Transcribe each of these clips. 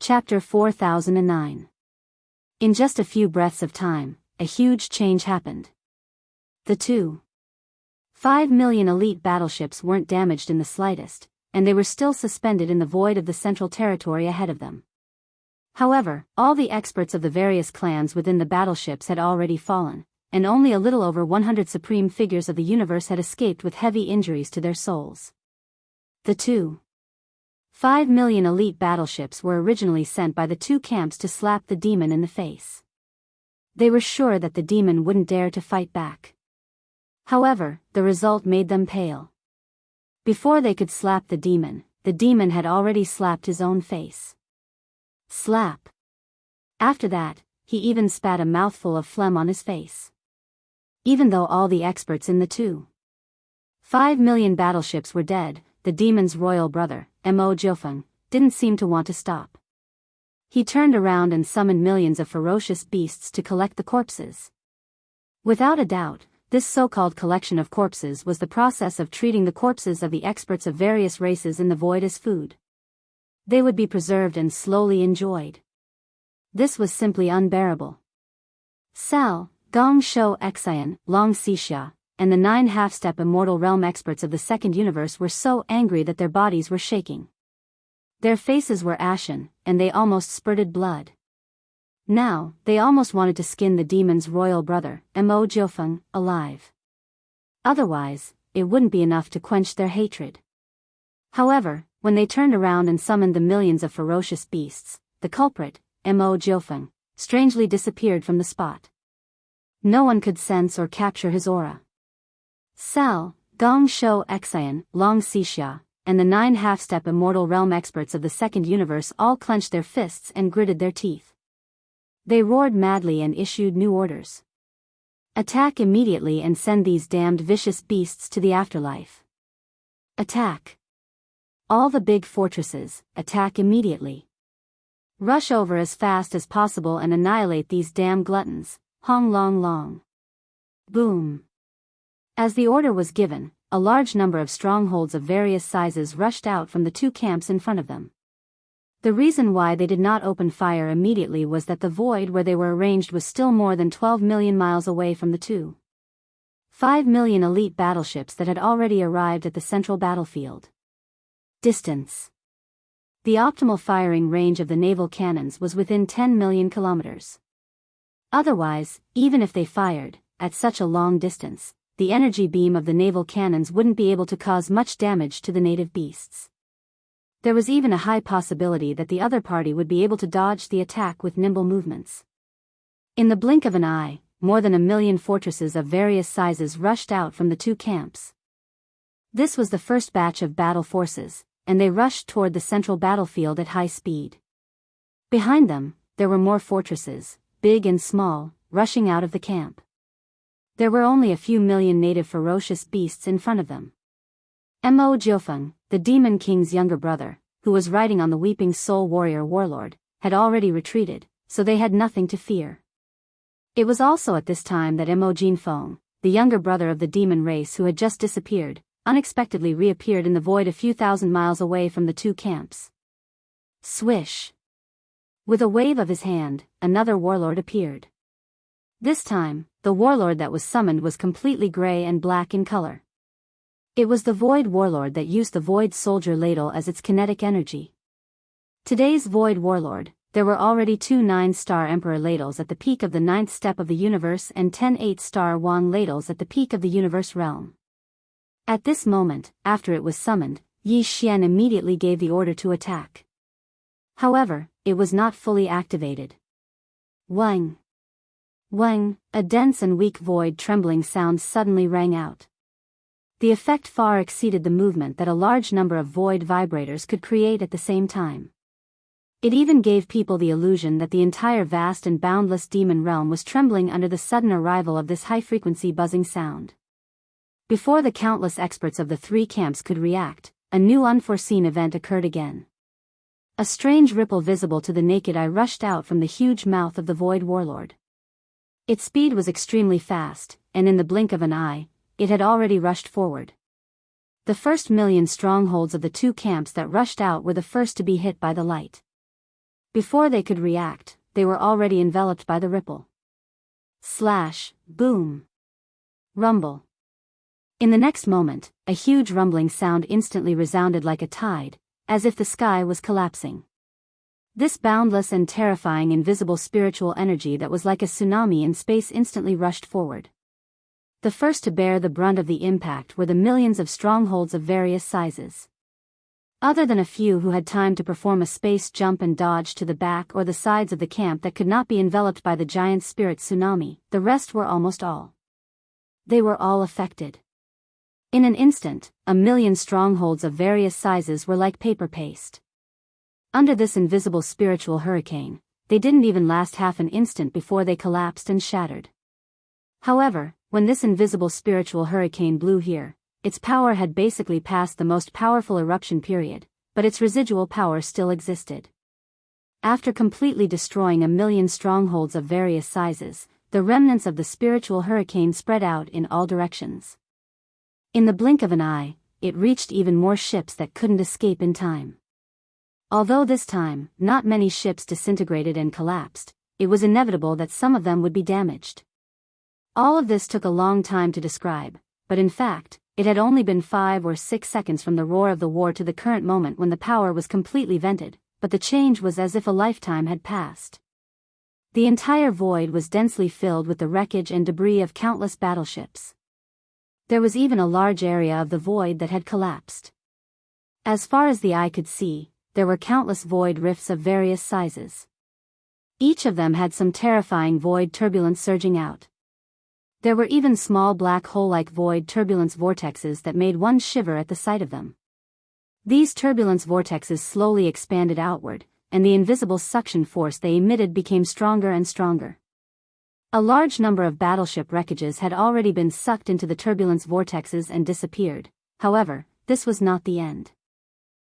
Chapter 4009. In just a few breaths of time, a huge change happened. The 2.5 million elite battleships weren't damaged in the slightest, and they were still suspended in the void of the central territory ahead of them. However, all the experts of the various clans within the battleships had already fallen, and only a little over 100 supreme figures of the universe had escaped with heavy injuries to their souls. The 2.5 million elite battleships were originally sent by the two camps to slap the demon in the face. They were sure that the demon wouldn't dare to fight back. However, the result made them pale. Before they could slap the demon had already slapped his own face. Slap. After that, he even spat a mouthful of phlegm on his face. Even though all the experts in the 2.5 million battleships were dead, the demon's royal brother, Mo Jiufeng, didn't seem to want to stop. He turned around and summoned millions of ferocious beasts to collect the corpses. Without a doubt, this so-called collection of corpses was the process of treating the corpses of the experts of various races in the void as food. They would be preserved and slowly enjoyed. This was simply unbearable. Sao, Gong Shou Xian, Long Xixia, and the 9 half-step immortal realm experts of the second universe were so angry that their bodies were shaking. Their faces were ashen, and they almost spurted blood. Now, they almost wanted to skin the demon's royal brother, Mo Jiufeng, alive. Otherwise, it wouldn't be enough to quench their hatred. However, when they turned around and summoned the millions of ferocious beasts, the culprit, Mo Jiufeng, strangely disappeared from the spot. No one could sense or capture his aura. Sao, Gong Shou Xian, Long Xixia, and the 9 half-step immortal realm experts of the second universe all clenched their fists and gritted their teeth. They roared madly and issued new orders. Attack immediately and send these damned vicious beasts to the afterlife. Attack. All the big fortresses, attack immediately. Rush over as fast as possible and annihilate these damn gluttons, Hong Long Long. Boom. As the order was given, a large number of strongholds of various sizes rushed out from the two camps in front of them. The reason why they did not open fire immediately was that the void where they were arranged was still more than 12 million miles away from the 2.5 million elite battleships that had already arrived at the central battlefield. Distance. The optimal firing range of the naval cannons was within 10 million kilometers. Otherwise, even if they fired, at such a long distance, the energy beam of the naval cannons wouldn't be able to cause much damage to the native beasts. There was even a high possibility that the other party would be able to dodge the attack with nimble movements. In the blink of an eye, more than 1 million fortresses of various sizes rushed out from the two camps. This was the first batch of battle forces, and they rushed toward the central battlefield at high speed. Behind them, there were more fortresses, big and small, rushing out of the camp. There were only a few million native ferocious beasts in front of them. Mo Jiufeng, the Demon King's younger brother, who was riding on the Weeping Soul Warrior Warlord, had already retreated, so they had nothing to fear. It was also at this time that Mo Jinfeng, the younger brother of the demon race who had just disappeared, unexpectedly reappeared in the void a few thousand miles away from the two camps. Swish! With a wave of his hand, another warlord appeared. This time, the warlord that was summoned was completely gray and black in color. It was the Void Warlord that used the Void Soldier Ladle as its kinetic energy. Today's Void Warlord, there were already 2 9-star Emperor Ladles at the peak of the 9th step of the universe and 10 8-star Wang Ladles at the peak of the universe realm. At this moment, after it was summoned, Yi Xian immediately gave the order to attack. However, it was not fully activated. Wang! Wang! A dense and weak void trembling sound suddenly rang out. The effect far exceeded the movement that a large number of void vibrators could create at the same time. It even gave people the illusion that the entire vast and boundless demon realm was trembling under the sudden arrival of this high-frequency buzzing sound. Before the countless experts of the 3 camps could react, a new unforeseen event occurred again. A strange ripple visible to the naked eye rushed out from the huge mouth of the Void Warlord. Its speed was extremely fast, and in the blink of an eye, it had already rushed forward. The first million strongholds of the two camps that rushed out were the first to be hit by the light. Before they could react, they were already enveloped by the ripple. Slash, boom. Rumble. In the next moment, a huge rumbling sound instantly resounded like a tide, as if the sky was collapsing. This boundless and terrifying invisible spiritual energy that was like a tsunami in space instantly rushed forward. The first to bear the brunt of the impact were the millions of strongholds of various sizes. Other than a few who had time to perform a space jump and dodge to the back or the sides of the camp that could not be enveloped by the giant spirit tsunami, the rest were almost all. They were all affected. In an instant, a million strongholds of various sizes were like paper paste. Under this invisible spiritual hurricane, they didn't even last half an instant before they collapsed and shattered. However, when this invisible spiritual hurricane blew here, its power had basically passed the most powerful eruption period, but its residual power still existed. After completely destroying a million strongholds of various sizes, the remnants of the spiritual hurricane spread out in all directions. In the blink of an eye, it reached even more ships that couldn't escape in time. Although this time, not many ships disintegrated and collapsed, it was inevitable that some of them would be damaged. All of this took a long time to describe, but in fact, it had only been 5 or 6 seconds from the roar of the war to the current moment when the power was completely vented, but the change was as if a lifetime had passed. The entire void was densely filled with the wreckage and debris of countless battleships. There was even a large area of the void that had collapsed. As far as the eye could see, there were countless void rifts of various sizes. Each of them had some terrifying void turbulence surging out. There were even small black hole-like void turbulence vortexes that made one shiver at the sight of them. These turbulence vortexes slowly expanded outward, and the invisible suction force they emitted became stronger and stronger. A large number of battleship wreckages had already been sucked into the turbulence vortexes and disappeared. However, this was not the end.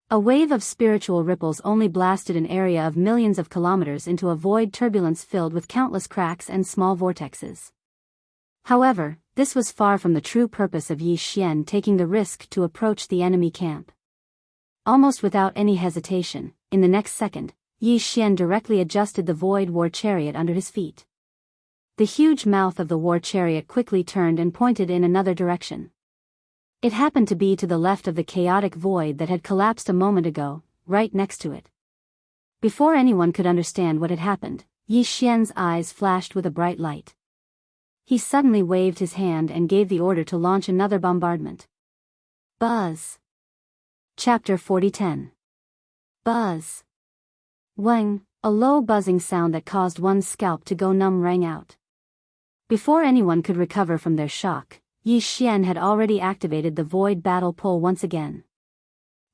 A wave of spiritual ripples only blasted an area of millions of kilometers into a void turbulence filled with countless cracks and small vortexes. However, this was far from the true purpose of Yi Xian taking the risk to approach the enemy camp. Almost without any hesitation, in the next second, Yi Xian directly adjusted the void war chariot under his feet. The huge mouth of the war chariot quickly turned and pointed in another direction. It happened to be to the left of the chaotic void that had collapsed a moment ago, right next to it. Before anyone could understand what had happened, Yi Xian's eyes flashed with a bright light. He suddenly waved his hand and gave the order to launch another bombardment. Buzz. Chapter 40:10. Buzz. Wang, a low buzzing sound that caused one's scalp to go numb rang out. Before anyone could recover from their shock, Yi Xian had already activated the void battle pole once again.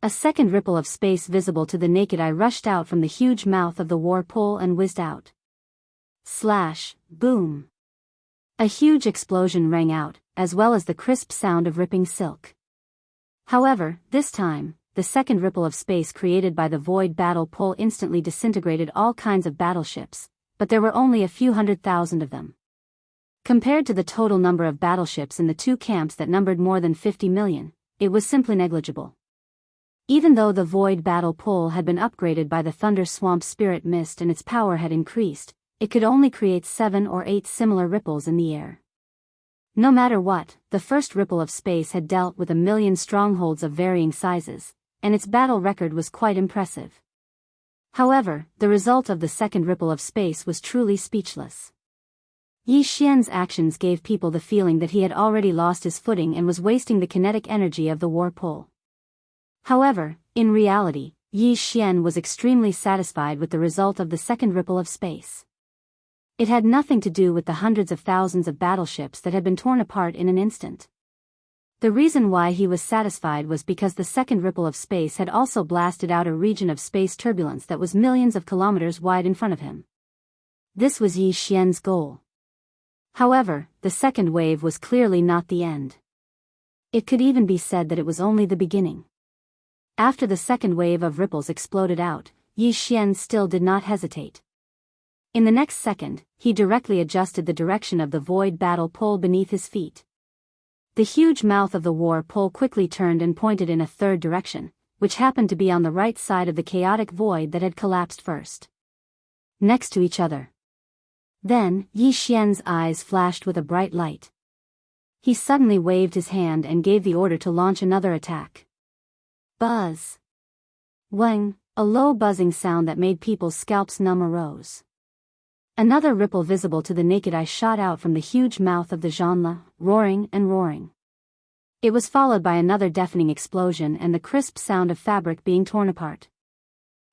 A second ripple of space visible to the naked eye rushed out from the huge mouth of the war pole and whizzed out. Slash, boom. A huge explosion rang out, as well as the crisp sound of ripping silk. However, this time, the second ripple of space created by the void battle pole instantly disintegrated all kinds of battleships, but there were only a few 100,000 of them. Compared to the total number of battleships in the two camps that numbered more than 50 million, it was simply negligible. Even though the void battle pole had been upgraded by the thunder swamp spirit mist and its power had increased, it could only create 7 or 8 similar ripples in the air. No matter what, the first ripple of space had dealt with a million strongholds of varying sizes, and its battle record was quite impressive. However, the result of the second ripple of space was truly speechless. Yi Xian's actions gave people the feeling that he had already lost his footing and was wasting the kinetic energy of the war pole. However, in reality, Yi Xian was extremely satisfied with the result of the second ripple of space. It had nothing to do with the hundreds of thousands of battleships that had been torn apart in an instant. The reason why he was satisfied was because the second ripple of space had also blasted out a region of space turbulence that was millions of kilometers wide in front of him. This was Yi Xian's goal. However, the second wave was clearly not the end. It could even be said that it was only the beginning. After the second wave of ripples exploded out, Yi Xian still did not hesitate. In the next second, he directly adjusted the direction of the void battle pole beneath his feet. The huge mouth of the war pole quickly turned and pointed in a third direction, which happened to be on the right side of the chaotic void that had collapsed first. next to each other. Then, Yi Xian's eyes flashed with a bright light. He suddenly waved his hand and gave the order to launch another attack. Buzz! Wang! A low buzzing sound that made people's scalps numb arose. Another ripple visible to the naked eye shot out from the huge mouth of the Zhanle, roaring and roaring. It was followed by another deafening explosion and the crisp sound of fabric being torn apart.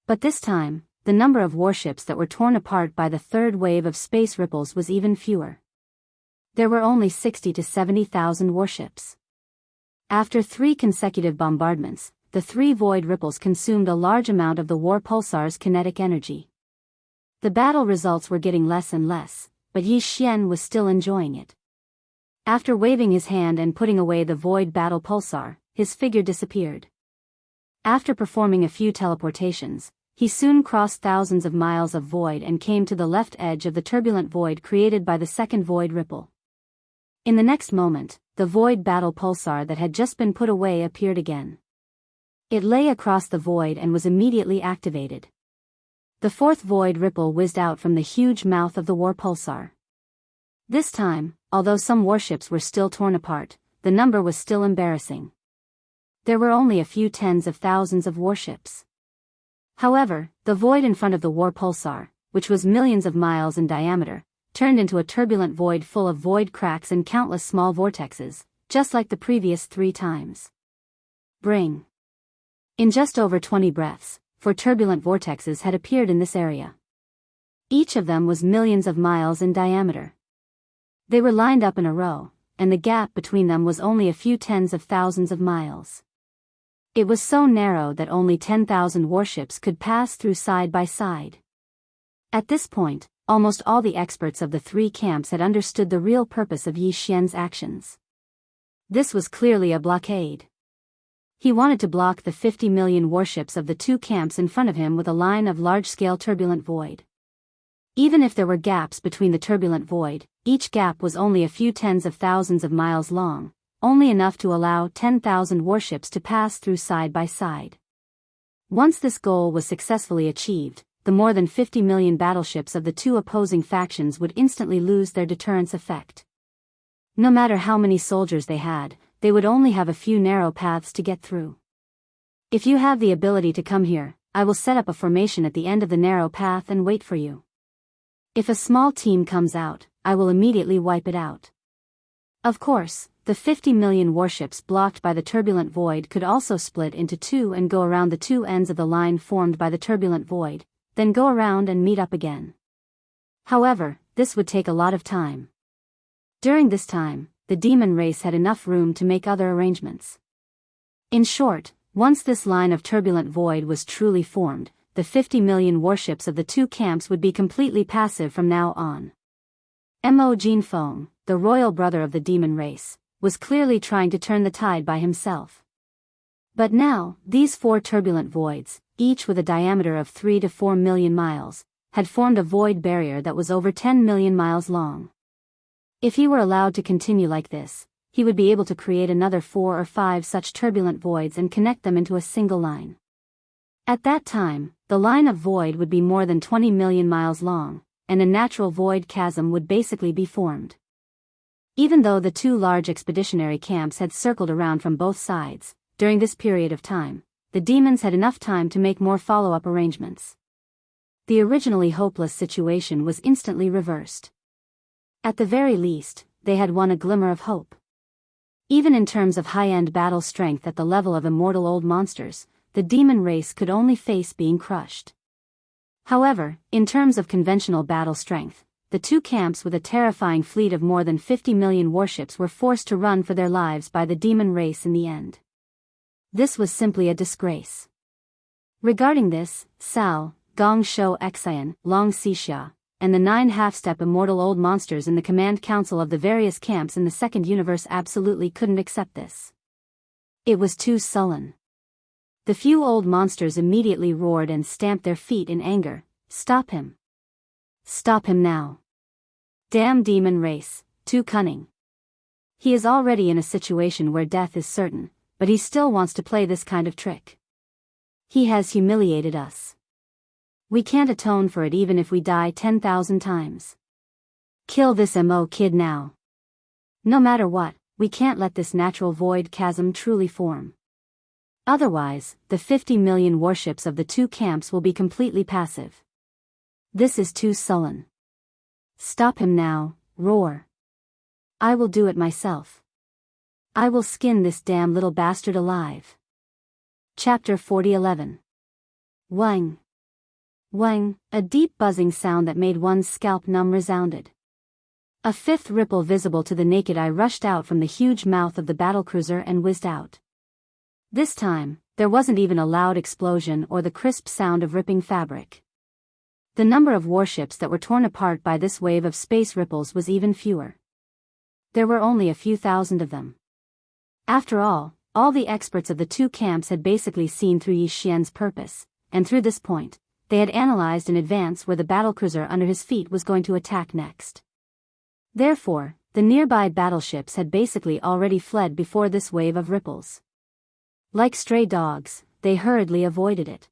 But this time, the number of warships that were torn apart by the third wave of space ripples was even fewer. There were only 60 to 70,000 warships. After 3 consecutive bombardments, the 3 void ripples consumed a large amount of the war pulsar's kinetic energy. The battle results were getting less and less, but Yi Xian was still enjoying it. After waving his hand and putting away the void battle pulsar, his figure disappeared. After performing a few teleportations, he soon crossed thousands of miles of void and came to the left edge of the turbulent void created by the second void ripple. In the next moment, the void battle pulsar that had just been put away appeared again. It lay across the void and was immediately activated. The fourth void ripple whizzed out from the huge mouth of the war pulsar. This time, although some warships were still torn apart, the number was still embarrassing. There were only a few tens of thousands of warships. However, the void in front of the war pulsar, which was millions of miles in diameter, turned into a turbulent void full of void cracks and countless small vortexes, just like the previous 3 times. Bring. In just over 20 breaths, 4 turbulent vortexes had appeared in this area. Each of them was millions of miles in diameter. They were lined up in a row, and the gap between them was only a few tens of thousands of miles. It was so narrow that only 10,000 warships could pass through side by side. At this point, almost all the experts of the 3 camps had understood the real purpose of Yi Xian's actions. This was clearly a blockade. He wanted to block the 50 million warships of the 2 camps in front of him with a line of large-scale turbulent void. Even if there were gaps between the turbulent void, each gap was only a few tens of thousands of miles long, only enough to allow 10,000 warships to pass through side by side. Once this goal was successfully achieved, the more than 50 million battleships of the 2 opposing factions would instantly lose their deterrence effect. No matter how many soldiers they had, they would only have a few narrow paths to get through. If you have the ability to come here, I will set up a formation at the end of the narrow path and wait for you. If a small team comes out, I will immediately wipe it out. Of course, the 50 million warships blocked by the turbulent void could also split into 2 and go around the 2 ends of the line formed by the turbulent void, then go around and meet up again. However, this would take a lot of time. During this time, the demon race had enough room to make other arrangements. In short, once this line of turbulent void was truly formed, the 50 million warships of the 2 camps would be completely passive from now on. Mo Jinfeng, the royal brother of the demon race, was clearly trying to turn the tide by himself. But now, these 4 turbulent voids, each with a diameter of 3 to 4 million miles, had formed a void barrier that was over 10 million miles long. If he were allowed to continue like this, he would be able to create another 4 or 5 such turbulent voids and connect them into a single line. At that time, the line of void would be more than 20 million miles long, and a natural void chasm would basically be formed. Even though the 2 large expeditionary camps had circled around from both sides, during this period of time, the demons had enough time to make more follow-up arrangements. The originally hopeless situation was instantly reversed. At the very least, they had won a glimmer of hope. Even in terms of high-end battle strength at the level of immortal old monsters, the demon race could only face being crushed. However, in terms of conventional battle strength, the 2 camps with a terrifying fleet of more than 50 million warships were forced to run for their lives by the demon race in the end. This was simply a disgrace. Regarding this, Cao, Gong Shou Xian, Long Xixia, and the 9 half-step immortal old monsters in the command council of the various camps in the second universe absolutely couldn't accept this. It was too sullen. The few old monsters immediately roared and stamped their feet in anger. Stop him. Stop him now. Damn demon race, too cunning. He is already in a situation where death is certain, but he still wants to play this kind of trick. He has humiliated us. We can't atone for it even if we die 10,000 times. Kill this kid now. No matter what, we can't let this natural void chasm truly form. Otherwise, the 50 million warships of the two camps will be completely passive. This is too sullen. Stop him now, roar. I will do it myself. I will skin this damn little bastard alive. Chapter 40:11. Wang. Wang, a deep buzzing sound that made one's scalp numb resounded. A fifth ripple visible to the naked eye rushed out from the huge mouth of the battlecruiser and whizzed out. This time, there wasn't even a loud explosion or the crisp sound of ripping fabric. The number of warships that were torn apart by this wave of space ripples was even fewer. There were only a few thousand of them. After all the experts of the two camps had basically seen through Yi Xian's purpose, and through this point, they had analyzed in advance where the battlecruiser under his feet was going to attack next. Therefore, the nearby battleships had basically already fled before this wave of ripples. Like stray dogs, they hurriedly avoided it.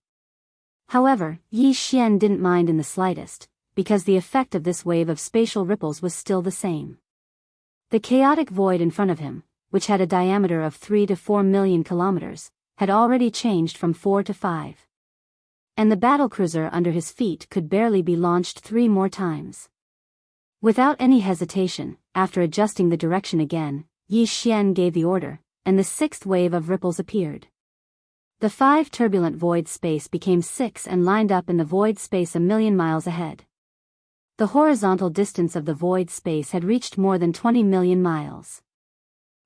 However, Yi Xian didn't mind in the slightest, because the effect of this wave of spatial ripples was still the same. The chaotic void in front of him, which had a diameter of 3 to 4 million kilometers, had already changed from 4 to 5. And the battlecruiser under his feet could barely be launched 3 more times. Without any hesitation, after adjusting the direction again, Yi Xian gave the order, and the 6th wave of ripples appeared. The 5 turbulent void space became 6 and lined up in the void space a million miles ahead. The horizontal distance of the void space had reached more than 20 million miles.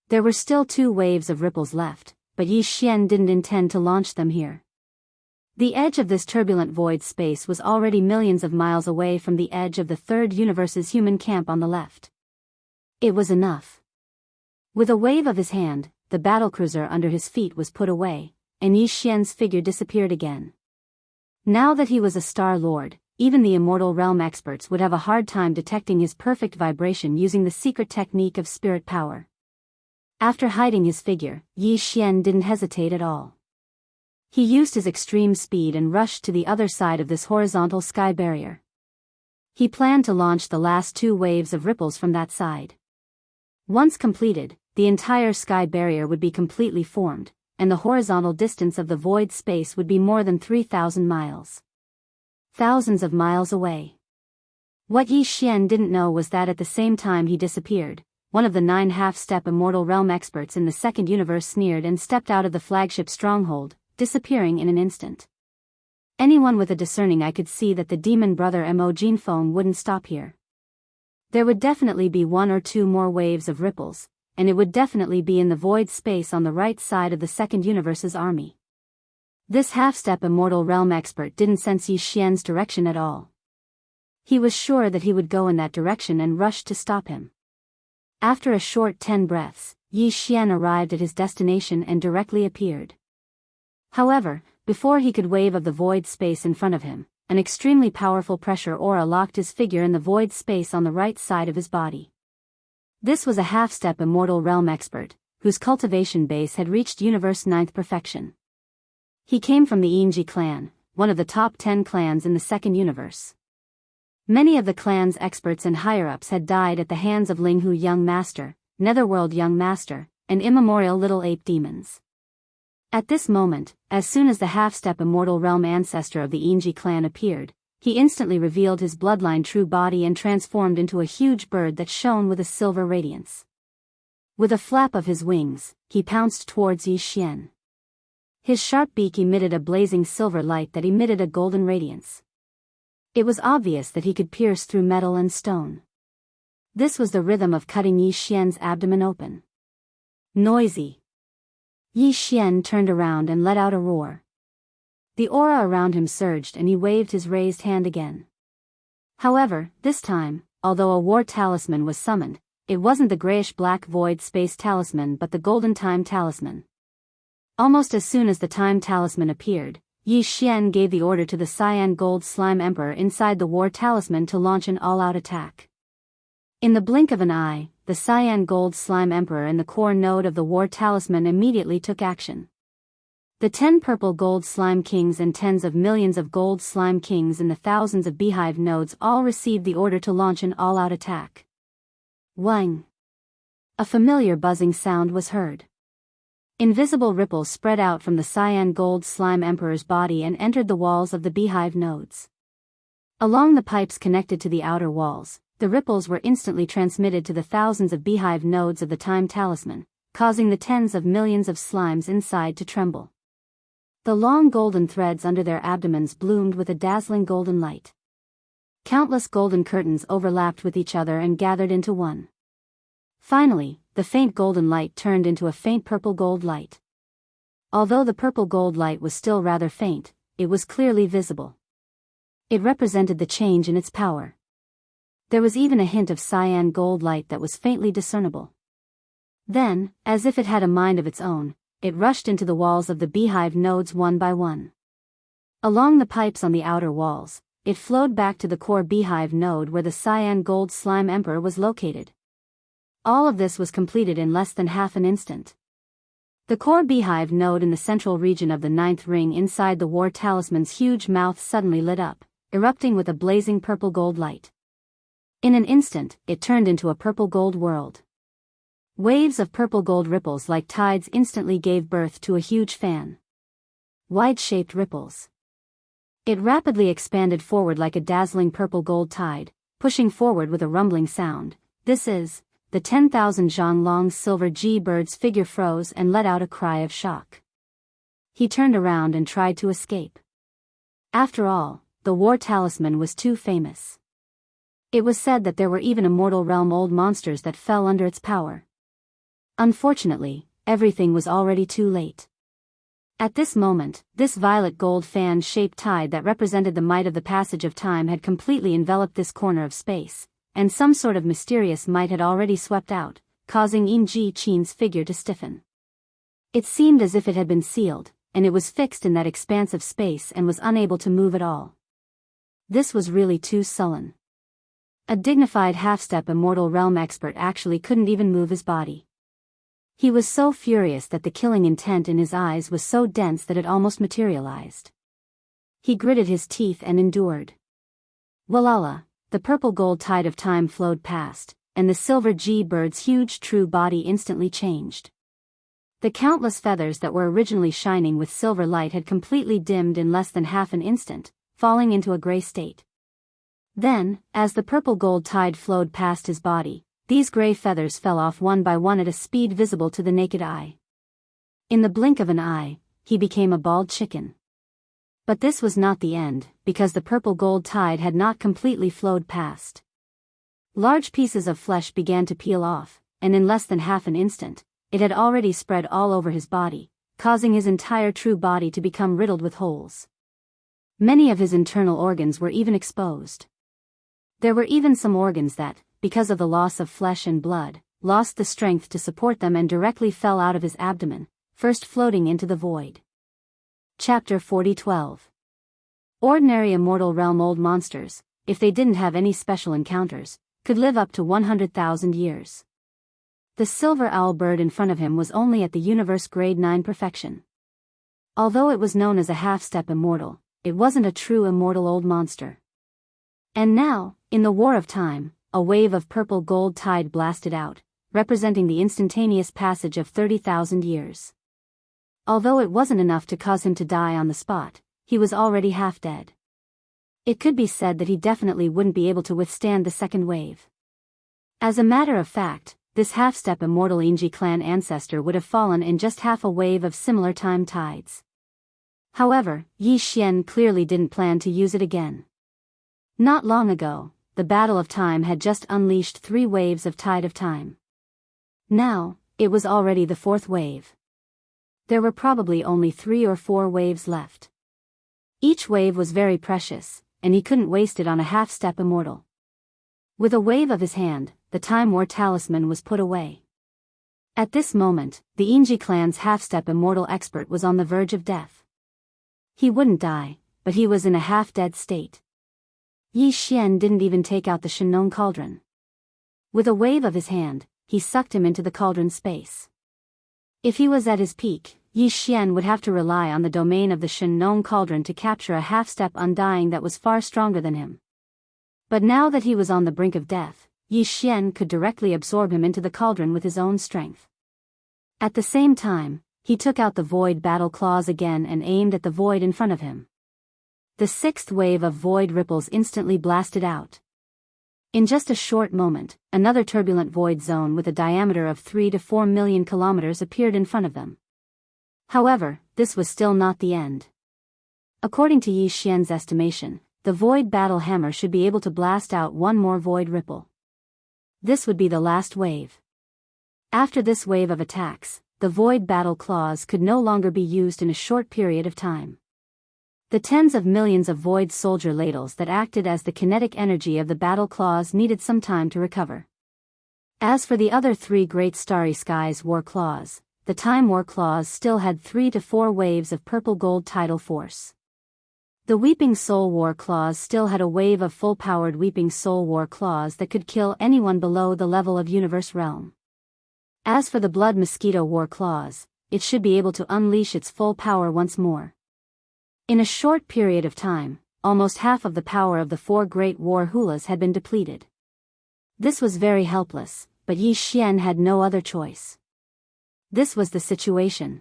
There were still 2 waves of ripples left, but Yi Xian didn't intend to launch them here. The edge of this turbulent void space was already millions of miles away from the edge of the third universe's human camp on the left. It was enough. With a wave of his hand, the battlecruiser under his feet was put away, and Yi Xian's figure disappeared again. Now that he was a Star Lord, even the Immortal Realm experts would have a hard time detecting his perfect vibration using the secret technique of spirit power. After hiding his figure, Yi Xian didn't hesitate at all. He used his extreme speed and rushed to the other side of this horizontal sky barrier. He planned to launch the last 2 waves of ripples from that side. Once completed, the entire sky barrier would be completely formed, and the horizontal distance of the void space would be more than 3,000 miles. Thousands of miles away. What Yi Xian didn't know was that at the same time he disappeared, one of the 9 half-step Immortal Realm experts in the second universe sneered and stepped out of the flagship stronghold, disappearing in an instant. Anyone with a discerning eye could see that the demon brother Mo Jinfeng wouldn't stop here. There would definitely be 1 or 2 more waves of ripples, and it would definitely be in the void space on the right side of the second universe's army. This half-step Immortal Realm expert didn't sense Yi Xian's direction at all. He was sure that he would go in that direction and rushed to stop him. After a short 10 breaths, Yi Xian arrived at his destination and directly appeared. However, before he could wave of the void space in front of him, an extremely powerful pressure aura locked his figure in the void space on the right side of his body. This was a half-step Immortal Realm expert, whose cultivation base had reached Universe 9th perfection. He came from the Yingji clan, one of the top 10 clans in the second universe. Many of the clan's experts and higher-ups had died at the hands of Linghu Young Master, Netherworld Young Master, and immemorial Little Ape demons. At this moment, as soon as the half-step Immortal Realm ancestor of the Yingji clan appeared, he instantly revealed his bloodline true body and transformed into a huge bird that shone with a silver radiance. With a flap of his wings, he pounced towards Yi Xian. His sharp beak emitted a blazing silver light that emitted a golden radiance. It was obvious that he could pierce through metal and stone. This was the rhythm of cutting Yi Xian's abdomen open. Noisy. Yi Xian turned around and let out a roar. The aura around him surged and he waved his raised hand again. However, this time, although a war talisman was summoned, it wasn't the grayish-black void space talisman but the golden time talisman. Almost as soon as the time talisman appeared, Yi Xian gave the order to the cyan gold slime emperor inside the war talisman to launch an all-out attack. In the blink of an eye, the cyan gold slime emperor in the core node of the war talisman immediately took action. The 10 purple gold slime kings and tens of millions of gold slime kings and the thousands of beehive nodes all received the order to launch an all-out attack. Whing! A familiar buzzing sound was heard. Invisible ripples spread out from the cyan gold slime emperor's body and entered the walls of the beehive nodes. Along the pipes connected to the outer walls, the ripples were instantly transmitted to the thousands of beehive nodes of the time talisman, causing the tens of millions of slimes inside to tremble. The long golden threads under their abdomens bloomed with a dazzling golden light. Countless golden curtains overlapped with each other and gathered into one. Finally, the faint golden light turned into a faint purple gold light. Although the purple gold light was still rather faint, it was clearly visible. It represented the change in its power. There was even a hint of cyan gold light that was faintly discernible. Then, as if it had a mind of its own, it rushed into the walls of the beehive nodes one by one. Along the pipes on the outer walls, it flowed back to the core beehive node where the cyan gold slime emperor was located. All of this was completed in less than half an instant. The core beehive node in the central region of the ninth ring inside the war talisman's huge mouth suddenly lit up, erupting with a blazing purple gold light. In an instant, it turned into a purple gold world. Waves of purple gold ripples like tides instantly gave birth to a huge fan. Wide-shaped ripples. It rapidly expanded forward like a dazzling purple gold tide, pushing forward with a rumbling sound. This is, the 10,000 zhang long silver G-bird's figure froze and let out a cry of shock. He turned around and tried to escape. After all, the war talisman was too famous. It was said that there were even immortal realm old monsters that fell under its power. Unfortunately, everything was already too late. At this moment, this violet gold fan-shaped tide that represented the might of the passage of time had completely enveloped this corner of space, and some sort of mysterious might had already swept out, causing Yin Ji Qin's figure to stiffen. It seemed as if it had been sealed, and it was fixed in that expanse of space and was unable to move at all. This was really too sullen. A dignified half-step immortal realm expert actually couldn't even move his body. He was so furious that the killing intent in his eyes was so dense that it almost materialized. He gritted his teeth and endured. Walala, the purple gold tide of time flowed past, and the silver G-bird's huge true body instantly changed. The countless feathers that were originally shining with silver light had completely dimmed in less than half an instant, falling into a gray state. Then, as the purple gold tide flowed past his body, these gray feathers fell off one by one at a speed visible to the naked eye. In the blink of an eye, he became a bald chicken. But this was not the end, because the purple gold tide had not completely flowed past. Large pieces of flesh began to peel off, and in less than half an instant, it had already spread all over his body, causing his entire true body to become riddled with holes. Many of his internal organs were even exposed. There were even some organs that, because of the loss of flesh and blood, lost the strength to support them and directly fell out of his abdomen, first floating into the void. Chapter 40:12. Ordinary immortal realm old monsters, if they didn't have any special encounters, could live up to 100,000 years. The silver owl bird in front of him was only at the universe grade 9 perfection. Although it was known as a half-step immortal, it wasn't a true immortal old monster. And now, in the war of time, a wave of purple gold tide blasted out, representing the instantaneous passage of 30,000 years. Although it wasn't enough to cause him to die on the spot, he was already half dead. It could be said that he definitely wouldn't be able to withstand the second wave. As a matter of fact, this half-step immortal Yinji clan ancestor would have fallen in just half a wave of similar time tides. However, Yi Xian clearly didn't plan to use it again. Not long ago, the battle of time had just unleashed 3 waves of tide of time. Now, it was already the 4th wave. There were probably only 3 or 4 waves left. Each wave was very precious, and he couldn't waste it on a half-step immortal. With a wave of his hand, the Time War talisman was put away. At this moment, the Yinji clan's half-step immortal expert was on the verge of death. He wouldn't die, but he was in a half-dead state. Yi Xian didn't even take out the Shenong cauldron. With a wave of his hand, he sucked him into the cauldron space. If he was at his peak, Yi Xian would have to rely on the domain of the Shen Nong cauldron to capture a half-step undying that was far stronger than him. But now that he was on the brink of death, Yi Xian could directly absorb him into the cauldron with his own strength. At the same time, he took out the void battle claws again and aimed at the void in front of him. The sixth wave of void ripples instantly blasted out. In just a short moment, another turbulent void zone with a diameter of 3 to 4 million kilometers appeared in front of them. However, this was still not the end. According to Yi Xian's estimation, the void battle hammer should be able to blast out one more void ripple. This would be the last wave. After this wave of attacks, the void battle claws could no longer be used in a short period of time. The tens of millions of void soldier ladles that acted as the kinetic energy of the battle claws needed some time to recover. As for the other three Great Starry Skies war claws, the Time War claws still had 3 to 4 waves of purple-gold tidal force. The Weeping Soul war claws still had a wave of full-powered Weeping Soul war claws that could kill anyone below the level of Universe Realm. As for the Blood Mosquito war claws, it should be able to unleash its full power once more. In a short period of time, almost half of the power of the 4 great war hulas had been depleted. This was very helpless, but Yi Xian had no other choice. This was the situation.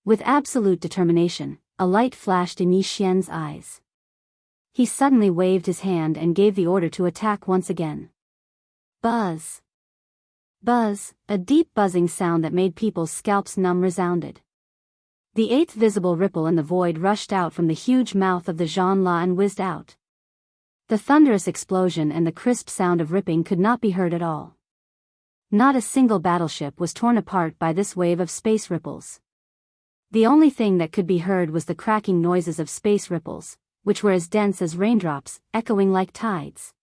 With absolute determination, a light flashed in Yi Xian's eyes. He suddenly waved his hand and gave the order to attack once again. Buzz! Buzz, a deep buzzing sound that made people's scalps numb resounded. The 8th visible ripple in the void rushed out from the huge mouth of the Zhan La and whizzed out. The thunderous explosion and the crisp sound of ripping could not be heard at all. Not a single battleship was torn apart by this wave of space ripples. The only thing that could be heard was the cracking noises of space ripples, which were as dense as raindrops, echoing like tides.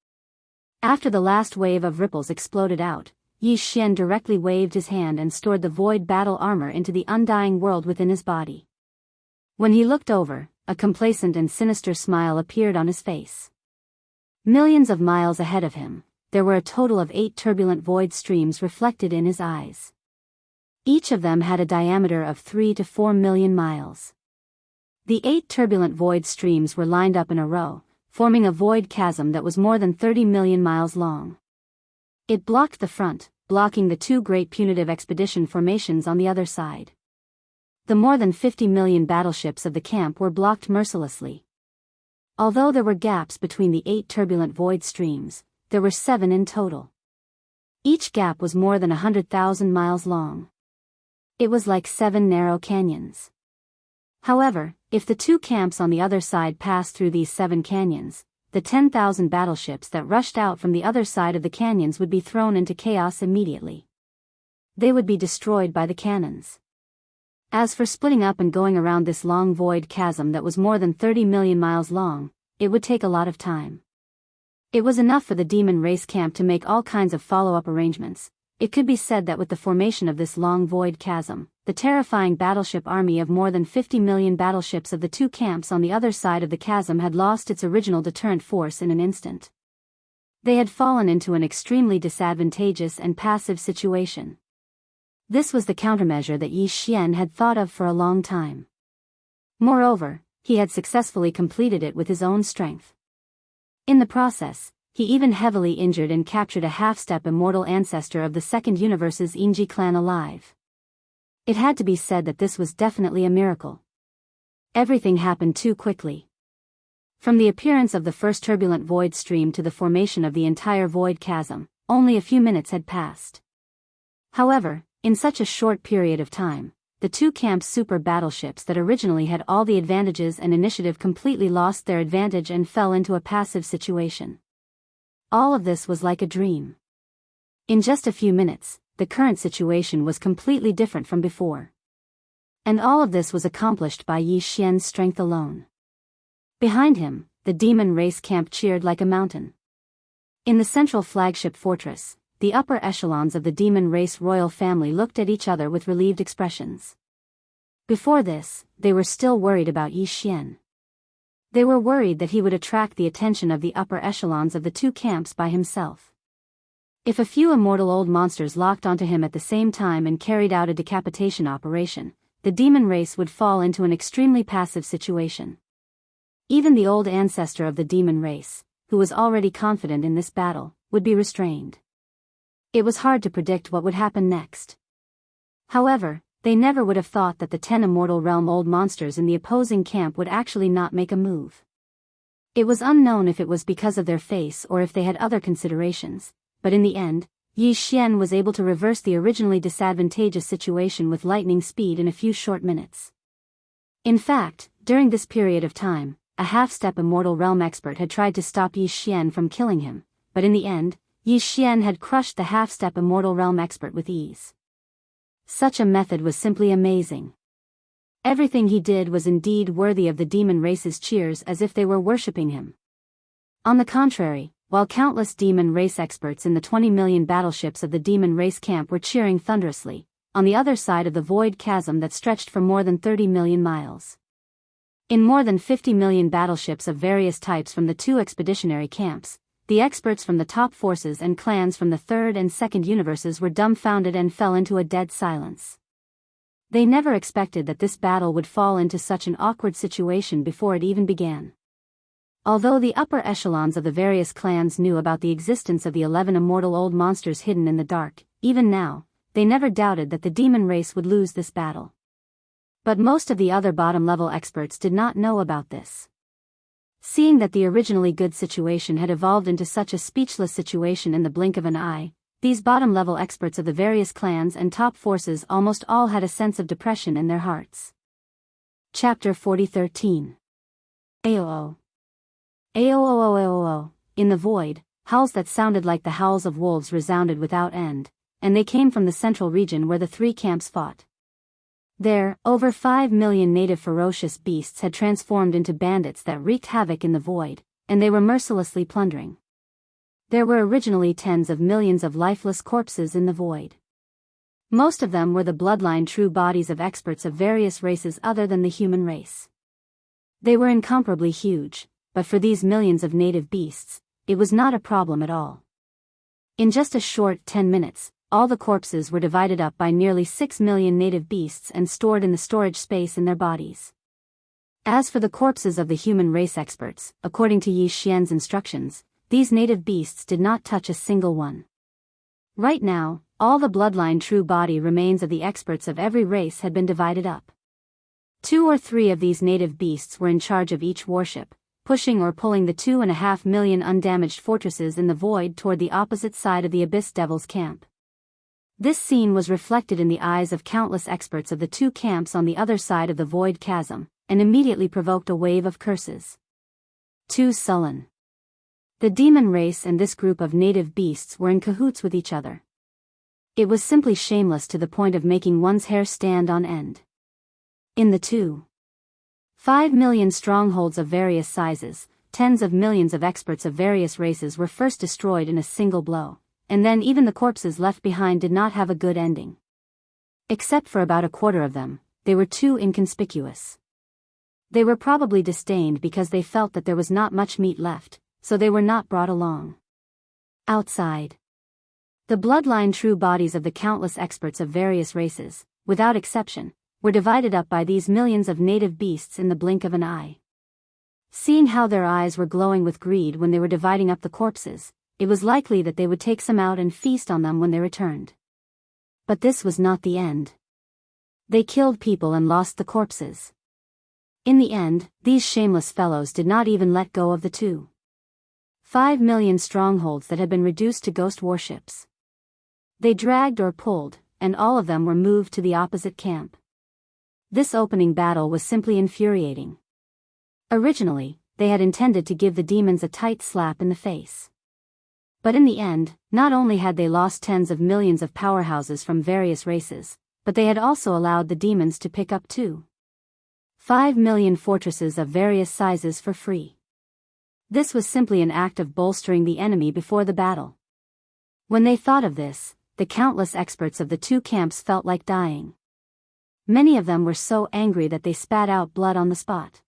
After the last wave of ripples exploded out, Yi Xian directly waved his hand and stored the void battle armor into the undying world within his body. When he looked over, a complacent and sinister smile appeared on his face. Millions of miles ahead of him, there were a total of 8 turbulent void streams reflected in his eyes. Each of them had a diameter of 3 to 4 million miles. The 8 turbulent void streams were lined up in a row, forming a void chasm that was more than 30 million miles long. It blocked the front, blocking the 2 great punitive expedition formations on the other side. The more than 50 million battleships of the camp were blocked mercilessly. Although there were gaps between the 8 turbulent void streams, there were 7 in total. Each gap was more than 100,000 miles long. It was like 7 narrow canyons. However, if the 2 camps on the other side passed through these 7 canyons, the 10,000 battleships that rushed out from the other side of the canyons would be thrown into chaos immediately. They would be destroyed by the cannons. As for splitting up and going around this long void chasm that was more than 30 million miles long, it would take a lot of time. It was enough for the demon race camp to make all kinds of follow-up arrangements. It could be said that with the formation of this long void chasm, the terrifying battleship army of more than 50 million battleships of the 2 camps on the other side of the chasm had lost its original deterrent force in an instant. They had fallen into an extremely disadvantageous and passive situation. This was the countermeasure that Yi Xian had thought of for a long time. Moreover, he had successfully completed it with his own strength. In the process, he even heavily injured and captured a half-step immortal ancestor of the Second Universe's Inji clan alive. It had to be said that this was definitely a miracle. Everything happened too quickly. From the appearance of the first turbulent void stream to the formation of the entire void chasm, only a few minutes had passed. However, in such a short period of time, the 2 camps' super battleships that originally had all the advantages and initiative completely lost their advantage and fell into a passive situation. All of this was like a dream. In just a few minutes, the current situation was completely different from before. And all of this was accomplished by Yi Xian's strength alone. Behind him, the demon race camp cheered like a mountain. In the central flagship fortress, the upper echelons of the demon race royal family looked at each other with relieved expressions. Before this, they were still worried about Yi Xian. They were worried that he would attract the attention of the upper echelons of the 2 camps by himself. If a few immortal old monsters locked onto him at the same time and carried out a decapitation operation, the demon race would fall into an extremely passive situation. Even the old ancestor of the demon race, who was already confident in this battle, would be restrained. It was hard to predict what would happen next. However, they never would have thought that the 10 immortal realm old monsters in the opposing camp would actually not make a move. It was unknown if it was because of their face or if they had other considerations, but in the end, Yi Xian was able to reverse the originally disadvantageous situation with lightning speed in a few short minutes. In fact, during this period of time, a half-step immortal realm expert had tried to stop Yi Xian from killing him, but in the end, Yi Xian had crushed the half-step immortal realm expert with ease. Such a method was simply amazing. Everything he did was indeed worthy of the demon race's cheers, as if they were worshipping him. On the contrary, while countless demon race experts in the 20 million battleships of the demon race camp were cheering thunderously, on the other side of the void chasm that stretched for more than 30 million miles. In more than 50 million battleships of various types from the two expeditionary camps, the experts from the top forces and clans from the third and second universes were dumbfounded and fell into a dead silence. They never expected that this battle would fall into such an awkward situation before it even began. Although the upper echelons of the various clans knew about the existence of the 11 immortal old monsters hidden in the dark, even now, they never doubted that the demon race would lose this battle. But most of the other bottom-level experts did not know about this. Seeing that the originally good situation had evolved into such a speechless situation in the blink of an eye, these bottom-level experts of the various clans and top forces almost all had a sense of depression in their hearts. Chapter 40:13. Aoo. Aoo. In the void, howls that sounded like the howls of wolves resounded without end, and they came from the central region where the three camps fought. There, over 5 million native ferocious beasts had transformed into bandits that wreaked havoc in the void, and they were mercilessly plundering. There were originally tens of millions of lifeless corpses in the void. Most of them were the bloodline true bodies of experts of various races other than the human race. They were incomparably huge, but for these millions of native beasts, it was not a problem at all. In just a short 10 minutes, all the corpses were divided up by nearly 6 million native beasts and stored in the storage space in their bodies. As for the corpses of the human race experts, according to Yi Xian's instructions, these native beasts did not touch a single one. Right now, all the bloodline true body remains of the experts of every race had been divided up. 2 or 3 of these native beasts were in charge of each warship, pushing or pulling the 2.5 million undamaged fortresses in the void toward the opposite side of the Abyss Devil's camp. This scene was reflected in the eyes of countless experts of the two camps on the other side of the void chasm, and immediately provoked a wave of curses. Too sullen. The demon race and this group of native beasts were in cahoots with each other. It was simply shameless to the point of making one's hair stand on end. In the 2.5 million strongholds of various sizes, tens of millions of experts of various races were first destroyed in a single blow, and then even the corpses left behind did not have a good ending. Except for about a quarter of them, they were too inconspicuous. They were probably disdained because they felt that there was not much meat left, so they were not brought along. Outside, the bloodline true bodies of the countless experts of various races, without exception, were divided up by these millions of native beasts in the blink of an eye. Seeing how their eyes were glowing with greed when they were dividing up the corpses, it was likely that they would take some out and feast on them when they returned. But this was not the end. They killed people and lost the corpses. In the end, these shameless fellows did not even let go of the 2.5 million strongholds that had been reduced to ghost warships. They dragged or pulled, and all of them were moved to the opposite camp. This opening battle was simply infuriating. Originally, they had intended to give the demons a tight slap in the face. But in the end, not only had they lost tens of millions of powerhouses from various races, but they had also allowed the demons to pick up 2.5 million fortresses of various sizes for free. This was simply an act of bolstering the enemy before the battle. When they thought of this, the countless experts of the two camps felt like dying. Many of them were so angry that they spat out blood on the spot.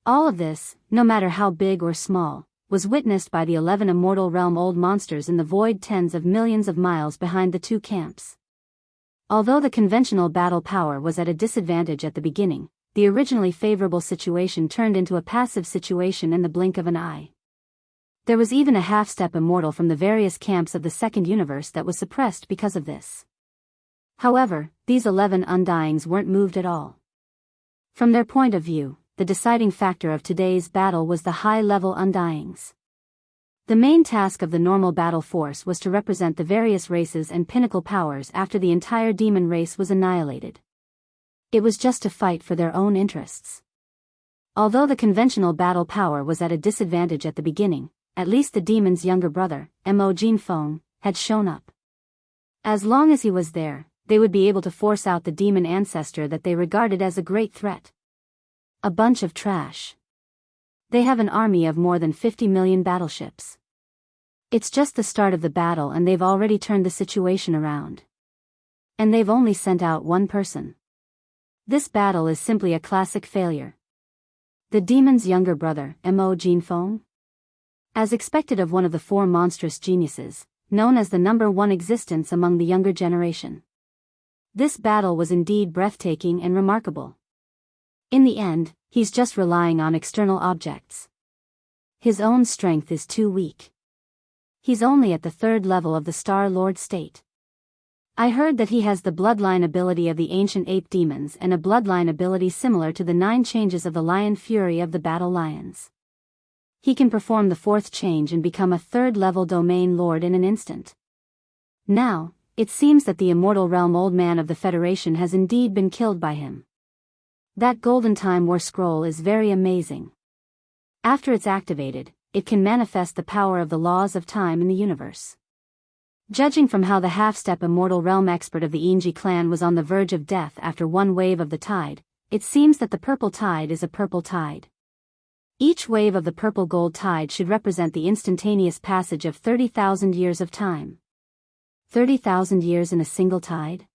All of this, no matter how big or small, was witnessed by the 11 immortal realm old monsters in the void tens of millions of miles behind the two camps. Although the conventional battle power was at a disadvantage at the beginning, the originally favorable situation turned into a passive situation in the blink of an eye. There was even a half-step immortal from the various camps of the second universe that was suppressed because of this. However, these 11 undyings weren't moved at all. From their point of view, the deciding factor of today's battle was the high-level undyings. The main task of the normal battle force was to represent the various races and pinnacle powers after the entire demon race was annihilated. It was just to fight for their own interests. Although the conventional battle power was at a disadvantage at the beginning, at least the demon's younger brother, Mo Jinfeng, had shown up. As long as he was there, they would be able to force out the demon ancestor that they regarded as a great threat. A bunch of trash. They have an army of more than 50 million battleships. It's just the start of the battle and they've already turned the situation around. And they've only sent out one person. This battle is simply a classic failure. The demon's younger brother, Mo Jinfeng? As expected of one of the four monstrous geniuses, known as the #1 existence among the younger generation. This battle was indeed breathtaking and remarkable. In the end, he's just relying on external objects. His own strength is too weak. He's only at the 3rd level of the Star Lord state. I heard that he has the bloodline ability of the ancient ape demons and a bloodline ability similar to the 9 changes of the lion fury of the battle lions. He can perform the 4th change and become a 3rd level domain lord in an instant. Now, it seems that the immortal realm old man of the Federation has indeed been killed by him. That Golden Time War scroll is very amazing. After it's activated, it can manifest the power of the laws of time in the universe. Judging from how the half-step immortal realm expert of the Inji clan was on the verge of death after one wave of the tide, it seems that the purple tide is a purple tide. Each wave of the purple gold tide should represent the instantaneous passage of 30,000 years of time. 30,000 years in a single tide?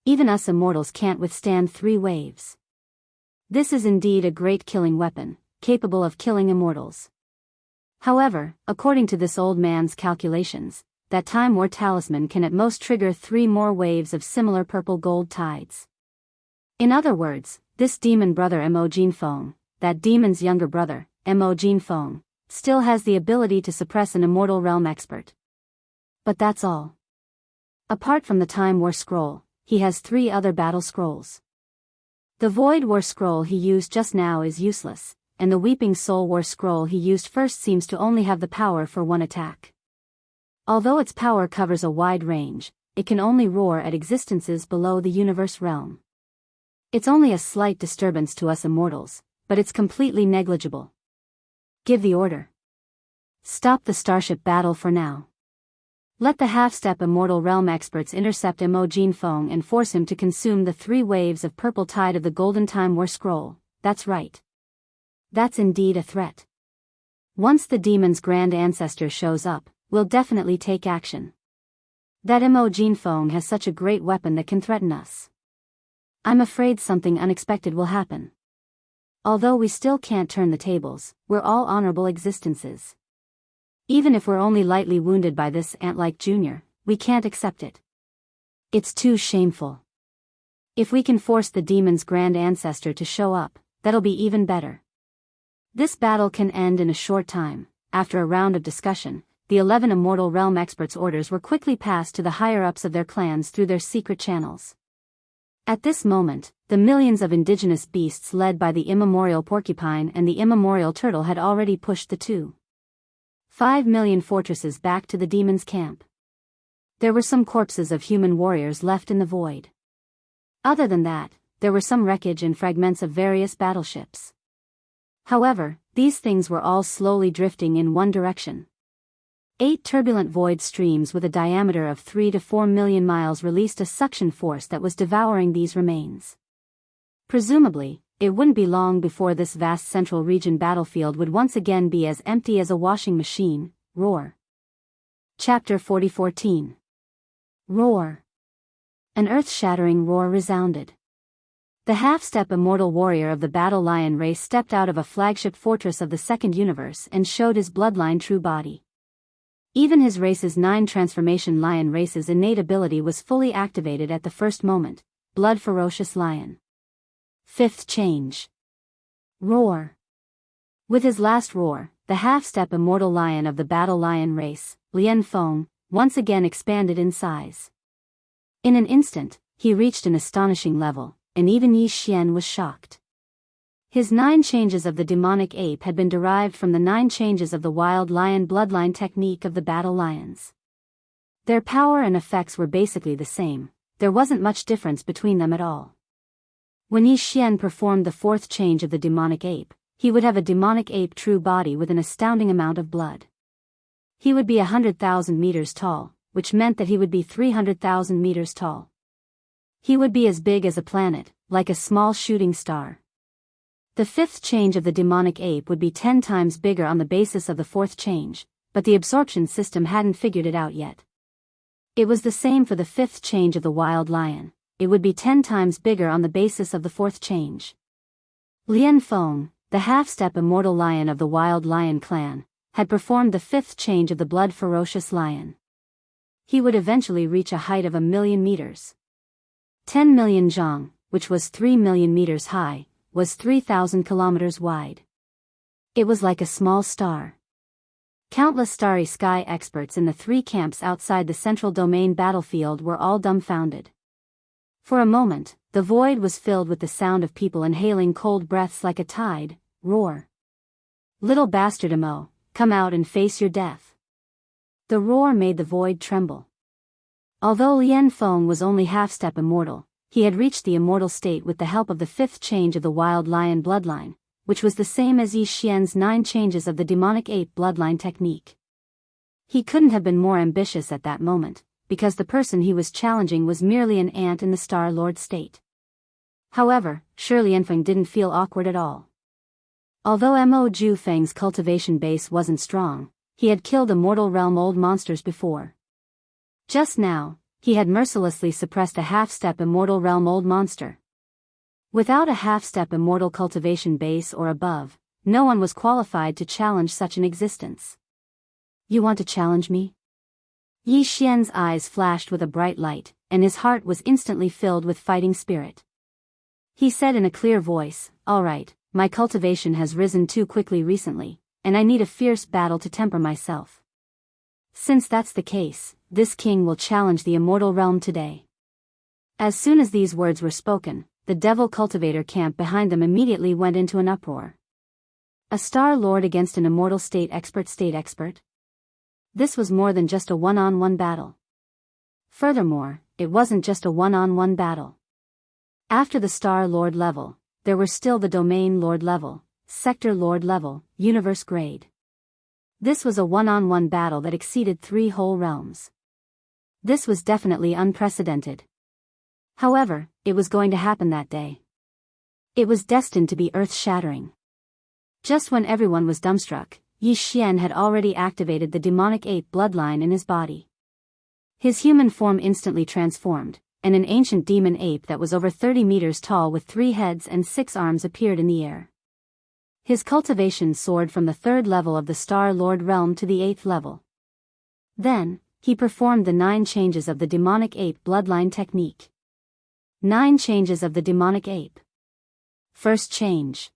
Even us immortals can't withstand 3 waves. This is indeed a great killing weapon, capable of killing immortals. However, according to this old man's calculations, that Time War talisman can at most trigger 3 more waves of similar purple gold tides. In other words, this demon brother Mo Jinfeng, that demon's younger brother, Mo Jinfeng, still has the ability to suppress an immortal realm expert. But that's all. Apart from the Time War scroll, he has 3 other battle scrolls. The Void War scroll he used just now is useless, and the Weeping Soul War scroll he used first seems to only have the power for 1 attack. Although its power covers a wide range, it can only roar at existences below the universe realm. It's only a slight disturbance to us immortals, but it's completely negligible. Give the order. Stop the starship battle for now. Let the half-step immortal realm experts intercept Mo Jinfeng and force him to consume the 3 waves of purple tide of the Golden Time War scroll. That's right. That's indeed a threat. Once the demon's grand ancestor shows up, we'll definitely take action. That Mo Jinfeng has such a great weapon that can threaten us. I'm afraid something unexpected will happen. Although we still can't turn the tables, we're all honorable existences. Even if we're only lightly wounded by this ant-like junior, we can't accept it. It's too shameful. If we can force the demon's grand ancestor to show up, that'll be even better. This battle can end in a short time. After a round of discussion, the 11 immortal realm experts' orders were quickly passed to the higher-ups of their clans through their secret channels. At this moment, the millions of indigenous beasts led by the immemorial porcupine and the immemorial turtle had already pushed the 2.5 million fortresses back to the demon's camp. There were some corpses of human warriors left in the void. Other than that, there were some wreckage and fragments of various battleships. However, these things were all slowly drifting in one direction. 8 turbulent void streams with a diameter of 3 to 4 million miles released a suction force that was devouring these remains. Presumably, it wouldn't be long before this vast central region battlefield would once again be as empty as a washing machine. Roar. Chapter 4014. Roar. An earth-shattering roar resounded. The half-step immortal warrior of the battle lion race stepped out of a flagship fortress of the second universe and showed his bloodline true body. Even his race's 9 transformation lion race's innate ability was fully activated at the first moment. Blood ferocious lion. Fifth change. Roar. With his last roar, the half-step immortal lion of the battle lion race, Lian Feng, once again expanded in size. In an instant, he reached an astonishing level, and even Yi Xian was shocked. His 9 changes of the demonic ape had been derived from the 9 changes of the wild lion bloodline technique of the battle lions. Their power and effects were basically the same, there wasn't much difference between them at all. When Yi Xian performed the 4th change of the demonic ape, he would have a demonic ape true body with an astounding amount of blood. He would be 100,000 meters tall, which meant that he would be 300,000 meters tall. He would be as big as a planet, like a small shooting star. The 5th change of the demonic ape would be 10 times bigger on the basis of the 4th change, but the absorption system hadn't figured it out yet. It was the same for the 5th change of the wild lion, it would be 10 times bigger on the basis of the 4th change. Lian Feng, the half-step immortal lion of the wild lion clan, had performed the 5th change of the blood ferocious lion. He would eventually reach a height of 1,000,000 meters. 10 million zhang, which was 3 million meters high, was 3,000 kilometers wide. It was like a small star. Countless starry sky experts in the 3 camps outside the central domain battlefield were all dumbfounded. For a moment, the void was filled with the sound of people inhaling cold breaths like a tide. Roar. Little bastard Amo, come out and face your death. The roar made the void tremble. Although Lian Feng was only half-step immortal, he had reached the immortal state with the help of the 5th change of the wild lion bloodline, which was the same as Yi Xian's 9 changes of the demonic ape bloodline technique. He couldn't have been more ambitious at that moment, because the person he was challenging was merely an ant in the Star Lord state. However, Lian Feng didn't feel awkward at all. Although Mo Ju Feng's cultivation base wasn't strong, he had killed immortal realm old monsters before. Just now, he had mercilessly suppressed a half-step immortal realm old monster. Without a half-step immortal cultivation base or above, no one was qualified to challenge such an existence. You want to challenge me? Yi Xian's eyes flashed with a bright light, and his heart was instantly filled with fighting spirit. He said in a clear voice, all right, my cultivation has risen too quickly recently, and I need a fierce battle to temper myself. Since that's the case, this king will challenge the immortal realm today. As soon as these words were spoken, the devil cultivator camp behind them immediately went into an uproar. A Star Lord against an immortal state expert? This was more than just a one-on-one battle. Furthermore, it wasn't just a one-on-one battle. After the Star Lord level, there were still the Domain Lord level, Sector Lord level, Universe grade. This was a one-on-one battle that exceeded 3 whole realms. This was definitely unprecedented. However, it was going to happen that day. It was destined to be earth-shattering. Just when everyone was dumbstruck, Yi Xian had already activated the demonic ape bloodline in his body. His human form instantly transformed, and an ancient demon ape that was over 30 meters tall with 3 heads and 6 arms appeared in the air. His cultivation soared from the 3rd level of the Star Lord realm to the 8th level. Then, he performed the 9 changes of the demonic ape bloodline technique. 9 changes of the demonic ape. First change.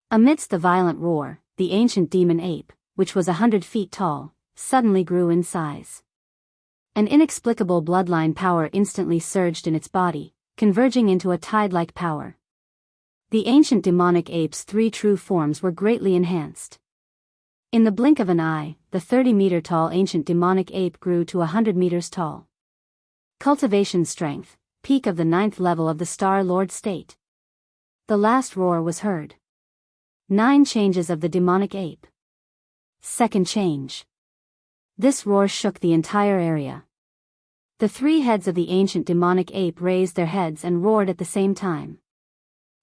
Amidst the violent roar, the ancient demon ape, which was 100 feet tall, suddenly grew in size. An inexplicable bloodline power instantly surged in its body, converging into a tide-like power. The ancient demonic ape's 3 true forms were greatly enhanced. In the blink of an eye, the 30-meter-tall ancient demonic ape grew to 100 meters tall. Cultivation strength, peak of the 9th level of the Star Lord state. The last roar was heard. 9 changes of the demonic ape. Second change. This roar shook the entire area. The 3 heads of the ancient demonic ape raised their heads and roared at the same time.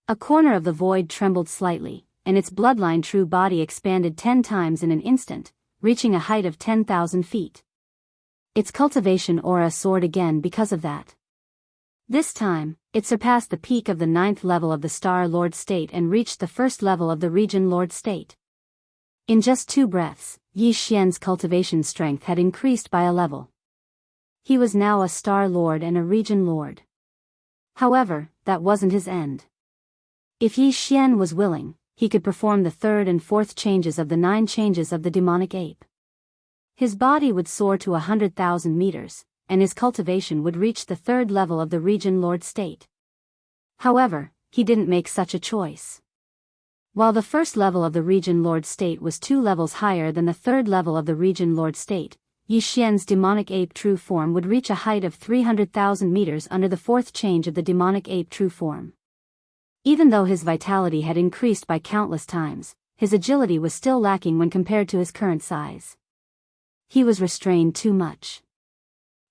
A corner of the void trembled slightly, and its bloodline true body expanded 10 times in an instant, reaching a height of 10,000 feet. Its cultivation aura soared again because of that. This time, it surpassed the peak of the 9th level of the Star Lord state and reached the 1st level of the Region Lord state. In just 2 breaths, Yi Xian's cultivation strength had increased by a level. He was now a Star Lord and a Region Lord. However, that wasn't his end. If Yi Xian was willing, he could perform the 3rd and 4th changes of the 9 changes of the demonic ape. His body would soar to 100,000 meters, and his cultivation would reach the 3rd level of the Region Lord state. However, he didn't make such a choice. While the 1st level of the Region Lord state was 2 levels higher than the 3rd level of the Region Lord state, Yi Xian's demonic ape true form would reach a height of 300,000 meters under the 4th change of the demonic ape true form. Even though his vitality had increased by countless times, his agility was still lacking when compared to his current size. He was restrained too much.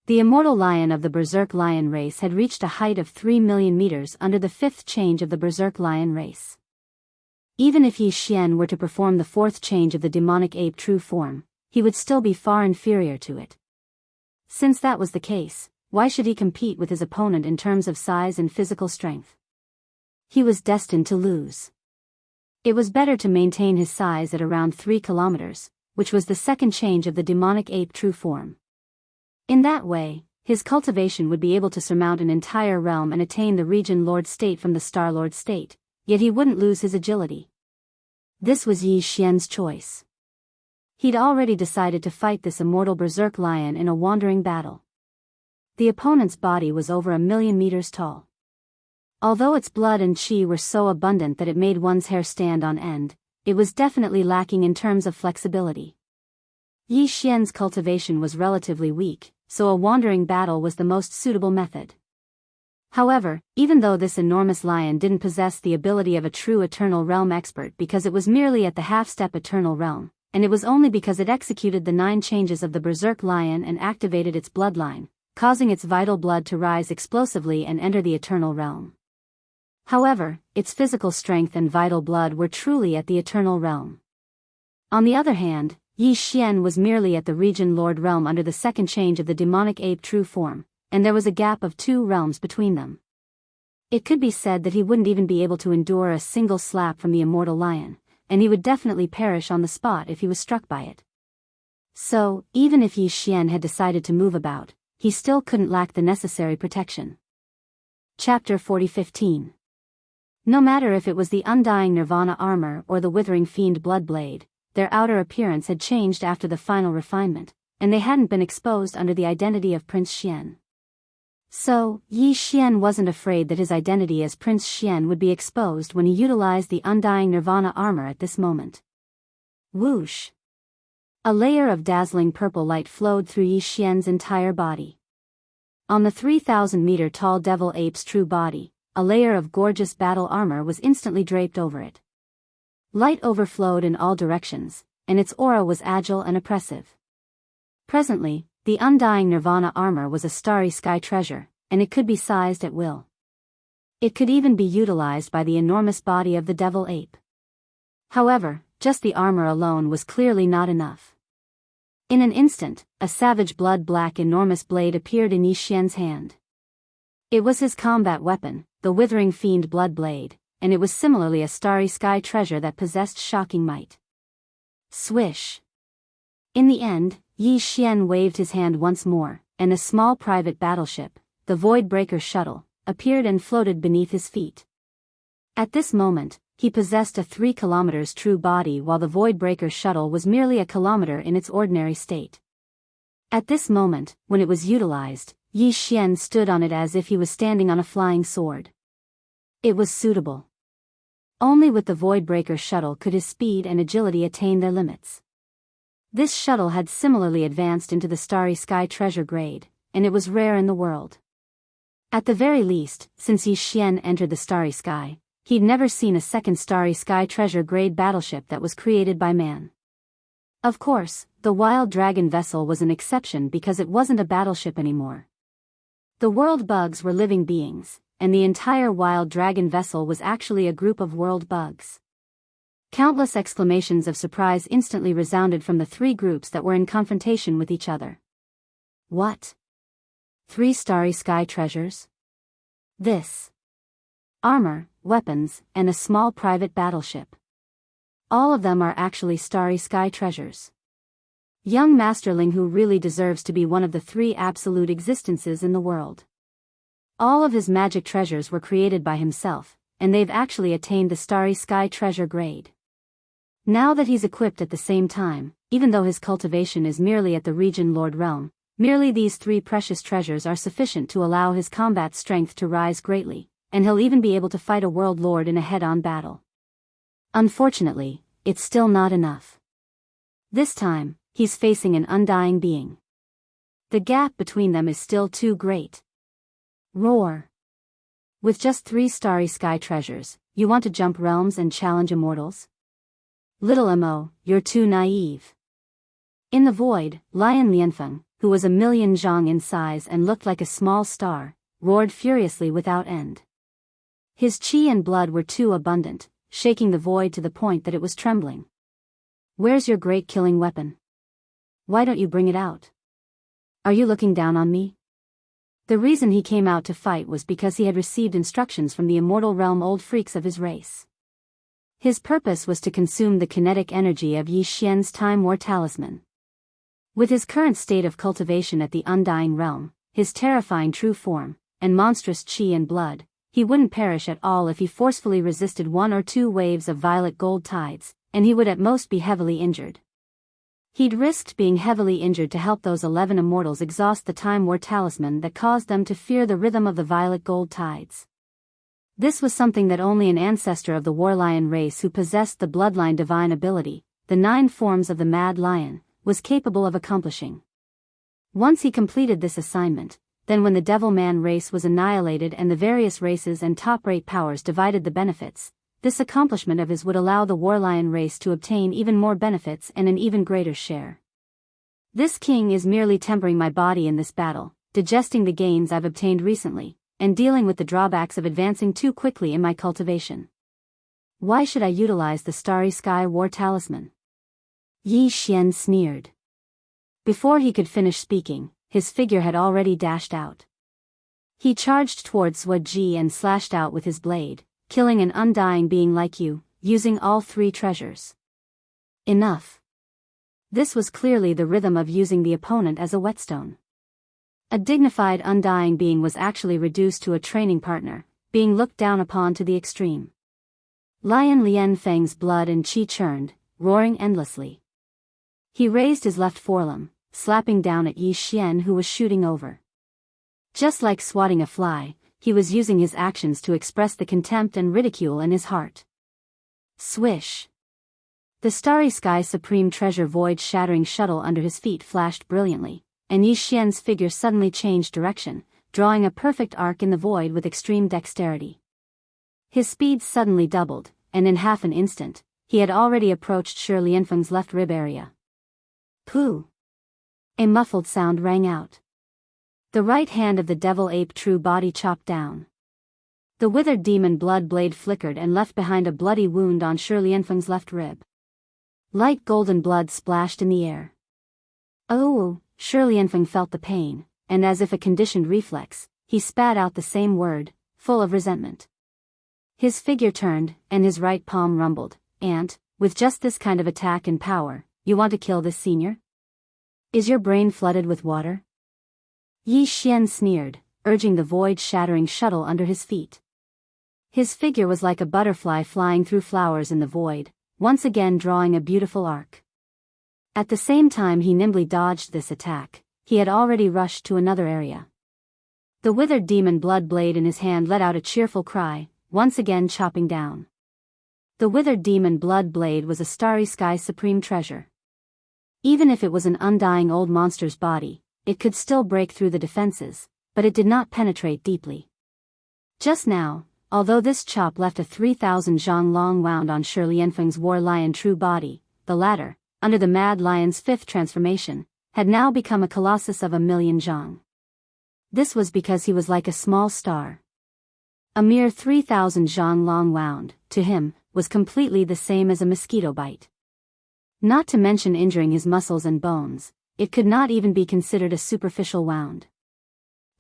The immortal lion of the Berserk lion race had reached a height of 3 million meters under the 5th change of the Berserk lion race. Even if Yi Xian were to perform the 4th change of the demonic ape true form, he would still be far inferior to it. Since that was the case, why should he compete with his opponent in terms of size and physical strength? He was destined to lose. It was better to maintain his size at around 3 kilometers, which was the 2nd change of the demonic ape true form. In that way, his cultivation would be able to surmount an entire realm and attain the Region Lord state from the Star Lord state, yet he wouldn't lose his agility. This was Yi Xian's choice. He'd already decided to fight this immortal Berserk lion in a wandering battle. The opponent's body was over 1,000,000 meters tall. Although its blood and qi were so abundant that it made one's hair stand on end, it was definitely lacking in terms of flexibility. Yi Xian's cultivation was relatively weak, so a wandering battle was the most suitable method. However, even though this enormous lion didn't possess the ability of a true Eternal Realm expert because it was merely at the half-step Eternal Realm, and it was only because it executed the 9 changes of the Berserk lion and activated its bloodline, causing its vital blood to rise explosively and enter the Eternal Realm. However, its physical strength and vital blood were truly at the Eternal Realm. On the other hand, Yi Xian was merely at the Region Lord realm under the 2nd change of the demonic ape true form, and there was a gap of 2 realms between them. It could be said that he wouldn't even be able to endure a single slap from the immortal lion, and he would definitely perish on the spot if he was struck by it. So, even if Yi Xian had decided to move about, he still couldn't lack the necessary protection. Chapter 40:15. No matter if it was the Undying Nirvana armor or the Withering Fiend Bloodblade, their outer appearance had changed after the final refinement, and they hadn't been exposed under the identity of Prince Xian. So, Yi Xian wasn't afraid that his identity as Prince Xian would be exposed when he utilized the Undying Nirvana armor at this moment. Whoosh! A layer of dazzling purple light flowed through Yi Xian's entire body. On the 3,000-meter tall devil ape's true body, a layer of gorgeous battle armor was instantly draped over it. Light overflowed in all directions, and its aura was agile and oppressive. Presently, the Undying Nirvana armor was a starry sky treasure, and it could be sized at will. It could even be utilized by the enormous body of the devil ape. However, just the armor alone was clearly not enough. In an instant, a savage blood-black enormous blade appeared in Yi Xian's hand. It was his combat weapon, the Withering Fiend Bloodblade, and it was similarly a starry sky treasure that possessed shocking might. Swish! In the end, Yi Xian waved his hand once more, and a small private battleship, the Voidbreaker shuttle, appeared and floated beneath his feet. At this moment, he possessed a 3 kilometers true body while the Voidbreaker shuttle was merely a kilometer in its ordinary state. At this moment, when it was utilized, Yi Xian stood on it as if he was standing on a flying sword. It was suitable. Only with the Voidbreaker shuttle could his speed and agility attain their limits. This shuttle had similarly advanced into the Starry Sky treasure grade, and it was rare in the world. At the very least, since Yi Xian entered the Starry Sky, he'd never seen a second Starry Sky treasure grade battleship that was created by man. Of course, the Wild Dragon vessel was an exception because it wasn't a battleship anymore. The world bugs were living beings, and the entire Wild Dragon vessel was actually a group of world bugs. Countless exclamations of surprise instantly resounded from the 3 groups that were in confrontation with each other. What? 3 Starry Sky treasures? This. Armor, weapons, and a small private battleship. All of them are actually starry sky treasures. Young masterling who really deserves to be one of the 3 absolute existences in the world. All of his magic treasures were created by himself, and they've actually attained the starry sky treasure grade. Now that he's equipped at the same time, even though his cultivation is merely at the region Lord realm, merely these 3 precious treasures are sufficient to allow his combat strength to rise greatly, and he'll even be able to fight a world lord in a head-on battle. Unfortunately, it's still not enough. This time, he's facing an undying being. The gap between them is still too great. Roar. With just 3 starry sky treasures, you want to jump realms and challenge immortals? Little Mo, you're too naive. In the void, Lion Lianfeng, who was 1,000,000 zhang in size and looked like a small star, roared furiously without end. His qi and blood were too abundant, shaking the void to the point that it was trembling. Where's your great killing weapon? Why don't you bring it out? Are you looking down on me? The reason he came out to fight was because he had received instructions from the immortal realm old freaks of his race. His purpose was to consume the kinetic energy of Yi Xian's Time War Talisman. With his current state of cultivation at the Undying Realm, his terrifying true form, and monstrous qi and blood, he wouldn't perish at all if he forcefully resisted 1 or 2 waves of violet gold tides, and he would at most be heavily injured. He'd risked being heavily injured to help those 11 immortals exhaust the Time War Talisman that caused them to fear the rhythm of the violet gold tides. This was something that only an ancestor of the War Lion race who possessed the bloodline divine ability, the 9 forms of the Mad Lion, was capable of accomplishing. Once he completed this assignment, then when the Devil Man race was annihilated and the various races and top-rate powers divided the benefits, this accomplishment of his would allow the War Lion race to obtain even more benefits and an even greater share. This king is merely tempering my body in this battle, digesting the gains I've obtained recently, and dealing with the drawbacks of advancing too quickly in my cultivation. Why should I utilize the Starry Sky War Talisman? Yi Xian sneered. Before he could finish speaking, his figure had already dashed out. He charged towards Sua Ji and slashed out with his blade, killing an undying being like you, using all 3 treasures. Enough. This was clearly the rhythm of using the opponent as a whetstone. A dignified undying being was actually reduced to a training partner, being looked down upon to the extreme. Lion Lianfeng's blood and qi churned, roaring endlessly. He raised his left forelimb, slapping down at Yi Xian who was shooting over. Just like swatting a fly, he was using his actions to express the contempt and ridicule in his heart. Swish! The Starry Sky Supreme Treasure void-shattering shuttle under his feet flashed brilliantly, and Yi Xian's figure suddenly changed direction, drawing a perfect arc in the void with extreme dexterity. His speed suddenly doubled, and in half an instant, he had already approached Shi Lianfeng's left rib area. Pooh! A muffled sound rang out. The right hand of the devil ape true body chopped down. The withered demon blood blade flickered and left behind a bloody wound on Shi Lianfeng's left rib. Light golden blood splashed in the air. Oh! Shi Lianfeng felt the pain, and as if a conditioned reflex, he spat out the same word, full of resentment. His figure turned, and his right palm rumbled, and, with just this kind of attack and power, you want to kill this senior? Is your brain flooded with water? Yi Xian sneered, urging the void-shattering shuttle under his feet. His figure was like a butterfly flying through flowers in the void, once again drawing a beautiful arc. At the same time he nimbly dodged this attack, he had already rushed to another area. The withered demon blood blade in his hand let out a cheerful cry, once again chopping down. The withered demon blood blade was a Starry Sky Supreme Treasure. Even if it was an undying old monster's body, it could still break through the defenses, but it did not penetrate deeply. Just now, although this chop left a 3,000 zhang long wound on Shi Lianfeng's War Lion true body, the latter, under the Mad Lion's 5th transformation, had now become a colossus of 1,000,000 zhang. This was because he was like a small star. A mere 3,000 zhang long wound, to him, was completely the same as a mosquito bite. Not to mention injuring his muscles and bones, it could not even be considered a superficial wound.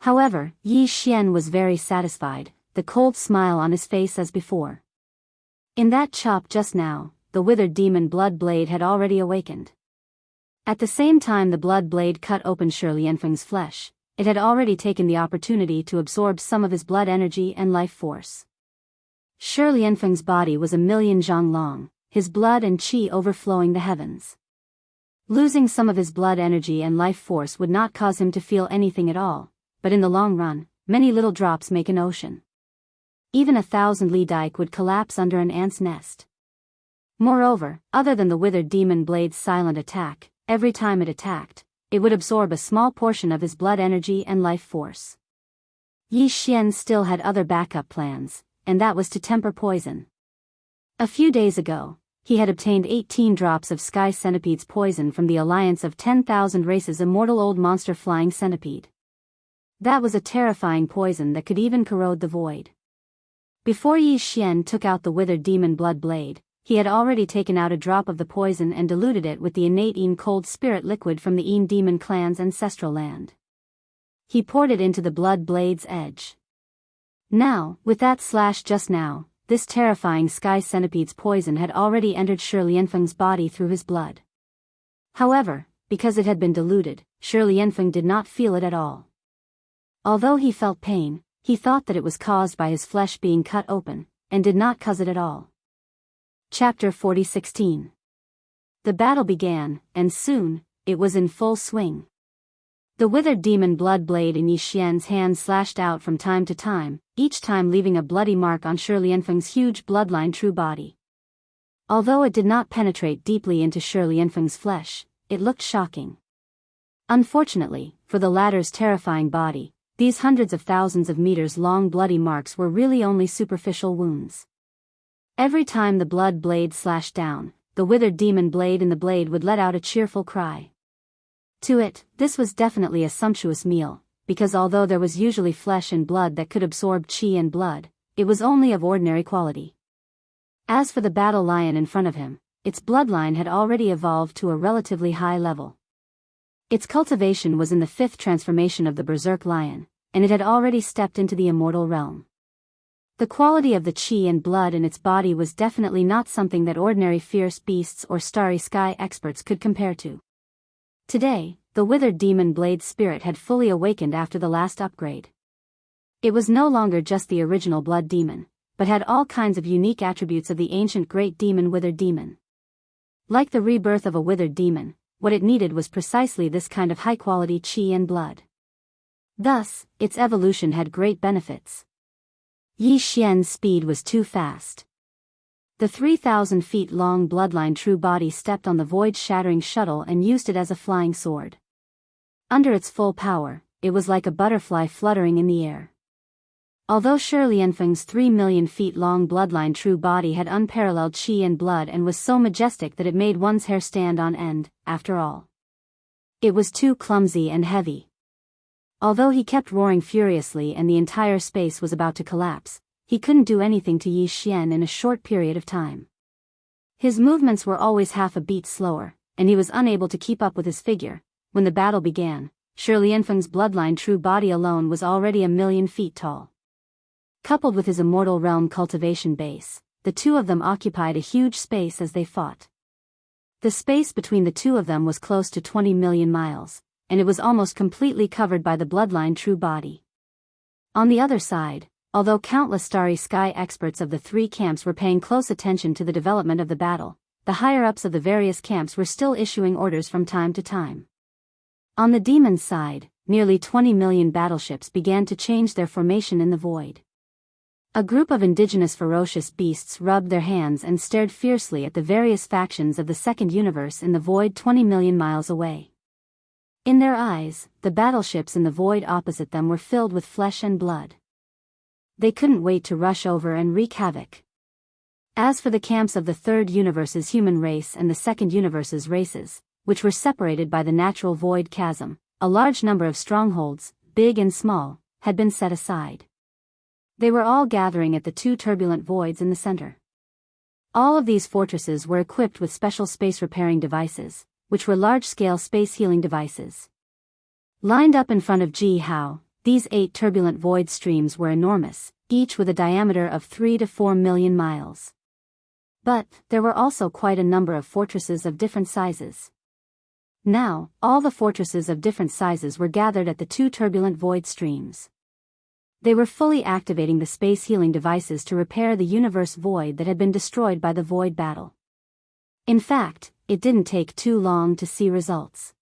However, Yi Xian was very satisfied, the cold smile on his face as before. In that chop just now, the withered demon blood blade had already awakened. At the same time the blood blade cut open Shi Lianfeng's flesh, it had already taken the opportunity to absorb some of his blood energy and life force. Shi Lianfeng's body was 1,000,000 zhang long, his blood and qi overflowing the heavens. Losing some of his blood energy and life force would not cause him to feel anything at all, but in the long run, many little drops make an ocean. Even 1,000 li dike would collapse under an ant's nest. Moreover, other than the withered demon blade's silent attack, every time it attacked, it would absorb a small portion of his blood energy and life force. Yi Xian still had other backup plans, and that was to temper poison. A few days ago, he had obtained 18 drops of sky centipede's poison from the alliance of 10,000 races immortal old monster flying centipede. That was a terrifying poison that could even corrode the void. Before Yi Xian took out the withered demon blood blade, he had already taken out a drop of the poison and diluted it with the innate Yin cold spirit liquid from the Yin demon clan's ancestral land. He poured it into the blood blade's edge. Now, with that slash just now, this terrifying sky centipede's poison had already entered Shi Lianfeng's body through his blood. However, because it had been diluted, Shi Lianfeng did not feel it at all. Although he felt pain, he thought that it was caused by his flesh being cut open, and did not cause it at all. Chapter 40:16. The battle began, and soon, it was in full swing. The withered demon blood blade in Yi Xian's hand slashed out from time to time, each time leaving a bloody mark on Shi Lianfeng's huge bloodline true body. Although it did not penetrate deeply into Shi Lianfeng's flesh, it looked shocking. Unfortunately, for the latter's terrifying body, these hundreds of thousands of meters long bloody marks were really only superficial wounds. Every time the blood blade slashed down, the withered demon blade in the blade would let out a cheerful cry. To it, this was definitely a sumptuous meal, because although there was usually flesh and blood that could absorb qi and blood, it was only of ordinary quality. As for the battle lion in front of him, its bloodline had already evolved to a relatively high level. Its cultivation was in the 5th transformation of the berserk lion, and it had already stepped into the immortal realm. The quality of the qi and blood in its body was definitely not something that ordinary fierce beasts or starry sky experts could compare to. Today, the withered demon blade spirit had fully awakened after the last upgrade. It was no longer just the original blood demon, but had all kinds of unique attributes of the ancient great demon withered demon. Like the rebirth of a withered demon, what it needed was precisely this kind of high-quality qi and blood. Thus, its evolution had great benefits. Yi Xian's speed was too fast. The 3,000 feet long bloodline true body stepped on the void-shattering shuttle and used it as a flying sword. Under its full power, it was like a butterfly fluttering in the air. Although Shi Lianfeng's 3,000,000 feet long bloodline true body had unparalleled qi and blood and was so majestic that it made one's hair stand on end, after all, it was too clumsy and heavy. Although he kept roaring furiously and the entire space was about to collapse, he couldn't do anything to Yi Xian in a short period of time. His movements were always half a beat slower, and he was unable to keep up with his figure. When the battle began, Shi Lianfeng's bloodline true body alone was already 1,000,000 feet tall. Coupled with his immortal realm cultivation base, the two of them occupied a huge space as they fought. The space between the two of them was close to 20 million miles, and it was almost completely covered by the bloodline true body. On the other side, although countless starry sky experts of the 3 camps were paying close attention to the development of the battle, the higher-ups of the various camps were still issuing orders from time to time. On the demon's side, nearly 20 million battleships began to change their formation in the void. A group of indigenous ferocious beasts rubbed their hands and stared fiercely at the various factions of the second universe in the void 20 million miles away. In their eyes, the battleships in the void opposite them were filled with flesh and blood. They couldn't wait to rush over and wreak havoc. As for the camps of the third universe's human race and the second universe's races, which were separated by the natural void chasm, a large number of strongholds, big and small, had been set aside. They were all gathering at the 2 turbulent voids in the center. All of these fortresses were equipped with special space-repairing devices, which were large-scale space-healing devices. Lined up in front of Ji Hao, these 8 turbulent void streams were enormous, each with a diameter of 3 to 4 million miles. But there were also quite a number of fortresses of different sizes. Now, all the fortresses of different sizes were gathered at the two turbulent void streams. They were fully activating the space healing devices to repair the universe void that had been destroyed by the void battle. In fact, it didn't take too long to see results.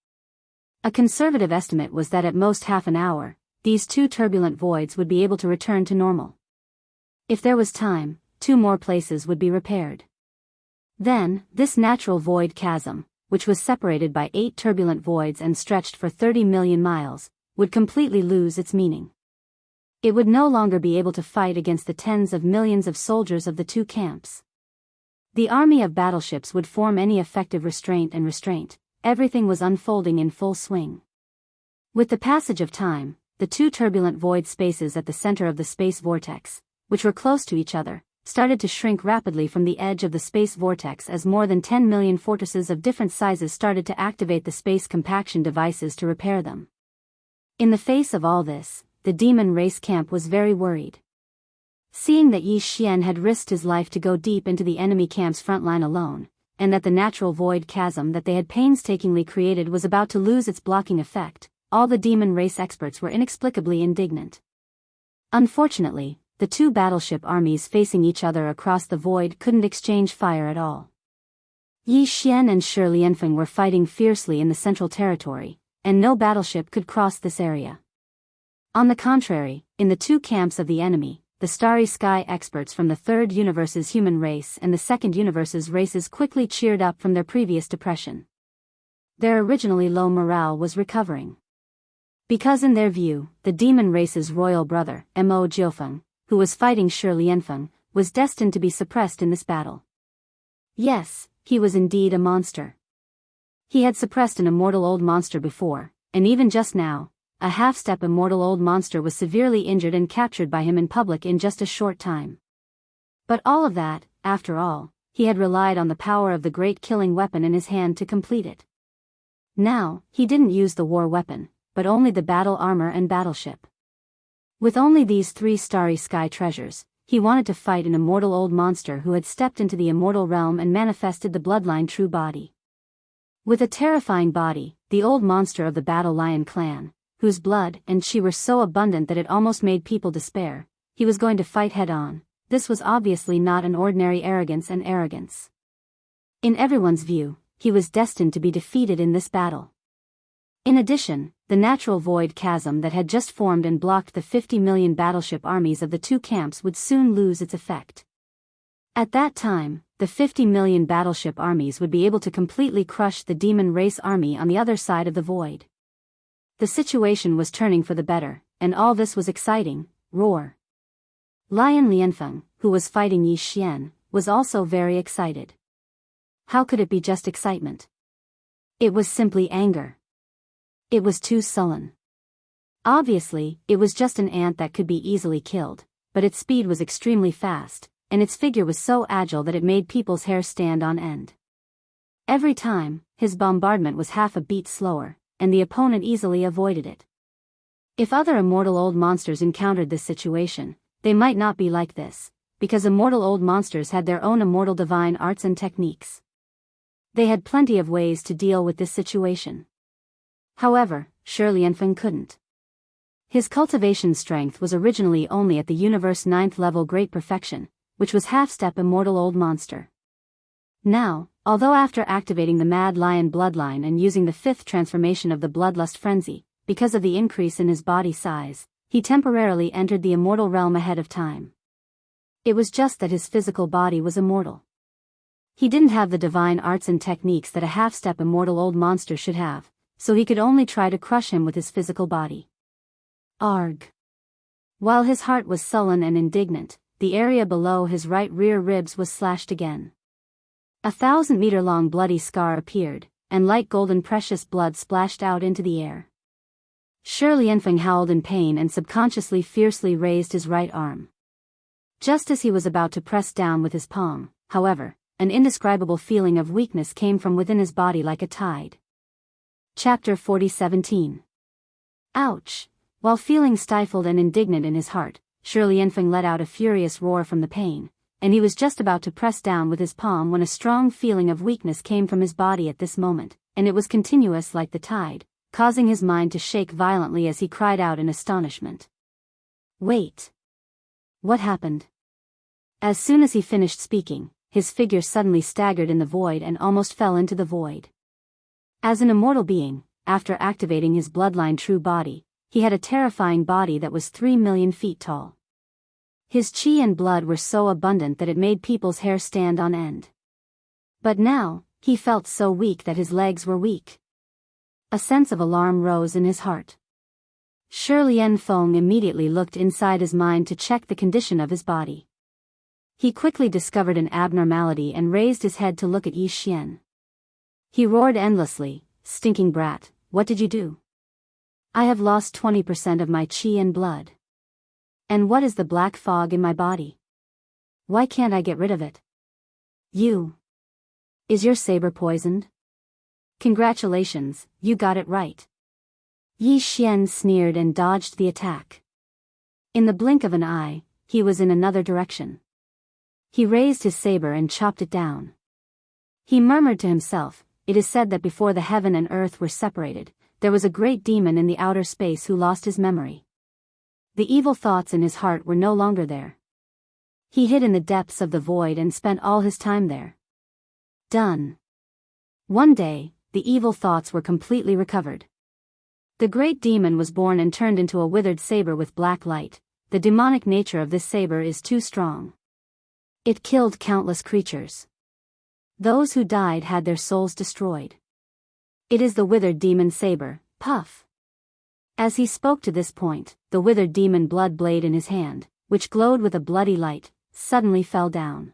A conservative estimate was that at most half an hour, these two turbulent voids would be able to return to normal. If there was time, 2 more places would be repaired. Then, this natural void chasm, which was separated by 8 turbulent voids and stretched for 30 million miles, would completely lose its meaning. It would no longer be able to fight against the tens of millions of soldiers of the two camps. The army of battleships would form any effective restraint, everything was unfolding in full swing. With the passage of time, the two turbulent void spaces at the center of the space vortex, which were close to each other, started to shrink rapidly from the edge of the space vortex as more than 10 million fortresses of different sizes started to activate the space compaction devices to repair them. In the face of all this, the demon race camp was very worried. Seeing that Yi Xian had risked his life to go deep into the enemy camp's front line alone, and that the natural void chasm that they had painstakingly created was about to lose its blocking effect, all the demon race experts were inexplicably indignant. Unfortunately, the two battleship armies facing each other across the void couldn't exchange fire at all. Yi Xian and Shi Lianfeng were fighting fiercely in the central territory, and no battleship could cross this area. On the contrary, in the two camps of the enemy, the starry sky experts from the third universe's human race and the second universe's races quickly cheered up from their previous depression. Their originally low morale was recovering. Because in their view, the demon race's royal brother, Mo Jiufeng, who was fighting Shi Lianfeng, was destined to be suppressed in this battle. Yes, he was indeed a monster. He had suppressed an immortal old monster before, and even just now, a half-step immortal old monster was severely injured and captured by him in public in just a short time. But all of that, after all, he had relied on the power of the great killing weapon in his hand to complete it. Now, he didn't use the war weapon, but only the battle armor and battleship. With only these 3 starry sky treasures, he wanted to fight an immortal old monster who had stepped into the immortal realm and manifested the bloodline true body. With a terrifying body, the old monster of the Battle Lion clan, whose blood and chi were so abundant that it almost made people despair, he was going to fight head-on. This was obviously not an ordinary arrogance. In everyone's view, he was destined to be defeated in this battle. In addition, the natural void chasm that had just formed and blocked the 50 million battleship armies of the two camps would soon lose its effect. At that time, the 50 million battleship armies would be able to completely crush the demon race army on the other side of the void. The situation was turning for the better, and all this was exciting. Roar. Lion Lianfeng, who was fighting Yi Xian, was also very excited. How could it be just excitement? It was simply anger. It was too sullen. Obviously, it was just an ant that could be easily killed, but its speed was extremely fast, and its figure was so agile that it made people's hair stand on end. Every time, his bombardment was half a beat slower, and the opponent easily avoided it. If other immortal old monsters encountered this situation, they might not be like this, because immortal old monsters had their own immortal divine arts and techniques. They had plenty of ways to deal with this situation. However, Shi Lianfeng couldn't. His cultivation strength was originally only at the universe 9th level great perfection, which was half-step immortal old monster. Now, although after activating the Mad Lion bloodline and using the 5th transformation of the Bloodlust Frenzy, because of the increase in his body size, he temporarily entered the immortal realm ahead of time. It was just that his physical body was immortal. He didn't have the divine arts and techniques that a half-step immortal old monster should have, so he could only try to crush him with his physical body. Arg. While his heart was sullen and indignant, the area below his right rear ribs was slashed again. A 1,000-meter-long bloody scar appeared, and light golden precious blood splashed out into the air. Shi Lianfeng howled in pain and subconsciously fiercely raised his right arm. Just as he was about to press down with his palm, however, an indescribable feeling of weakness came from within his body like a tide. Chapter 40:17. Ouch! While feeling stifled and indignant in his heart, Shi Lianfeng let out a furious roar from the pain, and he was just about to press down with his palm when a strong feeling of weakness came from his body at this moment, and it was continuous like the tide, causing his mind to shake violently as he cried out in astonishment. Wait! What happened? As soon as he finished speaking, his figure suddenly staggered in the void and almost fell into the void. As an immortal being, after activating his bloodline true body, he had a terrifying body that was 3 million feet tall. His chi and blood were so abundant that it made people's hair stand on end. But now, he felt so weak that his legs were weak. A sense of alarm rose in his heart. Shi Lianfeng immediately looked inside his mind to check the condition of his body. He quickly discovered an abnormality and raised his head to look at Yi Xian. He roared endlessly, "Stinking brat, what did you do? I have lost 20% of my chi and blood. And what is the black fog in my body? Why can't I get rid of it? Is your saber poisoned? Congratulations, you got it right." Yi Xian sneered and dodged the attack. In the blink of an eye, he was in another direction. He raised his saber and chopped it down. He murmured to himself, "It is said that before the heaven and earth were separated, there was a great demon in the outer space who lost his memory. The evil thoughts in his heart were no longer there. He hid in the depths of the void and spent all his time there." Done. One day, the evil thoughts were completely recovered. The great demon was born and turned into a withered saber with black light. The demonic nature of this saber is too strong. It killed countless creatures. Those who died had their souls destroyed. It is the withered demon saber, puff. As he spoke to this point, the withered demon blood blade in his hand, which glowed with a bloody light, suddenly fell down.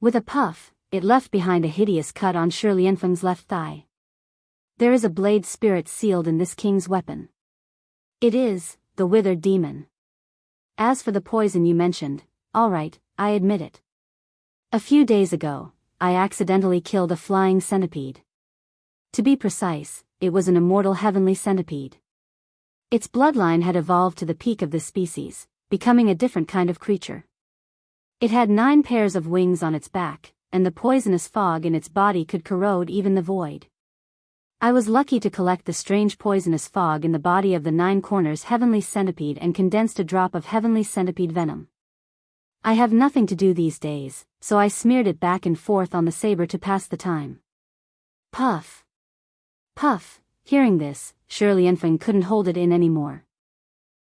With a puff, it left behind a hideous cut on Shi Lianfeng's left thigh. There is a blade spirit sealed in this king's weapon. It is the withered demon. As for the poison you mentioned, all right, I admit it. A few days ago, I accidentally killed a flying centipede. To be precise, it was an immortal heavenly centipede. Its bloodline had evolved to the peak of this species, becoming a different kind of creature. It had 9 pairs of wings on its back, and the poisonous fog in its body could corrode even the void. I was lucky to collect the strange poisonous fog in the body of the 9 corners heavenly centipede and condensed a drop of heavenly centipede venom. I have nothing to do these days, so I smeared it back and forth on the saber to pass the time. Puff. Puff. Hearing this, Shi Lianfeng couldn't hold it in anymore.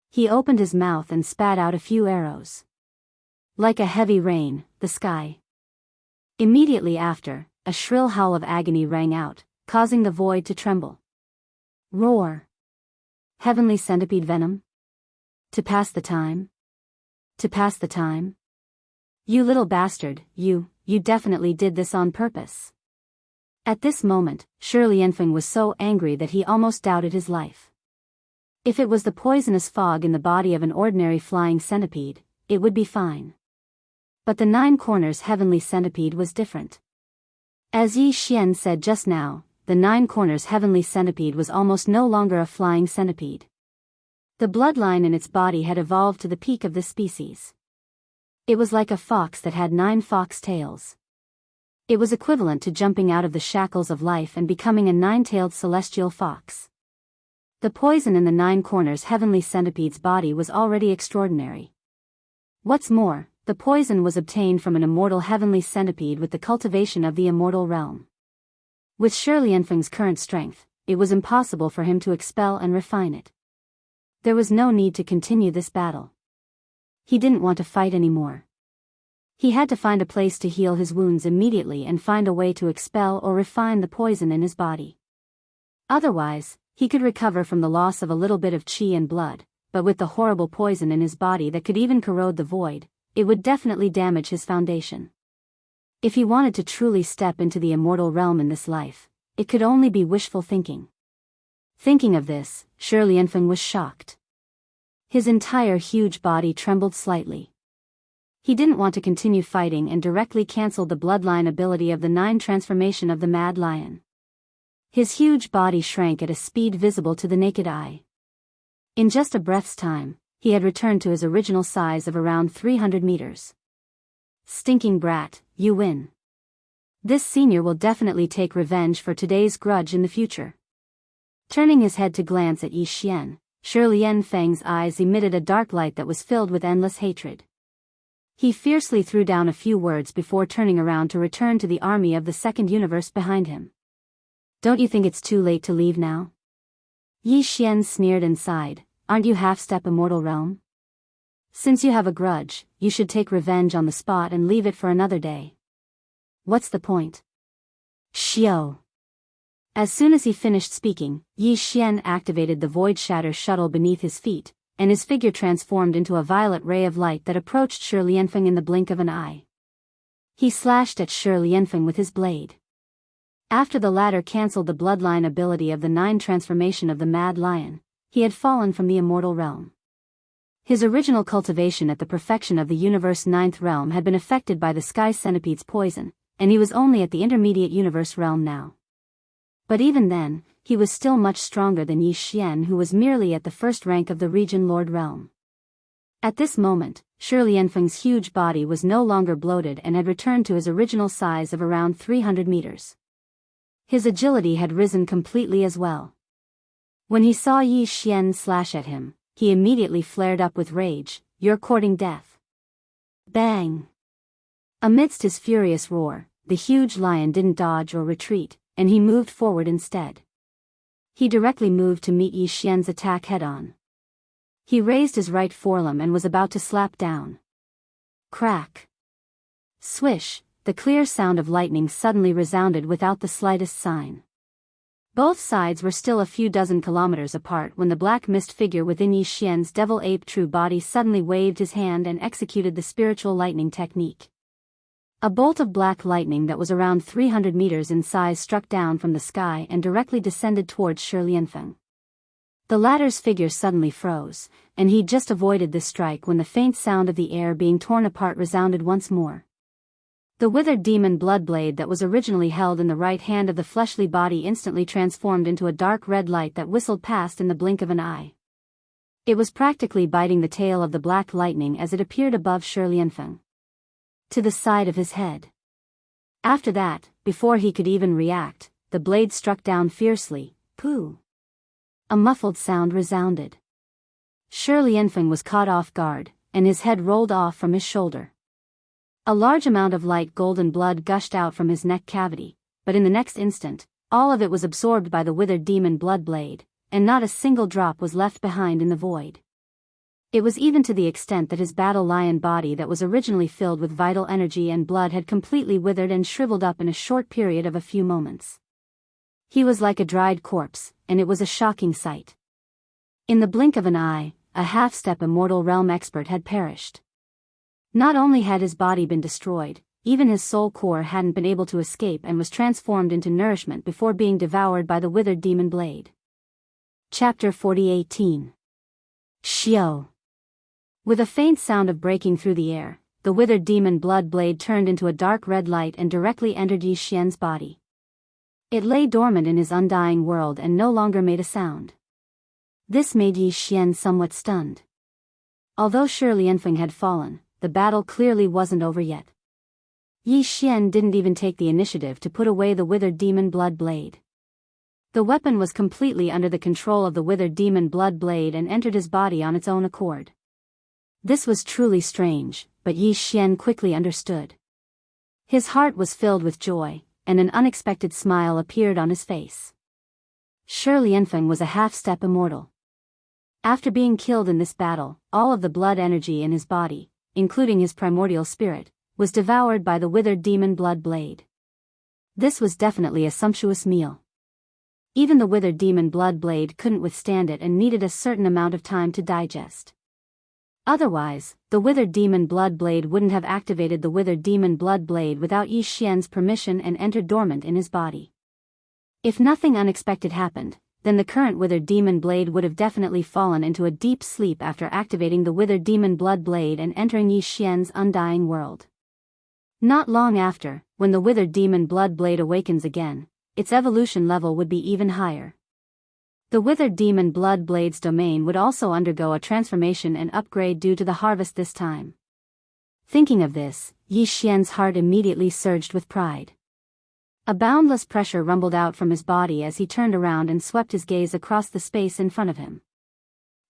He opened his mouth and spat out a few arrows. Like a heavy rain, the sky. Immediately after, a shrill howl of agony rang out, causing the void to tremble. Roar. Heavenly centipede venom? To pass the time? To pass the time? You little bastard, you definitely did this on purpose. At this moment, Shi Lianfeng was so angry that he almost doubted his life. If it was the poisonous fog in the body of an ordinary flying centipede, it would be fine. But the 9 corners heavenly centipede was different. As Yi Xian said just now, the 9 corners heavenly centipede was almost no longer a flying centipede. The bloodline in its body had evolved to the peak of this species. It was like a fox that had 9 fox tails. It was equivalent to jumping out of the shackles of life and becoming a 9-tailed celestial fox. The poison in the 9 corners heavenly centipede's body was already extraordinary. What's more, the poison was obtained from an immortal heavenly centipede with the cultivation of the immortal realm. With Shi Lianfeng's current strength, it was impossible for him to expel and refine it. There was no need to continue this battle. He didn't want to fight anymore. He had to find a place to heal his wounds immediately and find a way to expel or refine the poison in his body. Otherwise, he could recover from the loss of a little bit of chi and blood, but with the horrible poison in his body that could even corrode the void, it would definitely damage his foundation. If he wanted to truly step into the immortal realm in this life, it could only be wishful thinking. Thinking of this, Shi Lianfeng was shocked. His entire huge body trembled slightly. He didn't want to continue fighting and directly canceled the bloodline ability of the 9 transformation of the Mad Lion. His huge body shrank at a speed visible to the naked eye. In just a breath's time, he had returned to his original size of around 300 meters. Stinking brat, you win. This senior will definitely take revenge for today's grudge in the future. Turning his head to glance at Yi Xian, Shi Lianfeng's eyes emitted a dark light that was filled with endless hatred. He fiercely threw down a few words before turning around to return to the army of the second universe behind him. Don't you think it's too late to leave now? Yi Xian sneered and sighed, aren't you half-step immortal realm? Since you have a grudge, you should take revenge on the spot and leave it for another day. What's the point? Xiao. As soon as he finished speaking, Yi Xian activated the Void Shatter shuttle beneath his feet, and his figure transformed into a violet ray of light that approached Shi Lianfeng in the blink of an eye. He slashed at Shi Lianfeng with his blade. After the latter cancelled the bloodline ability of the 9 transformation of the Mad Lion, he had fallen from the immortal realm. His original cultivation at the perfection of the universe 9th realm had been affected by the sky centipede's poison, and he was only at the intermediate universe realm now. But even then, he was still much stronger than Yi Xian, who was merely at the first rank of the region lord realm. At this moment, Shi Lianfeng's huge body was no longer bloated and had returned to his original size of around 300 meters. His agility had risen completely as well. When he saw Yi Xian slash at him, he immediately flared up with rage, "You're courting death." Bang! Amidst his furious roar, the huge lion didn't dodge or retreat, and he moved forward instead. He directly moved to meet Yi Xian's attack head-on. He raised his right forelimb and was about to slap down. Crack! Swish! The clear sound of lightning suddenly resounded without the slightest sign. Both sides were still a few dozen kilometers apart when the black mist figure within Yi Xian's devil ape true body suddenly waved his hand and executed the spiritual lightning technique. A bolt of black lightning that was around 300 meters in size struck down from the sky and directly descended towards Shi Lianfeng. The latter's figure suddenly froze, and he just avoided this strike when the faint sound of the air being torn apart resounded once more. The withered demon bloodblade that was originally held in the right hand of the fleshly body instantly transformed into a dark red light that whistled past in the blink of an eye. It was practically biting the tail of the black lightning as it appeared above Shi Lianfeng, to the side of his head. After that, before he could even react, the blade struck down fiercely. Pooh! A muffled sound resounded. Shi Lianfeng was caught off guard, and his head rolled off from his shoulder. A large amount of light golden blood gushed out from his neck cavity, but in the next instant, all of it was absorbed by the withered demon blood blade, and not a single drop was left behind in the void. It was even to the extent that his battle lion body that was originally filled with vital energy and blood had completely withered and shriveled up in a short period of a few moments. He was like a dried corpse, and it was a shocking sight. In the blink of an eye, a half-step immortal realm expert had perished. Not only had his body been destroyed, even his soul core hadn't been able to escape and was transformed into nourishment before being devoured by the withered demon blade. Chapter 40:18. Xiao. With a faint sound of breaking through the air, the withered demon blood blade turned into a dark red light and directly entered Yi Xian's body. It lay dormant in his undying world and no longer made a sound. This made Yi Xian somewhat stunned. Although Shi Lianfeng had fallen, the battle clearly wasn't over yet. Yi Xian didn't even take the initiative to put away the withered demon blood blade. The weapon was completely under the control of the withered demon blood blade and entered his body on its own accord. This was truly strange, but Yi Xian quickly understood. His heart was filled with joy, and an unexpected smile appeared on his face. Shi Lianfeng was a half-step immortal. After being killed in this battle, all of the blood energy in his body, including his primordial spirit, was devoured by the withered demon blood blade. This was definitely a sumptuous meal. Even the withered demon blood blade couldn't withstand it and needed a certain amount of time to digest. Otherwise, the withered demon blood blade wouldn't have activated the withered demon blood blade without Yi Xian's permission and entered dormant in his body. If nothing unexpected happened, then the current withered demon blade would have definitely fallen into a deep sleep after activating the withered demon blood blade and entering Yi Xian's undying world. Not long after, when the withered demon blood blade awakens again, its evolution level would be even higher. The withered demon blood blade's domain would also undergo a transformation and upgrade due to the harvest this time. Thinking of this, Yi Xian's heart immediately surged with pride. A boundless pressure rumbled out from his body as he turned around and swept his gaze across the space in front of him.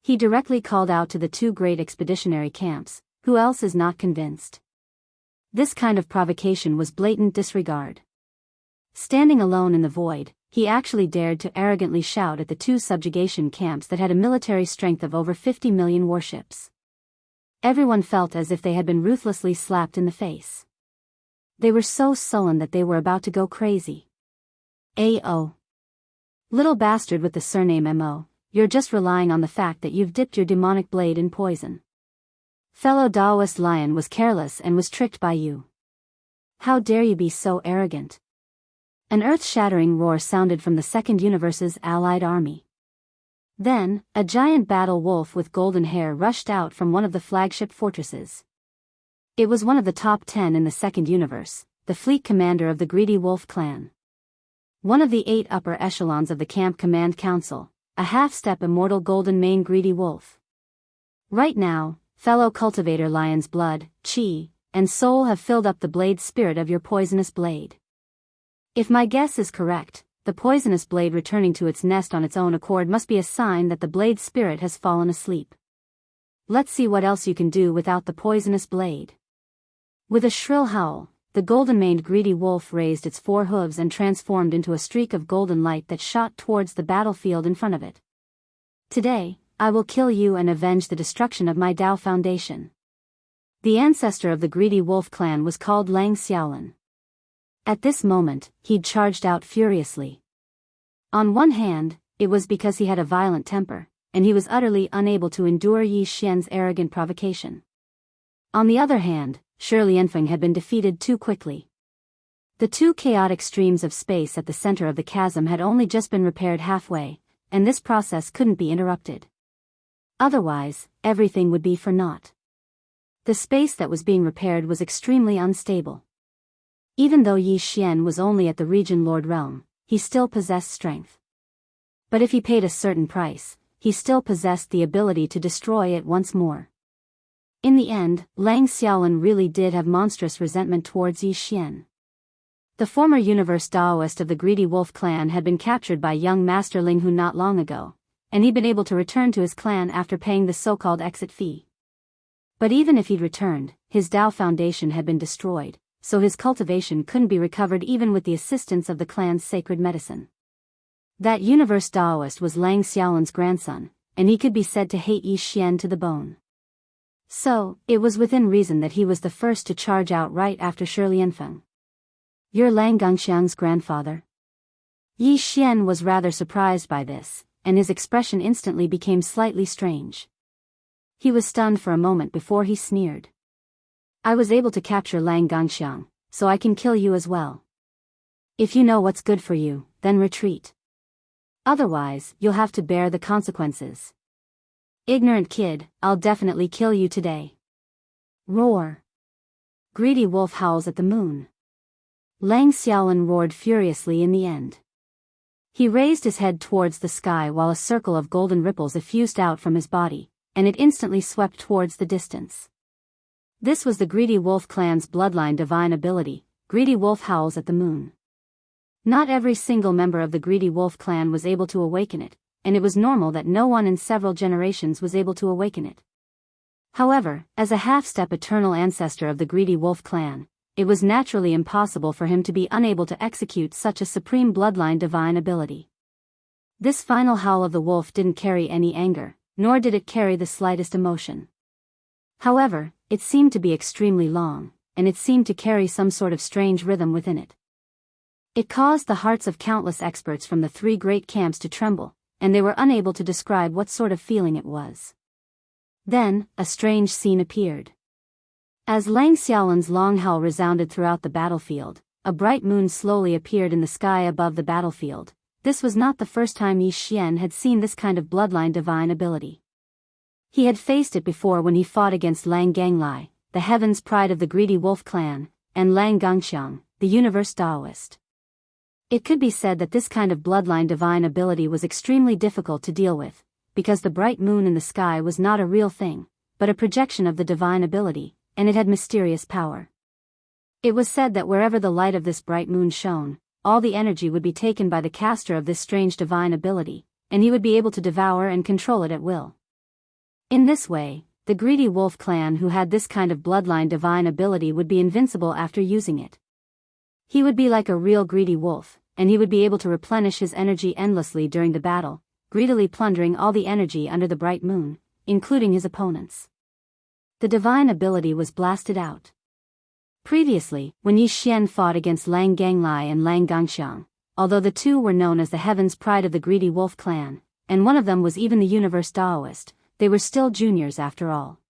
He directly called out to the two great expeditionary camps, "Who else is not convinced?" This kind of provocation was blatant disregard. Standing alone in the void, he actually dared to arrogantly shout at the two subjugation camps that had a military strength of over 50 million warships. Everyone felt as if they had been ruthlessly slapped in the face. They were so sullen that they were about to go crazy. "Oh. Little bastard with the surname Mo, you're just relying on the fact that you've dipped your demonic blade in poison. Fellow Taoist lion was careless and was tricked by you. How dare you be so arrogant?" An earth-shattering roar sounded from the Second Universe's allied army. Then, a giant battle wolf with golden hair rushed out from one of the flagship fortresses. It was one of the top 10 in the Second Universe, the fleet commander of the Greedy Wolf clan. One of the 8 upper echelons of the Camp Command Council, a half-step immortal golden mane Greedy Wolf. Right now, fellow cultivator lion's blood, chi, and soul have filled up the blade spirit of your poisonous blade. If my guess is correct, the poisonous blade returning to its nest on its own accord must be a sign that the blade spirit has fallen asleep. Let's see what else you can do without the poisonous blade. With a shrill howl, the golden-maned Greedy Wolf raised its 4 hooves and transformed into a streak of golden light that shot towards the battlefield in front of it. "Today, I will kill you and avenge the destruction of my Dao Foundation." The ancestor of the Greedy Wolf clan was called Lang Xiaolin. At this moment, he'd charged out furiously. On one hand, it was because he had a violent temper, and he was utterly unable to endure Yi Xian's arrogant provocation. On the other hand, Shi Lianfeng had been defeated too quickly. The two chaotic streams of space at the center of the chasm had only just been repaired halfway, and this process couldn't be interrupted. Otherwise, everything would be for naught. The space that was being repaired was extremely unstable. Even though Yi Xian was only at the Region Lord realm, he still possessed strength. But if he paid a certain price, he still possessed the ability to destroy it once more. In the end, Lang Xiaolin really did have monstrous resentment towards Yi Xian. The former universe Taoist of the Greedy Wolf clan had been captured by young Master Ling Hu not long ago, and he'd been able to return to his clan after paying the so-called exit fee. But even if he'd returned, his Dao Foundation had been destroyed, so his cultivation couldn't be recovered even with the assistance of the clan's sacred medicine. That universe Taoist was Lang Xiaolin's grandson, and he could be said to hate Yi Xian to the bone. So, it was within reason that he was the first to charge out right after Shi Lianfeng. "You're Lang Gangxiang's grandfather?" Yi Xian was rather surprised by this, and his expression instantly became slightly strange. He was stunned for a moment before he sneered. "I was able to capture Lang Gangxiang, so I can kill you as well. If you know what's good for you, then retreat. Otherwise, you'll have to bear the consequences. Ignorant kid, I'll definitely kill you today." Roar. Greedy Wolf howls at the moon. Lang Xiaolin roared furiously in the end. He raised his head towards the sky while a circle of golden ripples effused out from his body, and it instantly swept towards the distance. This was the Greedy Wolf clan's bloodline divine ability, Greedy Wolf howls at the moon. Not every single member of the Greedy Wolf clan was able to awaken it, and it was normal that no one in several generations was able to awaken it. However, as a half-step eternal ancestor of the Greedy Wolf clan, it was naturally impossible for him to be unable to execute such a supreme bloodline divine ability. This final howl of the wolf didn't carry any anger, nor did it carry the slightest emotion. However, it seemed to be extremely long, and it seemed to carry some sort of strange rhythm within it. It caused the hearts of countless experts from the 3 great camps to tremble, and they were unable to describe what sort of feeling it was. Then, a strange scene appeared. As Lang Xiaolin's long howl resounded throughout the battlefield, a bright moon slowly appeared in the sky above the battlefield. This was not the first time Yi Xian had seen this kind of bloodline divine ability. He had faced it before when he fought against Lang Ganglai, the heaven's pride of the Greedy Wolf clan, and Lang Gangxiang, the universe Taoist. It could be said that this kind of bloodline divine ability was extremely difficult to deal with, because the bright moon in the sky was not a real thing, but a projection of the divine ability, and it had mysterious power. It was said that wherever the light of this bright moon shone, all the energy would be taken by the caster of this strange divine ability, and he would be able to devour and control it at will. In this way, the greedy wolf clan who had this kind of bloodline divine ability would be invincible after using it. He would be like a real greedy wolf, and he would be able to replenish his energy endlessly during the battle, greedily plundering all the energy under the bright moon, including his opponents. The divine ability was blasted out. Previously, when Yi Xian fought against Lang Ganglai and Lang Gangxiang, although the two were known as the heaven's pride of the greedy wolf clan, and one of them was even the universe Daoist, they were still juniors after all.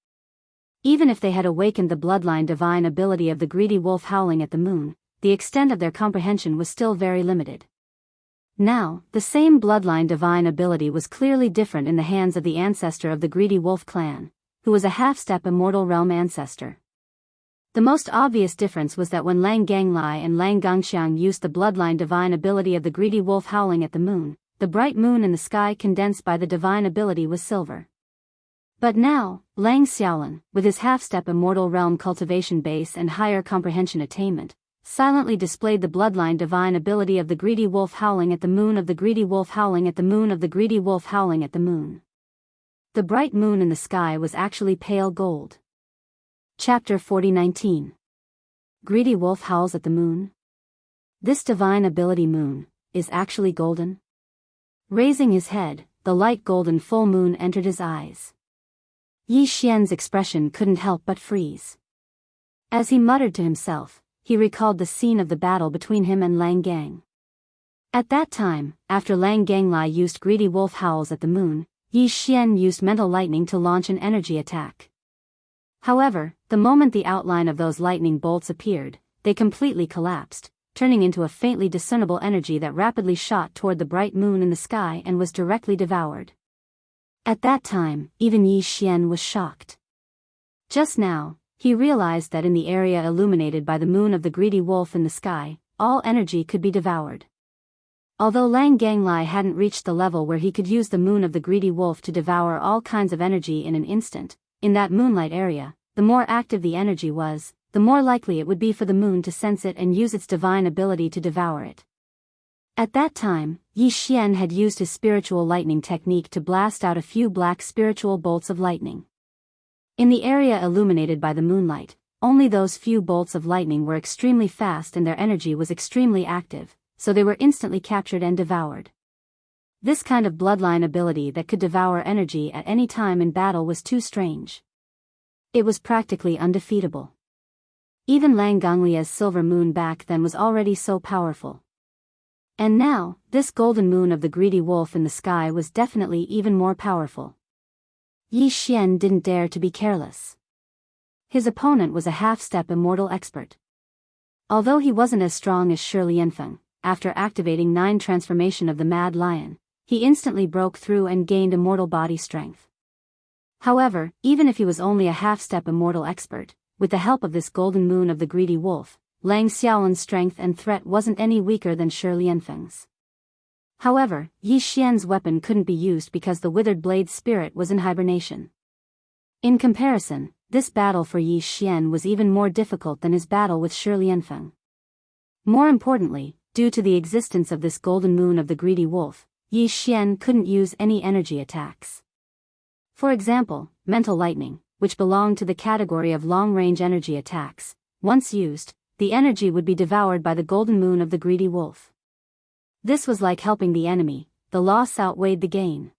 Even if they had awakened the bloodline divine ability of the greedy wolf howling at the moon, the extent of their comprehension was still very limited. Now, the same bloodline divine ability was clearly different in the hands of the ancestor of the greedy wolf clan, who was a half-step immortal realm ancestor. The most obvious difference was that when Lang Ganglai and Lang Gangxiang used the bloodline divine ability of the greedy wolf howling at the moon, the bright moon in the sky condensed by the divine ability was silver. But now, Lang Xiaolin, with his half-step immortal realm cultivation base and higher comprehension attainment, silently displayed the bloodline divine ability of the greedy wolf howling at the moon of the greedy wolf howling at the moon of the greedy wolf howling at the moon. The bright moon in the sky was actually pale gold. Chapter 40:19. Greedy wolf howls at the moon. This divine ability moon is actually golden. Raising his head, the light golden full moon entered his eyes. Yi Xian's expression couldn't help but freeze. As he muttered to himself, he recalled the scene of the battle between him and Lang Gang. At that time, after Lang Ganglai used greedy wolf howls at the moon, Yi Xian used mental lightning to launch an energy attack. However, the moment the outline of those lightning bolts appeared, they completely collapsed, turning into a faintly discernible energy that rapidly shot toward the bright moon in the sky and was directly devoured. At that time, even Yi Xian was shocked. Just now, he realized that in the area illuminated by the moon of the greedy wolf in the sky, all energy could be devoured. Although Lang Ganglai hadn't reached the level where he could use the moon of the greedy wolf to devour all kinds of energy in an instant, in that moonlight area, the more active the energy was, the more likely it would be for the moon to sense it and use its divine ability to devour it. At that time, Yi Xian had used his spiritual lightning technique to blast out a few black spiritual bolts of lightning. In the area illuminated by the moonlight, only those few bolts of lightning were extremely fast and their energy was extremely active, so they were instantly captured and devoured. This kind of bloodline ability that could devour energy at any time in battle was too strange. It was practically undefeatable. Even Lang Ganglia's silver moon back then was already so powerful. And now, this golden moon of the greedy wolf in the sky was definitely even more powerful. Yi Xian didn't dare to be careless. His opponent was a half-step immortal expert. Although he wasn't as strong as Shi Lianfeng, after activating 9 transformation of the Mad Lion, he instantly broke through and gained immortal body strength. However, even if he was only a half-step immortal expert, with the help of this golden moon of the greedy wolf, Lang Xiaolin's strength and threat wasn't any weaker than Shi Lianfeng's. However, Yi Xian's weapon couldn't be used because the withered blade spirit was in hibernation. In comparison, this battle for Yi Xian was even more difficult than his battle with Shi Lianfeng. More importantly, due to the existence of this golden moon of the greedy wolf, Yi Xian couldn't use any energy attacks. For example, mental lightning, which belonged to the category of long-range energy attacks, once used, the energy would be devoured by the golden moon of the greedy wolf. This was like helping the enemy, the loss outweighed the gain.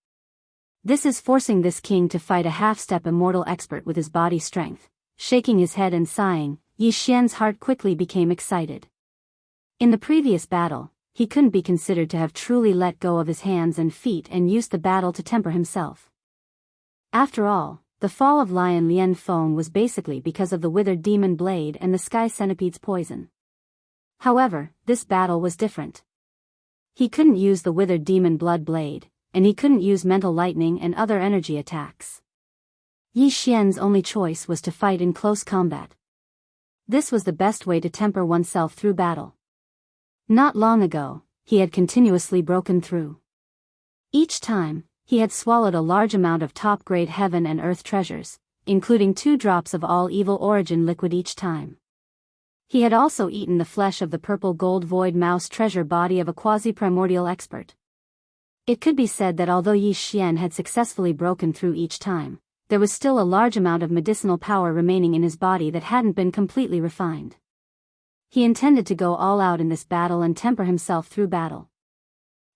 This is forcing this king to fight a half-step immortal expert with his body strength. Shaking his head and sighing, Yi Xian's heart quickly became excited. In the previous battle, he couldn't be considered to have truly let go of his hands and feet and used the battle to temper himself. After all, the fall of Lion Lian Feng was basically because of the withered demon blade and the sky centipede's poison. However, this battle was different. He couldn't use the withered demon blood blade, and he couldn't use mental lightning and other energy attacks. Yi Xian's only choice was to fight in close combat. This was the best way to temper oneself through battle. Not long ago, he had continuously broken through. Each time, he had swallowed a large amount of top-grade heaven and earth treasures, including 2 drops of all evil origin liquid each time. He had also eaten the flesh of the purple gold void mouse treasure body of a quasi-primordial expert. It could be said that although Yi Xian had successfully broken through each time, there was still a large amount of medicinal power remaining in his body that hadn't been completely refined. He intended to go all out in this battle and temper himself through battle.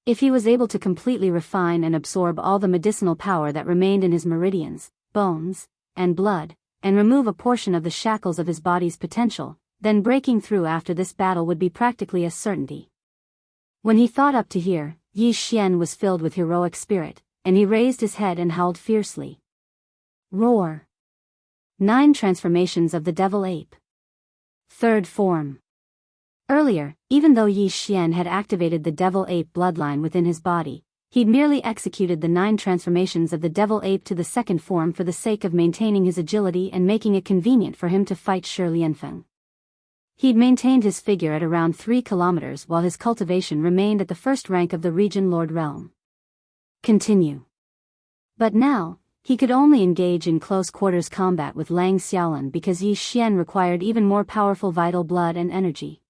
If he was able to completely refine and absorb all the medicinal power that remained in his meridians, bones, and blood, and remove a portion of the shackles of his body's potential, then breaking through after this battle would be practically a certainty. When he thought up to here, Yi Xian was filled with heroic spirit, and he raised his head and howled fiercely. Roar! 9 transformations of the devil ape. Third form. Earlier, even though Yi Xian had activated the devil ape bloodline within his body, he'd merely executed the 9 transformations of the devil ape to the second form for the sake of maintaining his agility and making it convenient for him to fight Shi Lianfeng. He'd maintained his figure at around 3 kilometers while his cultivation remained at the first rank of the region Lord Realm. Continue. But now, he could only engage in close quarters combat with Lang Xiaolin because Yi Xian required even more powerful vital blood and energy.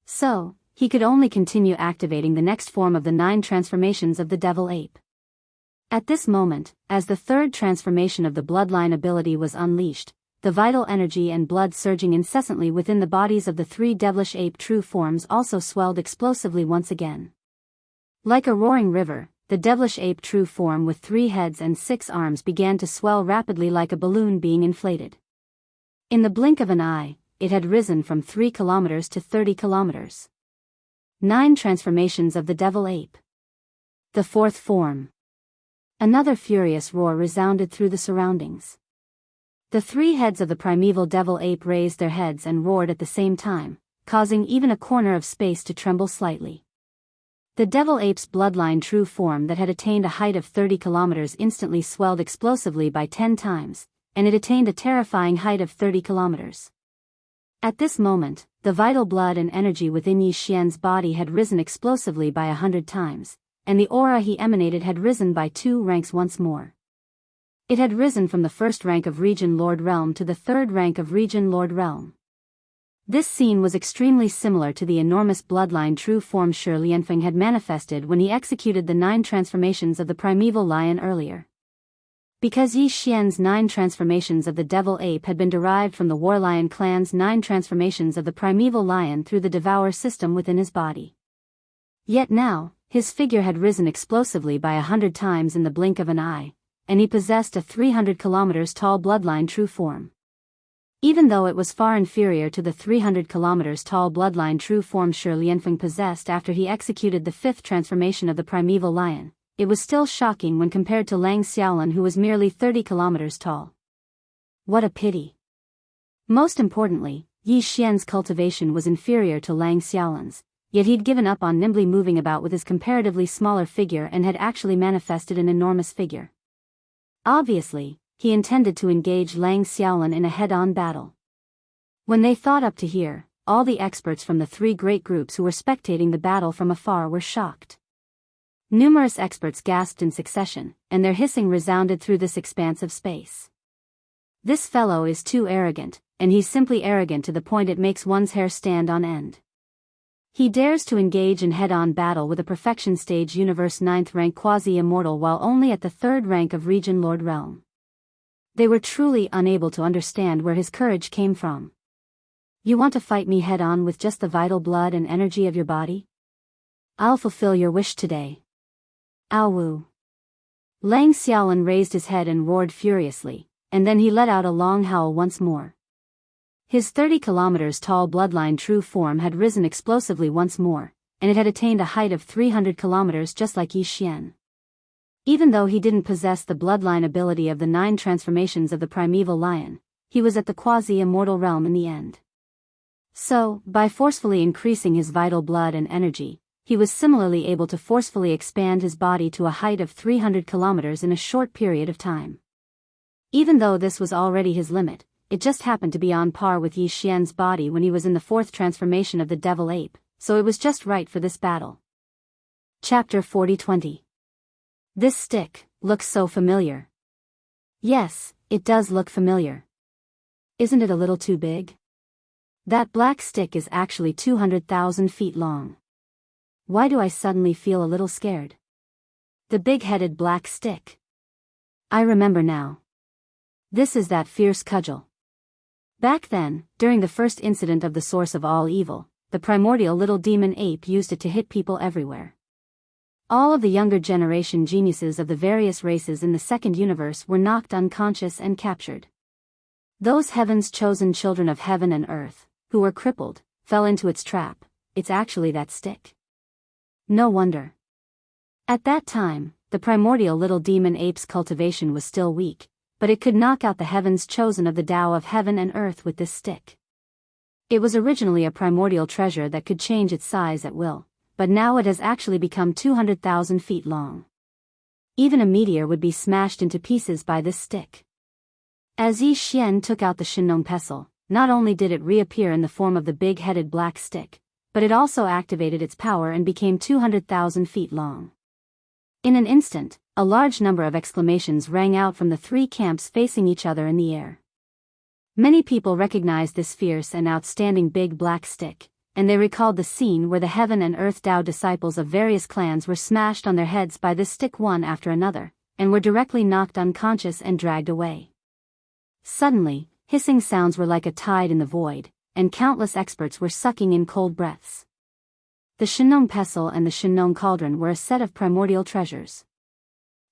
So, he could only continue activating the next form of the 9 transformations of the devil ape. At this moment, as the third transformation of the bloodline ability was unleashed, the vital energy and blood surging incessantly within the bodies of the 3 devilish ape true forms also swelled explosively once again. Like a roaring river, the devilish ape true form with 3 heads and 6 arms began to swell rapidly like a balloon being inflated. In the blink of an eye, it had risen from 3 kilometers to 30 kilometers. 9 transformations of the devil ape. The fourth form. Another furious roar resounded through the surroundings. The 3 heads of the primeval devil ape raised their heads and roared at the same time, causing even a corner of space to tremble slightly. The devil ape's bloodline true form that had attained a height of 30 kilometers instantly swelled explosively by 10 times, and it attained a terrifying height of 30 kilometers. At this moment, the vital blood and energy within Yi Xian's body had risen explosively by 100 times, and the aura he emanated had risen by 2 ranks once more. It had risen from the first rank of Region Lord Realm to the third rank of Region Lord Realm. This scene was extremely similar to the enormous bloodline true form Shi Lianfeng had manifested when he executed the 9 transformations of the primeval lion earlier. Because Yi Xian's 9 transformations of the devil ape had been derived from the Warlion clan's 9 transformations of the primeval lion through the devour system within his body. Yet now, his figure had risen explosively by 100 times in the blink of an eye, and he possessed a 300 kilometers tall bloodline true form. Even though it was far inferior to the 300 kilometers tall bloodline true form Shi Lianfeng possessed after he executed the 5th transformation of the primeval lion, it was still shocking when compared to Lang Xiaolin, who was merely 30 kilometers tall. What a pity. Most importantly, Yi Xian's cultivation was inferior to Lang Xiaolin's, yet he'd given up on nimbly moving about with his comparatively smaller figure and had actually manifested an enormous figure. Obviously, he intended to engage Lang Xiaolin in a head-on battle. When they thought up to here, all the experts from the 3 great groups who were spectating the battle from afar were shocked. Numerous experts gasped in succession, and their hissing resounded through this expanse of space. This fellow is too arrogant, and he's simply arrogant to the point it makes one's hair stand on end. He dares to engage in head-on battle with a perfection stage universe 9th rank quasi-immortal while only at the 3rd rank of Region Lord Realm. They were truly unable to understand where his courage came from. You want to fight me head-on with just the vital blood and energy of your body? I'll fulfill your wish today. Ow! Lang Xiaolin raised his head and roared furiously, and then he let out a long howl once more. His 30 kilometers tall bloodline true form had risen explosively once more, and it had attained a height of 300 kilometers just like Yi Xian. Even though he didn't possess the bloodline ability of the 9 transformations of the primeval lion, he was at the quasi-immortal realm in the end. So, by forcefully increasing his vital blood and energy, he was similarly able to forcefully expand his body to a height of 300 kilometers in a short period of time. Even though this was already his limit, it just happened to be on par with Yi Xian's body when he was in the 4th transformation of the devil ape, so it was just right for this battle. Chapter 40-20. This stick looks so familiar. Yes, it does look familiar. Isn't it a little too big? That black stick is actually 200,000 feet long. Why do I suddenly feel a little scared? The big-headed black stick. I remember now. This is that fierce cudgel. Back then, during the first incident of the source of all evil, the primordial little demon ape used it to hit people everywhere. All of the younger generation geniuses of the various races in the second universe were knocked unconscious and captured. Those heaven's chosen children of heaven and earth, who were crippled, fell into its trap. It's actually that stick. No wonder. At that time, the primordial little demon ape's cultivation was still weak, but it could knock out the heavens chosen of the Tao of heaven and earth with this stick. It was originally a primordial treasure that could change its size at will, but now it has actually become 200,000 feet long. Even a meteor would be smashed into pieces by this stick. As Yi Xian took out the Shinong pestle, not only did it reappear in the form of the big-headed black stick, but it also activated its power and became 200,000 feet long. In an instant, a large number of exclamations rang out from the three camps facing each other in the air. Many people recognized this fierce and outstanding big black stick, and they recalled the scene where the heaven and earth Tao disciples of various clans were smashed on their heads by this stick one after another, and were directly knocked unconscious and dragged away. Suddenly, hissing sounds were like a tide in the void, and countless experts were sucking in cold breaths. The Shinong pestle and the Shinong cauldron were a set of primordial treasures.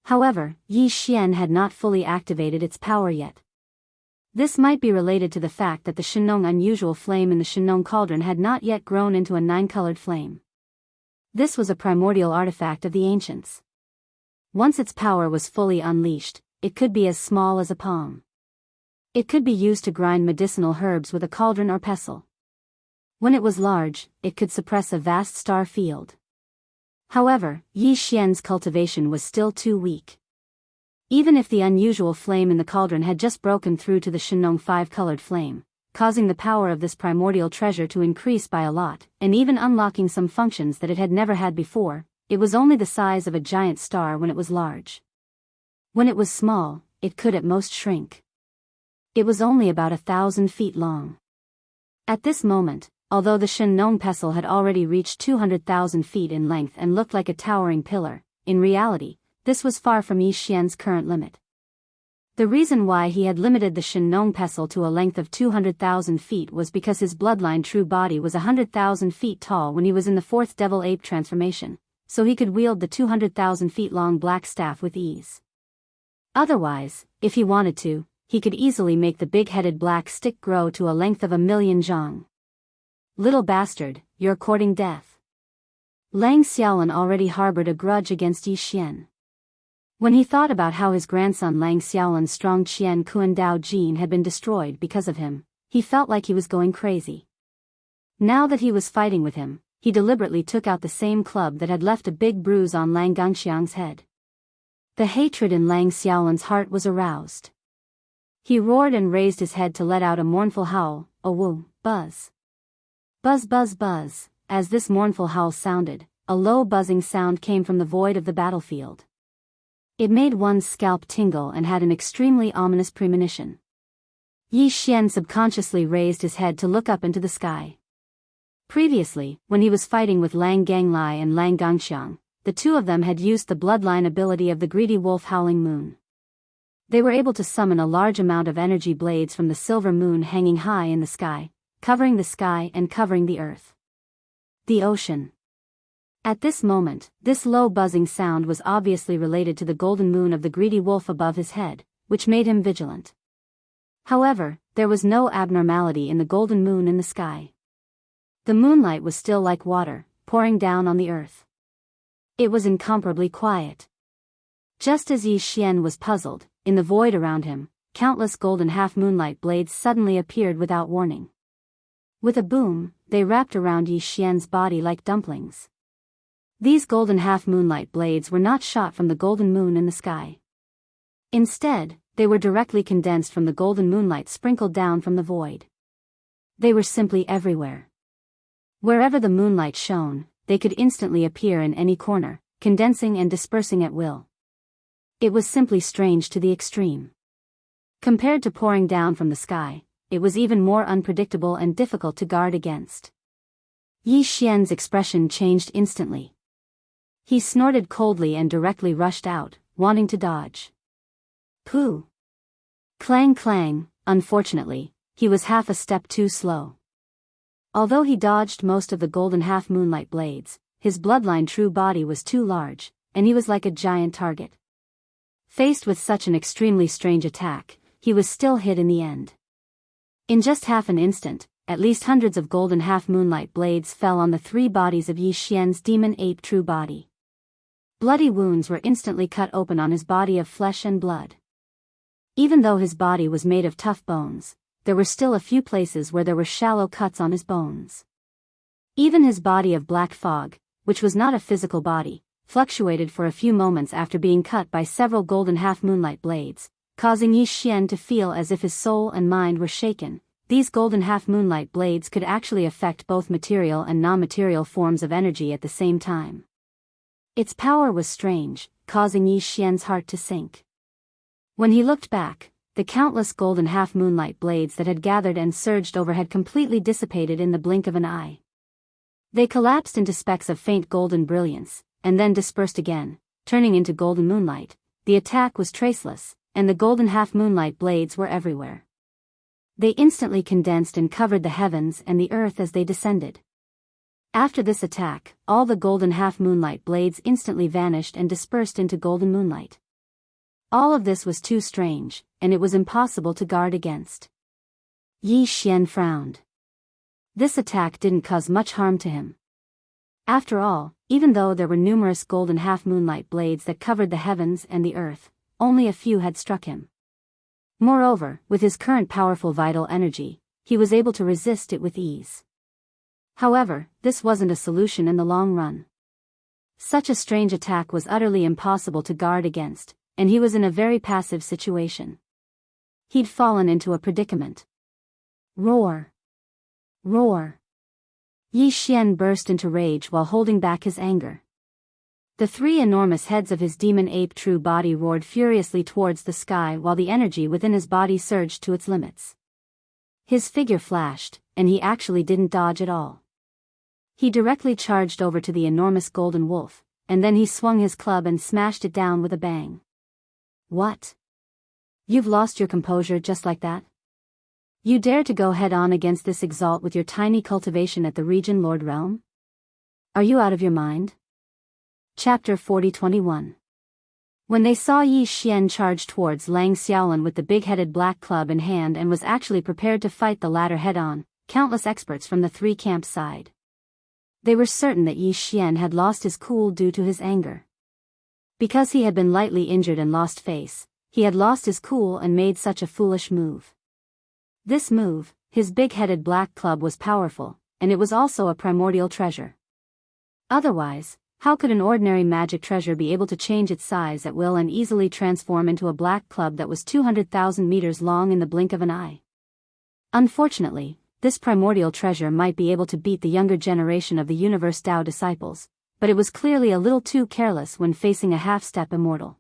However, Yi Xian had not fully activated its power yet. This might be related to the fact that the Shinong unusual flame in the Shinong cauldron had not yet grown into a 9-colored flame. This was a primordial artifact of the ancients. Once its power was fully unleashed, it could be as small as a palm. It could be used to grind medicinal herbs with a cauldron or pestle. When it was large, it could suppress a vast star field. However, Yi Xian's cultivation was still too weak. Even if the unusual flame in the cauldron had just broken through to the Shinong 5-colored flame, causing the power of this primordial treasure to increase by a lot, and even unlocking some functions that it had never had before, it was only the size of a giant star when it was large. When it was small, it could at most shrink. It was only about 1,000 feet long. At this moment, although the Shinong pestle had already reached 200,000 feet in length and looked like a towering pillar, in reality, this was far from Yi Xian's current limit. The reason why he had limited the Shinong pestle to a length of 200,000 feet was because his bloodline true body was 100,000 feet tall when he was in the 4th devil ape transformation, so he could wield the 200,000 feet long black staff with ease. Otherwise, if he wanted to, he could easily make the big-headed black stick grow to a length of 1,000,000 zhang. Little bastard, you're courting death. Lang Xiaolin already harbored a grudge against Yi Xian. When he thought about how his grandson Lang Xiaolin's strong Qian Kuan Dao gene had been destroyed because of him, he felt like he was going crazy. Now that he was fighting with him, he deliberately took out the same club that had left a big bruise on Lang Gangxiang's head. The hatred in Lang Xiaolin's heart was aroused. He roared and raised his head to let out a mournful howl, a woo, buzz. Buzz buzz buzz, as this mournful howl sounded, a low buzzing sound came from the void of the battlefield. It made one's scalp tingle and had an extremely ominous premonition. Yi Xian subconsciously raised his head to look up into the sky. Previously, when he was fighting with Lang Ganglai and Lang Gangxiang, the two of them had used the bloodline ability of the greedy wolf Howling Moon. They were able to summon a large amount of energy blades from the silver moon hanging high in the sky, covering the sky and covering the earth. The ocean. At this moment, this low buzzing sound was obviously related to the golden moon of the greedy wolf above his head, which made him vigilant. However, there was no abnormality in the golden moon in the sky. The moonlight was still like water, pouring down on the earth. It was incomparably quiet. Just as Yi Xian was puzzled, in the void around him, countless golden half-moonlight blades suddenly appeared without warning. With a boom, they wrapped around Yi Xian's body like dumplings. These golden half-moonlight blades were not shot from the golden moon in the sky. Instead, they were directly condensed from the golden moonlight sprinkled down from the void. They were simply everywhere. Wherever the moonlight shone, they could instantly appear in any corner, condensing and dispersing at will. It was simply strange to the extreme. Compared to pouring down from the sky, it was even more unpredictable and difficult to guard against. Yi Xian's expression changed instantly. He snorted coldly and directly rushed out, wanting to dodge. Pooh! Clang clang, unfortunately, he was half a step too slow. Although he dodged most of the golden half-moonlight blades, his bloodline true body was too large, and he was like a giant target. Faced with such an extremely strange attack, he was still hit in the end. In just half an instant, at least hundreds of golden half-moonlight blades fell on the three bodies of Yi Xian's demon ape true body. Bloody wounds were instantly cut open on his body of flesh and blood. Even though his body was made of tough bones, there were still a few places where there were shallow cuts on his bones. Even his body of black fog, which was not a physical body, fluctuated for a few moments after being cut by several golden half-moonlight blades, causing Yi Xian to feel as if his soul and mind were shaken. These golden half-moonlight blades could actually affect both material and non-material forms of energy at the same time. Its power was strange, causing Yi Xian's heart to sink. When he looked back, the countless golden half-moonlight blades that had gathered and surged over had completely dissipated in the blink of an eye. They collapsed into specks of faint golden brilliance, and then dispersed again, turning into golden moonlight. The attack was traceless, and the golden half-moonlight blades were everywhere. They instantly condensed and covered the heavens and the earth as they descended. After this attack, all the golden half-moonlight blades instantly vanished and dispersed into golden moonlight. All of this was too strange, and it was impossible to guard against. Yi Xian frowned. This attack didn't cause much harm to him. After all, even though there were numerous golden half-moonlight blades that covered the heavens and the earth, only a few had struck him. Moreover, with his current powerful vital energy, he was able to resist it with ease. However, this wasn't a solution in the long run. Such a strange attack was utterly impossible to guard against, and he was in a very passive situation. He'd fallen into a predicament. Roar! Roar! Yi Xian burst into rage while holding back his anger. The three enormous heads of his demon ape true body roared furiously towards the sky while the energy within his body surged to its limits. His figure flashed, and he actually didn't dodge at all. He directly charged over to the enormous golden wolf, and then he swung his club and smashed it down with a bang. What? You've lost your composure just like that? You dare to go head-on against this exalt with your tiny cultivation at the Region Lord Realm? Are you out of your mind? Chapter 40-21. When they saw Yi Xian charge towards Lang Xiaolin with the big-headed black club in hand and was actually prepared to fight the latter head-on, countless experts from the three camps sighed. They were certain that Yi Xian had lost his cool due to his anger. Because he had been lightly injured and lost face, he had lost his cool and made such a foolish move. This move, his big-headed black club, was powerful, and it was also a primordial treasure. Otherwise, how could an ordinary magic treasure be able to change its size at will and easily transform into a black club that was 200,000 meters long in the blink of an eye? Unfortunately, this primordial treasure might be able to beat the younger generation of the Universe Tao disciples, but it was clearly a little too careless when facing a half-step immortal.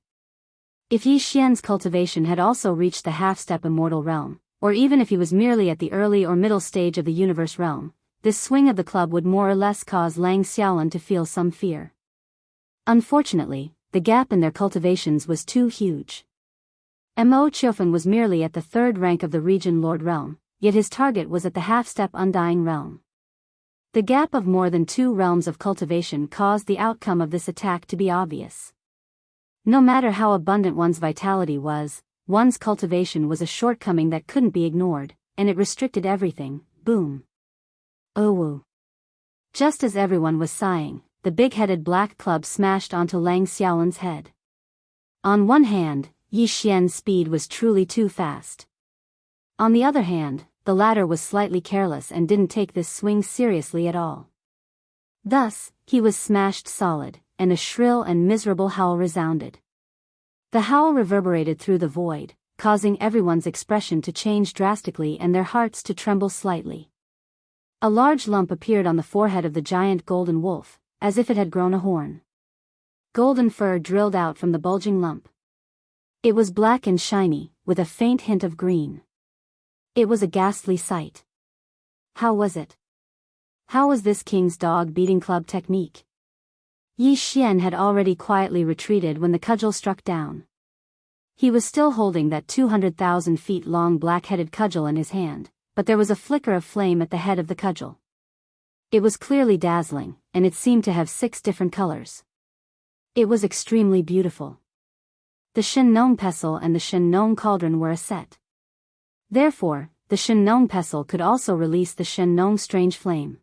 If Yi Xian's cultivation had also reached the half-step immortal realm, or even if he was merely at the early or middle stage of the universe realm, this swing of the club would more or less cause Lang Xiaolin to feel some fear. Unfortunately, the gap in their cultivations was too huge. Mo Qiufeng was merely at the third rank of the Region Lord Realm, yet his target was at the half-step Undying Realm. The gap of more than 2 realms of cultivation caused the outcome of this attack to be obvious. No matter how abundant one's vitality was, one's cultivation was a shortcoming that couldn't be ignored, and it restricted everything. Boom. Oh woo. Just as everyone was sighing, the big-headed black club smashed onto Lang Xiaolin's head. On one hand, Yi Xian's speed was truly too fast. On the other hand, the latter was slightly careless and didn't take this swing seriously at all. Thus, he was smashed solid, and a shrill and miserable howl resounded. The howl reverberated through the void, causing everyone's expression to change drastically and their hearts to tremble slightly. A large lump appeared on the forehead of the giant golden wolf, as if it had grown a horn. Golden fur drilled out from the bulging lump. It was black and shiny, with a faint hint of green. It was a ghastly sight. How was it? How was this king's dog beating club technique? Yi Xian had already quietly retreated when the cudgel struck down. He was still holding that 200,000 feet long black-headed cudgel in his hand, but there was a flicker of flame at the head of the cudgel. It was clearly dazzling, and it seemed to have 6 different colors. It was extremely beautiful. The Shen Nong pestle and the Shen Nong cauldron were a set. Therefore, the Shen Nong pestle could also release the Shen Nong strange flame.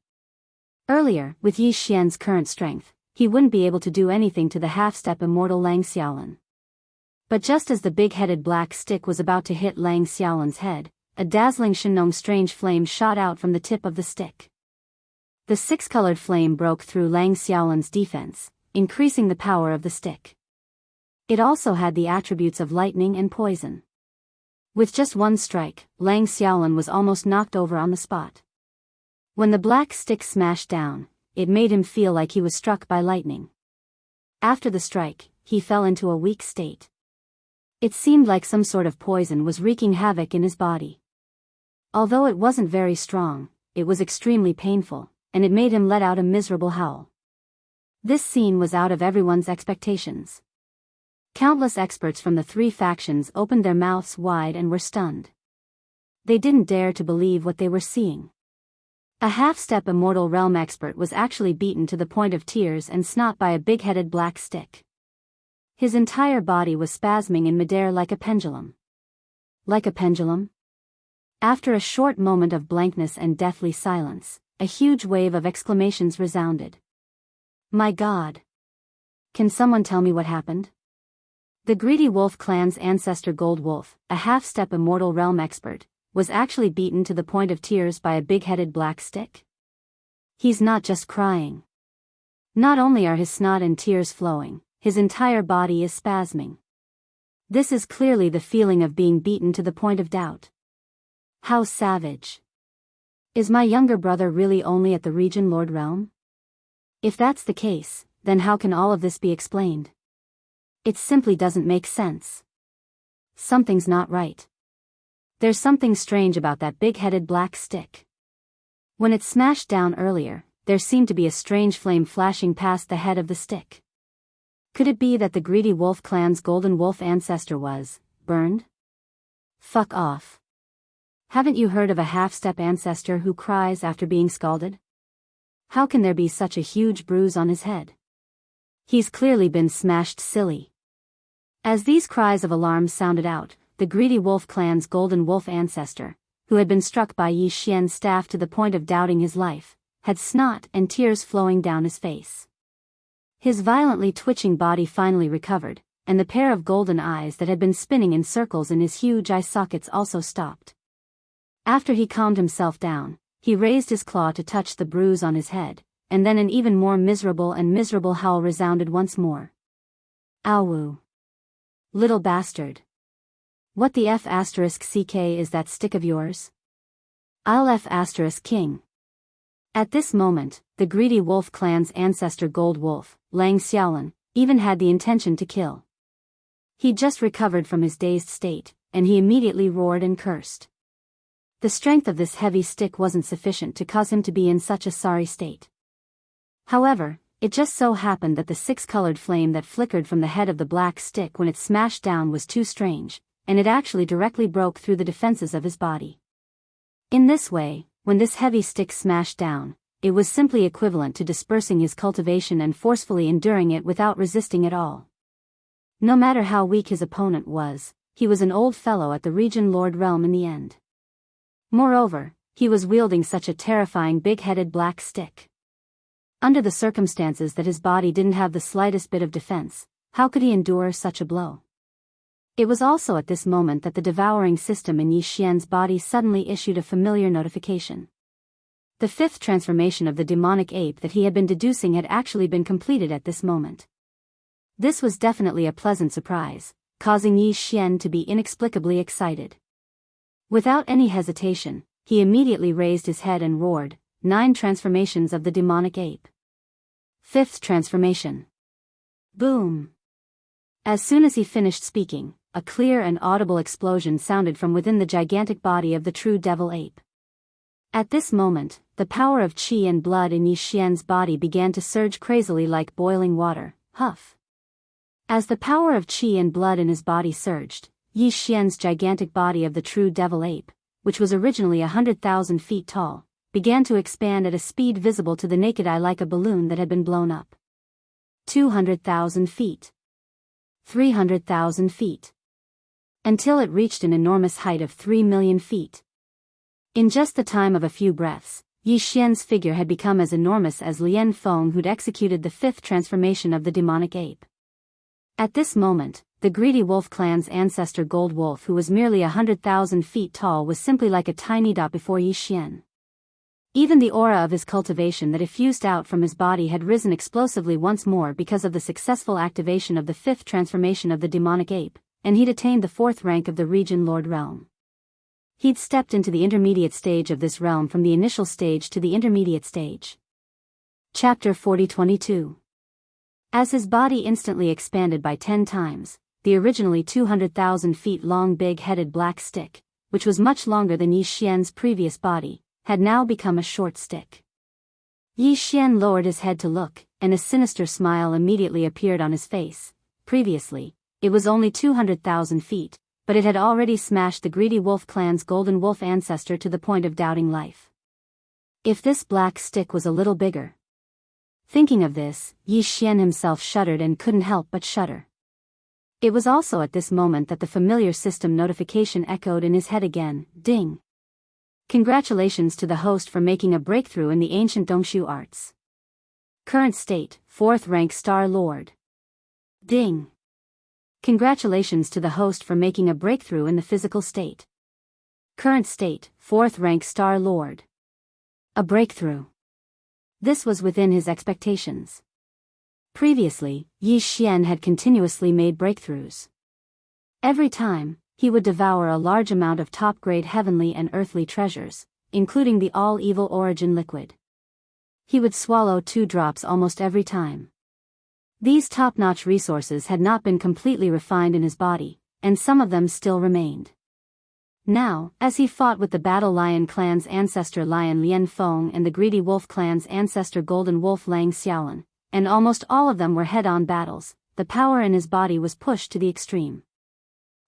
Earlier, with Yi Xian's current strength, he wouldn't be able to do anything to the half-step immortal Lang Xiaolin. But just as the big-headed black stick was about to hit Lang Xiaolin's head, a dazzling Shen Nong strange flame shot out from the tip of the stick. The 6-colored flame broke through Lang Xiaolin's defense, increasing the power of the stick. It also had the attributes of lightning and poison. With just one strike, Lang Xiaolin was almost knocked over on the spot. When the black stick smashed down, it made him feel like he was struck by lightning. After the strike, he fell into a weak state. It seemed like some sort of poison was wreaking havoc in his body. Although it wasn't very strong, it was extremely painful, and it made him let out a miserable howl. This scene was out of everyone's expectations. Countless experts from the 3 factions opened their mouths wide and were stunned. They didn't dare to believe what they were seeing. A half-step immortal realm expert was actually beaten to the point of tears and snot by a big-headed black stick. His entire body was spasming in midair like a pendulum. Like a pendulum? After a short moment of blankness and deathly silence, a huge wave of exclamations resounded. My God! Can someone tell me what happened? The Greedy Wolf clan's ancestor Gold Wolf, a half-step immortal realm expert, was actually beaten to the point of tears by a big-headed black stick? He's not just crying. Not only are his snot and tears flowing, his entire body is spasming. This is clearly the feeling of being beaten to the point of doubt. How savage. Is my younger brother really only at the Region Lord realm? If that's the case, then how can all of this be explained? It simply doesn't make sense. Something's not right. There's something strange about that big-headed black stick. When it smashed down earlier, there seemed to be a strange flame flashing past the head of the stick. Could it be that the Greedy Wolf clan's golden wolf ancestor was burned? Fuck off. Haven't you heard of a half-step ancestor who cries after being scalded? How can there be such a huge bruise on his head? He's clearly been smashed silly. As these cries of alarm sounded out, the Greedy Wolf clan's golden wolf ancestor, who had been struck by Yi Xian's staff to the point of doubting his life, had snot and tears flowing down his face. His violently twitching body finally recovered, and the pair of golden eyes that had been spinning in circles in his huge eye sockets also stopped. After he calmed himself down, he raised his claw to touch the bruise on his head, and then an even more miserable howl resounded once more. Ow! Little bastard. What the F***ck is that stick of yours? I'll F***king. At this moment, the Greedy Wolf clan's ancestor Gold Wolf, Lang Xiaolin, even had the intention to kill. He'd just recovered from his dazed state, and he immediately roared and cursed. The strength of this heavy stick wasn't sufficient to cause him to be in such a sorry state. However, it just so happened that the 6-colored flame that flickered from the head of the black stick when it smashed down was too strange, and it actually directly broke through the defenses of his body. In this way, when this heavy stick smashed down, it was simply equivalent to dispersing his cultivation and forcefully enduring it without resisting at all. No matter how weak his opponent was, he was an old fellow at the Region Lord realm in the end. Moreover, he was wielding such a terrifying big-headed black stick. Under the circumstances that his body didn't have the slightest bit of defense, how could he endure such a blow? It was also at this moment that the devouring system in Yi Xian's body suddenly issued a familiar notification. The 5th transformation of the demonic ape that he had been deducing had actually been completed at this moment. This was definitely a pleasant surprise, causing Yi Xian to be inexplicably excited. Without any hesitation, he immediately raised his head and roared, 9 transformations of the demonic ape. 5th transformation. Boom! As soon as he finished speaking, a clear and audible explosion sounded from within the gigantic body of the true devil ape. At this moment, the power of qi and blood in Yi Xian's body began to surge crazily like boiling water. Huff. As the power of qi and blood in his body surged, Yi Xian's gigantic body of the true devil ape, which was originally 100,000 feet tall, began to expand at a speed visible to the naked eye like a balloon that had been blown up. 200,000 feet. 300,000 feet. Until it reached an enormous height of 3 million feet. In just the time of a few breaths, Yi Xian's figure had become as enormous as Lian Feng, who'd executed the fifth transformation of the demonic ape. At this moment, the greedy wolf clan's ancestor Gold Wolf, who was merely 100,000 feet tall, was simply like a tiny dot before Yi Xian. Even the aura of his cultivation that effused out from his body had risen explosively once more because of the successful activation of the fifth transformation of the demonic ape, and he'd attained the fourth rank of the region Lord realm. He'd stepped into the intermediate stage of this realm from the initial stage to the intermediate stage. Chapter 40-22. As his body instantly expanded by 10 times, the originally 200,000 feet long big-headed black stick, which was much longer than Yi Xian's previous body, had now become a short stick. Yi Xian lowered his head to look, and a sinister smile immediately appeared on his face. Previously, it was only 200,000 feet, but it had already smashed the greedy wolf clan's golden wolf ancestor to the point of doubting life. If this black stick was a little bigger. Thinking of this, Yi Xian himself shuddered and couldn't help but shudder. It was also at this moment that the familiar system notification echoed in his head again. Ding! Congratulations to the host for making a breakthrough in the ancient Dongshu arts. Current state, 4th rank Star Lord. Ding! Congratulations to the host for making a breakthrough in the physical state. Current state, 4th rank Star Lord. A breakthrough. This was within his expectations. Previously, Yi Xian had continuously made breakthroughs. Every time, he would devour a large amount of top-grade heavenly and earthly treasures, including the all-evil origin liquid. He would swallow 2 drops almost every time. These top-notch resources had not been completely refined in his body, and some of them still remained. Now, as he fought with the Battle Lion clan's ancestor Lion Lian Feng and the Greedy Wolf clan's ancestor Golden Wolf Lang Xiaolin, and almost all of them were head-on battles, the power in his body was pushed to the extreme.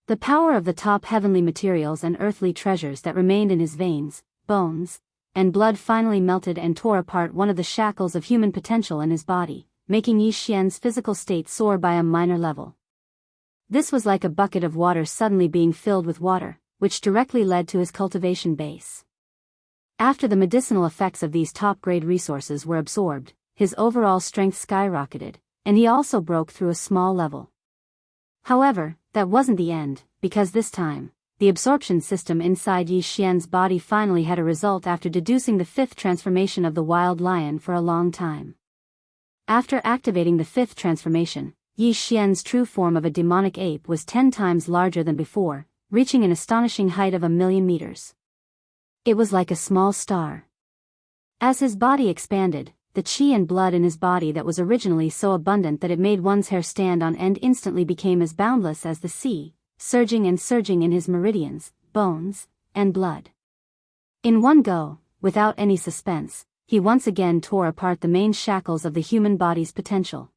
The power of the top heavenly materials and earthly treasures that remained in his veins, bones, and blood finally melted and tore apart one of the shackles of human potential in his body, making Yi Xian's physical state soar by a minor level. This was like a bucket of water suddenly being filled with water, which directly led to his cultivation base. After the medicinal effects of these top-grade resources were absorbed, his overall strength skyrocketed, and he also broke through a small level. However, that wasn't the end, because this time, the absorption system inside Yi Xian's body finally had a result after deducing the 5th transformation of the wild lion for a long time. After activating the 5th transformation, Yi Xian's true form of a demonic ape was 10 times larger than before, reaching an astonishing height of 1,000,000 meters. It was like a small star. As his body expanded, the qi and blood in his body that was originally so abundant that it made one's hair stand on end instantly became as boundless as the sea, surging and surging in his meridians, bones, and blood. In one go, without any suspense, he once again tore apart the main shackles of the human body's potential.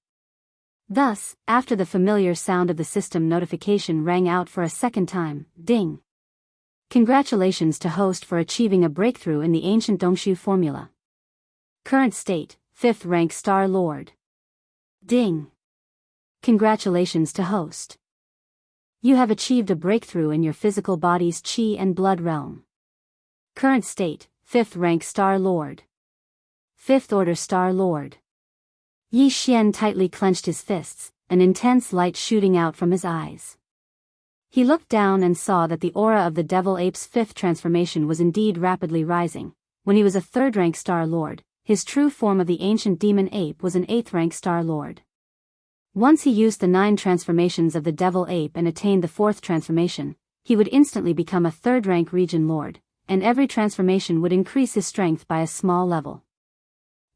Thus, after the familiar sound of the system notification rang out for a second time, ding! Congratulations to host for achieving a breakthrough in the ancient Dongshu formula. Current state, 5th rank Star Lord. Ding! Congratulations to host. You have achieved a breakthrough in your physical body's qi and blood realm. Current state, 5th rank Star Lord. 5th order Star Lord. Yi Xian tightly clenched his fists, an intense light shooting out from his eyes. He looked down and saw that the aura of the devil ape's 5th transformation was indeed rapidly rising. When he was a 3rd rank Star Lord, his true form of the ancient demon ape was an 8th rank Star Lord. Once he used the 9 transformations of the devil ape and attained the 4th transformation, he would instantly become a 3rd rank region lord, and every transformation would increase his strength by a small level.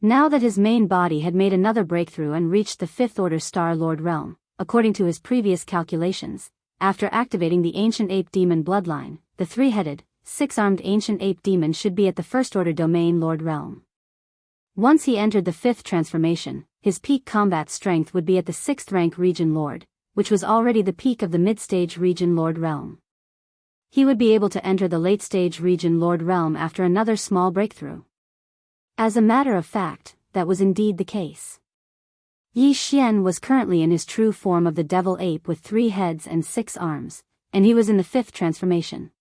Now that his main body had made another breakthrough and reached the 5th order Star Lord realm, according to his previous calculations, after activating the ancient ape demon bloodline, the three-headed, six-armed ancient ape demon should be at the first-order domain Lord realm. Once he entered the fifth transformation, his peak combat strength would be at the sixth-rank region Lord, which was already the peak of the mid-stage region Lord realm. He would be able to enter the late-stage region Lord realm after another small breakthrough. As a matter of fact, that was indeed the case. Yi Xian was currently in his true form of the devil ape with 3 heads and 6 arms, and he was in the fifth transformation.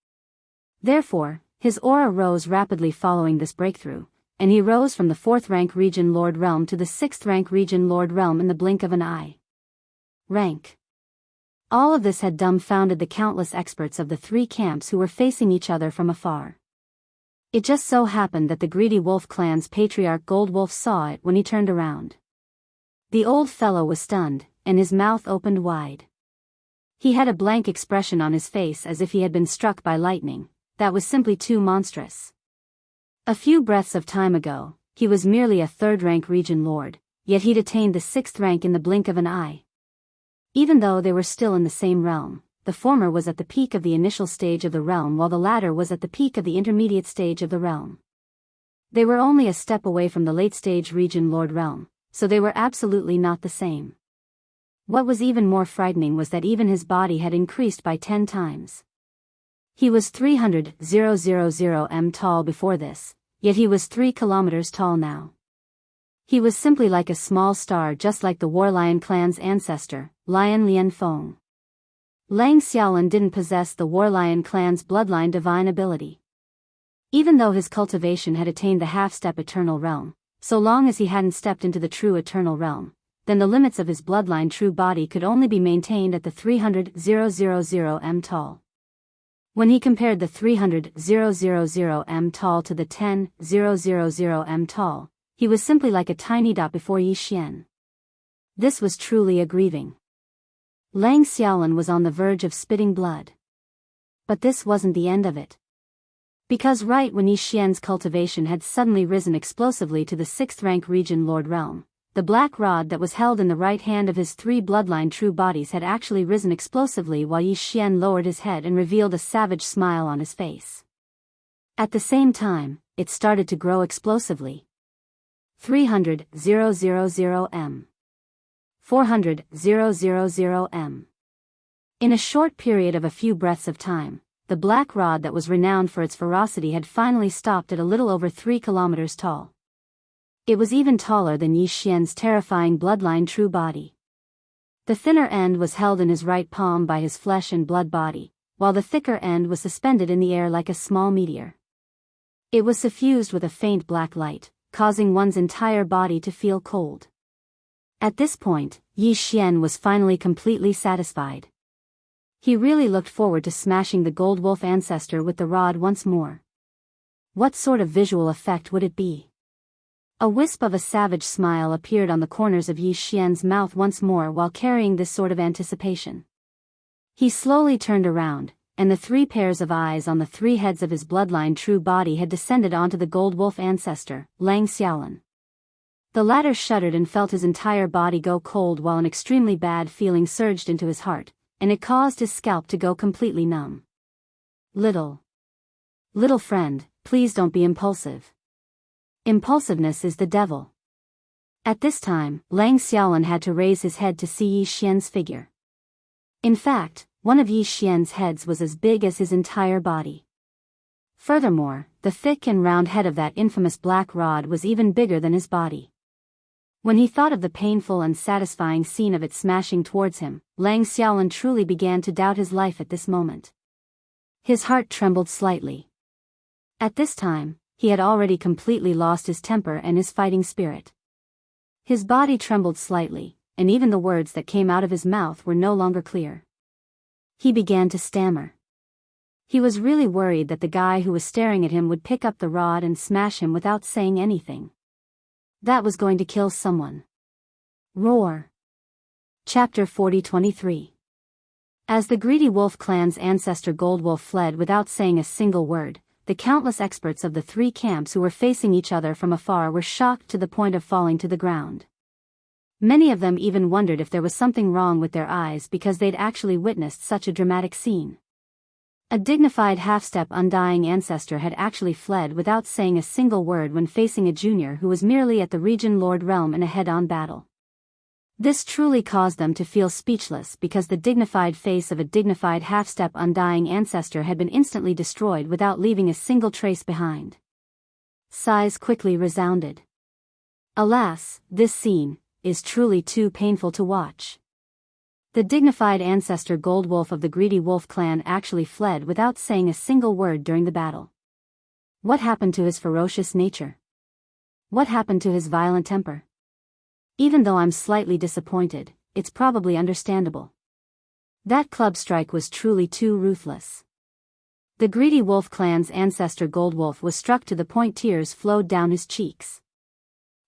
Therefore, his aura rose rapidly following this breakthrough, and he rose from the 4th-rank region Lord Realm to the 6th-rank region Lord Realm in the blink of an eye. Rank. All of this had dumbfounded the countless experts of the 3 camps who were facing each other from afar. It just so happened that the greedy wolf clan's patriarch Gold Wolf saw it when he turned around. The old fellow was stunned, and his mouth opened wide. He had a blank expression on his face as if he had been struck by lightning. That was simply too monstrous. A few breaths of time ago, he was merely a 3rd-rank region lord, yet he'd attained the 6th rank in the blink of an eye. Even though they were still in the same realm, the former was at the peak of the initial stage of the realm while the latter was at the peak of the intermediate stage of the realm. They were only a step away from the late-stage region lord realm, so they were absolutely not the same. What was even more frightening was that even his body had increased by 10 times. He was 300,000 m tall before this, yet he was 3 kilometers tall now. He was simply like a small star, just like the Warlion clan's ancestor, Lion Lianfeng. Lang Xiaolin didn't possess the Warlion clan's bloodline divine ability. Even though his cultivation had attained the half-step eternal realm, so long as he hadn't stepped into the true eternal realm, then the limits of his bloodline true body could only be maintained at the 300,000 m tall. When he compared the 300,000 m tall to the 10,000 m tall, he was simply like a tiny dot before Yi Xian. This was truly a grieving. Lang Xiaolin was on the verge of spitting blood. But this wasn't the end of it. Because right when Yi Xian's cultivation had suddenly risen explosively to the 6th-rank region Lord Realm, the black rod that was held in the right hand of his 3 bloodline true bodies had actually risen explosively while Yi Xian lowered his head and revealed a savage smile on his face. At the same time, it started to grow explosively. 300,000 m. 400,000 m. In a short period of a few breaths of time, the black rod that was renowned for its ferocity had finally stopped at a little over 3 kilometers tall. It was even taller than Yi Xian's terrifying bloodline true body. The thinner end was held in his right palm by his flesh and blood body, while the thicker end was suspended in the air like a small meteor. It was suffused with a faint black light, causing one's entire body to feel cold. At this point, Yi Xian was finally completely satisfied. He really looked forward to smashing the Gold Wolf ancestor with the rod once more. What sort of visual effect would it be? A wisp of a savage smile appeared on the corners of Yi Xian's mouth once more while carrying this sort of anticipation. He slowly turned around, and the 3 pairs of eyes on the 3 heads of his bloodline true body had descended onto the Gold Wolf ancestor, Lang Xiaolin. The latter shuddered and felt his entire body go cold while an extremely bad feeling surged into his heart, and it caused his scalp to go completely numb. Little friend, please don't be impulsive. Impulsiveness is the devil. At this time, Lang Xiaolin had to raise his head to see Yi Xian's figure. In fact, one of Yi Xian's heads was as big as his entire body. Furthermore, the thick and round head of that infamous black rod was even bigger than his body. When he thought of the painful and satisfying scene of it smashing towards him, Lang Xiaolin truly began to doubt his life at this moment. His heart trembled slightly. At this time, he had already completely lost his temper and his fighting spirit. His body trembled slightly, and even the words that came out of his mouth were no longer clear. He began to stammer. He was really worried that the guy who was staring at him would pick up the rod and smash him without saying anything. That was going to kill someone. Roar. Chapter 40-23. As the greedy wolf clan's ancestor Gold Wolf fled without saying a single word, the countless experts of the 3 camps who were facing each other from afar were shocked to the point of falling to the ground. Many of them even wondered if there was something wrong with their eyes because they'd actually witnessed such a dramatic scene. A dignified half-step undying ancestor had actually fled without saying a single word when facing a junior who was merely at the Region Lord realm in a head-on battle. This truly caused them to feel speechless because the dignified face of a dignified half-step undying ancestor had been instantly destroyed without leaving a single trace behind. Sighs quickly resounded. Alas, this scene is truly too painful to watch. The dignified ancestor Gold Wolf of the Greedy Wolf clan actually fled without saying a single word during the battle. What happened to his ferocious nature? What happened to his violent temper? Even though I'm slightly disappointed, it's probably understandable. That club strike was truly too ruthless. The Greedy Wolf clan's ancestor Gold Wolf was struck to the point tears flowed down his cheeks.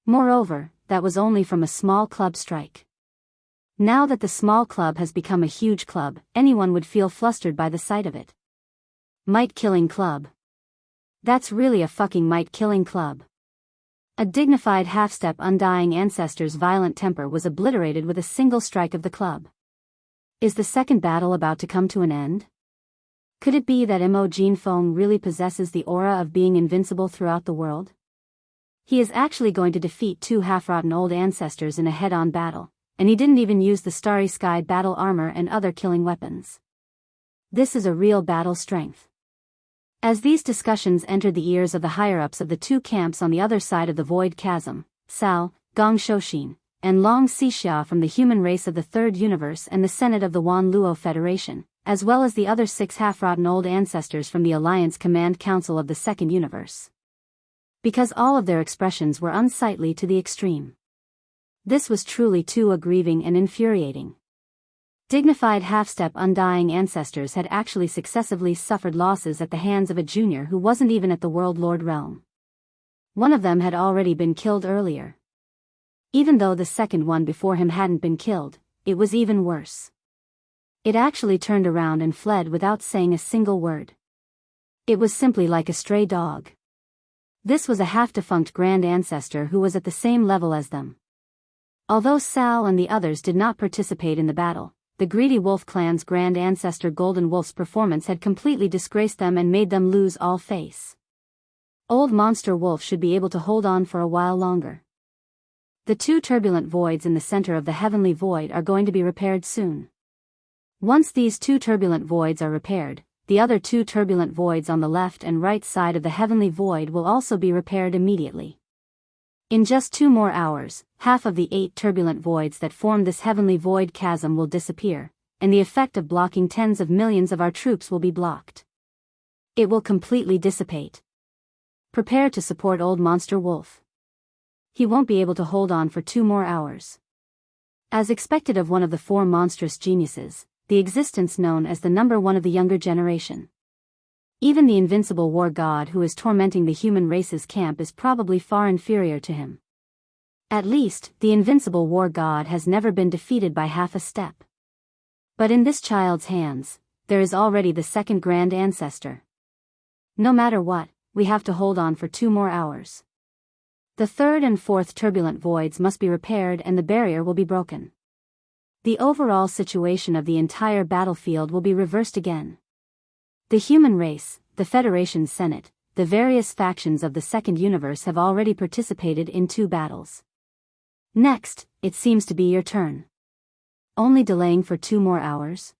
Moreover, that was only from a small club strike. Now that the small club has become a huge club, anyone would feel flustered by the sight of it. Might-killing club. That's really a fucking might-killing club. A dignified half-step undying ancestor's violent temper was obliterated with a single strike of the club. Is the second battle about to come to an end? Could it be that Mo Jinfeng really possesses the aura of being invincible throughout the world? He is actually going to defeat two half-rotten old ancestors in a head-on battle, and he didn't even use the Starry Sky battle armor and other killing weapons. This is a real battle strength. As these discussions entered the ears of the higher-ups of the two camps on the other side of the Void Chasm, Cao, Gong Shouxin, and Long Xixia from the human race of the Third Universe and the Senate of the Wan Luo Federation, as well as the other 6 half-rotten old ancestors from the Alliance Command Council of the Second Universe. Because all of their expressions were unsightly to the extreme. This was truly too aggrieving and infuriating. Dignified half-step undying ancestors had actually successively suffered losses at the hands of a junior who wasn't even at the World Lord realm. One of them had already been killed earlier. Even though the second one before him hadn't been killed, it was even worse. It actually turned around and fled without saying a single word. It was simply like a stray dog. This was a half-defunct grand ancestor who was at the same level as them. Although Cao and the others did not participate in the battle, the Greedy Wolf clan's grand ancestor Golden Wolf's performance had completely disgraced them and made them lose all face. Old Monster Wolf should be able to hold on for a while longer. The 2 turbulent voids in the center of the Heavenly Void are going to be repaired soon. Once these 2 turbulent voids are repaired, the other 2 turbulent voids on the left and right side of the Heavenly Void will also be repaired immediately. In just 2 more hours, half of the 8 turbulent voids that form this Heavenly Void chasm will disappear, and the effect of blocking tens of millions of our troops will be blocked. It will completely dissipate. Prepare to support Old Monster Wolf. He won't be able to hold on for 2 more hours. As expected of one of the 4 monstrous geniuses, the existence known as the number 1 of the younger generation. Even the invincible war god who is tormenting the human race's camp is probably far inferior to him. At least, the invincible war god has never been defeated by half a step. But in this child's hands, there is already the second grand ancestor. No matter what, we have to hold on for 2 more hours. The 3rd and 4th turbulent voids must be repaired and the barrier will be broken. The overall situation of the entire battlefield will be reversed again. The human race, the Federation Senate, the various factions of the Second Universe have already participated in 2 battles. Next, it seems to be your turn. Only delaying for 2 more hours?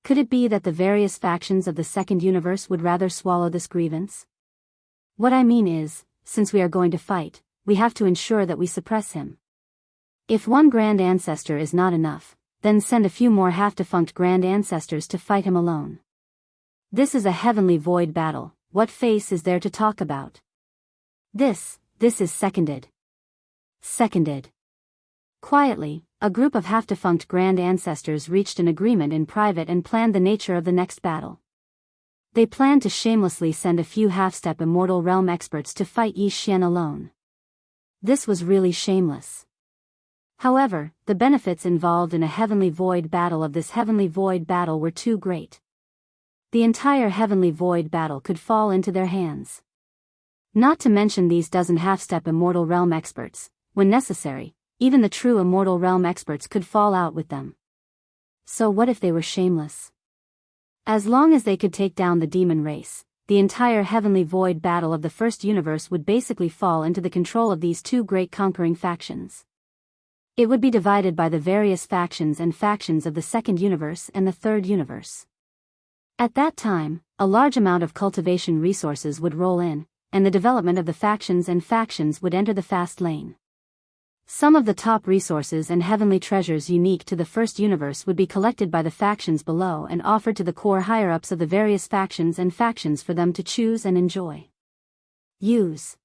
Could it be that the various factions of the Second Universe would rather swallow this grievance? What I mean is, since we are going to fight, we have to ensure that we suppress him. If 1 grand ancestor is not enough, then send a few more half-defunct grand ancestors to fight him alone. This is a Heavenly Void battle, what face is there to talk about? This is seconded. Seconded. Quietly, a group of half-defunct grand ancestors reached an agreement in private and planned the nature of the next battle. They planned to shamelessly send a few half-step immortal realm experts to fight Yi Xian alone. This was really shameless. However, the benefits involved in a Heavenly Void battle of this Heavenly Void battle were too great. The entire Heavenly Void battle could fall into their hands. Not to mention these dozen half-step immortal realm experts, when necessary, even the true immortal realm experts could fall out with them. So what if they were shameless? As long as they could take down the demon race, the entire heavenly void battle of the first universe would basically fall into the control of these two great conquering factions. It would be divided by the various factions and factions of the second universe and the third universe. At that time, a large amount of cultivation resources would roll in, and the development of the factions and factions would enter the fast lane. Some of the top resources and heavenly treasures unique to the first universe would be collected by the factions below and offered to the core higher-ups of the various factions and factions for them to choose and enjoy. Use.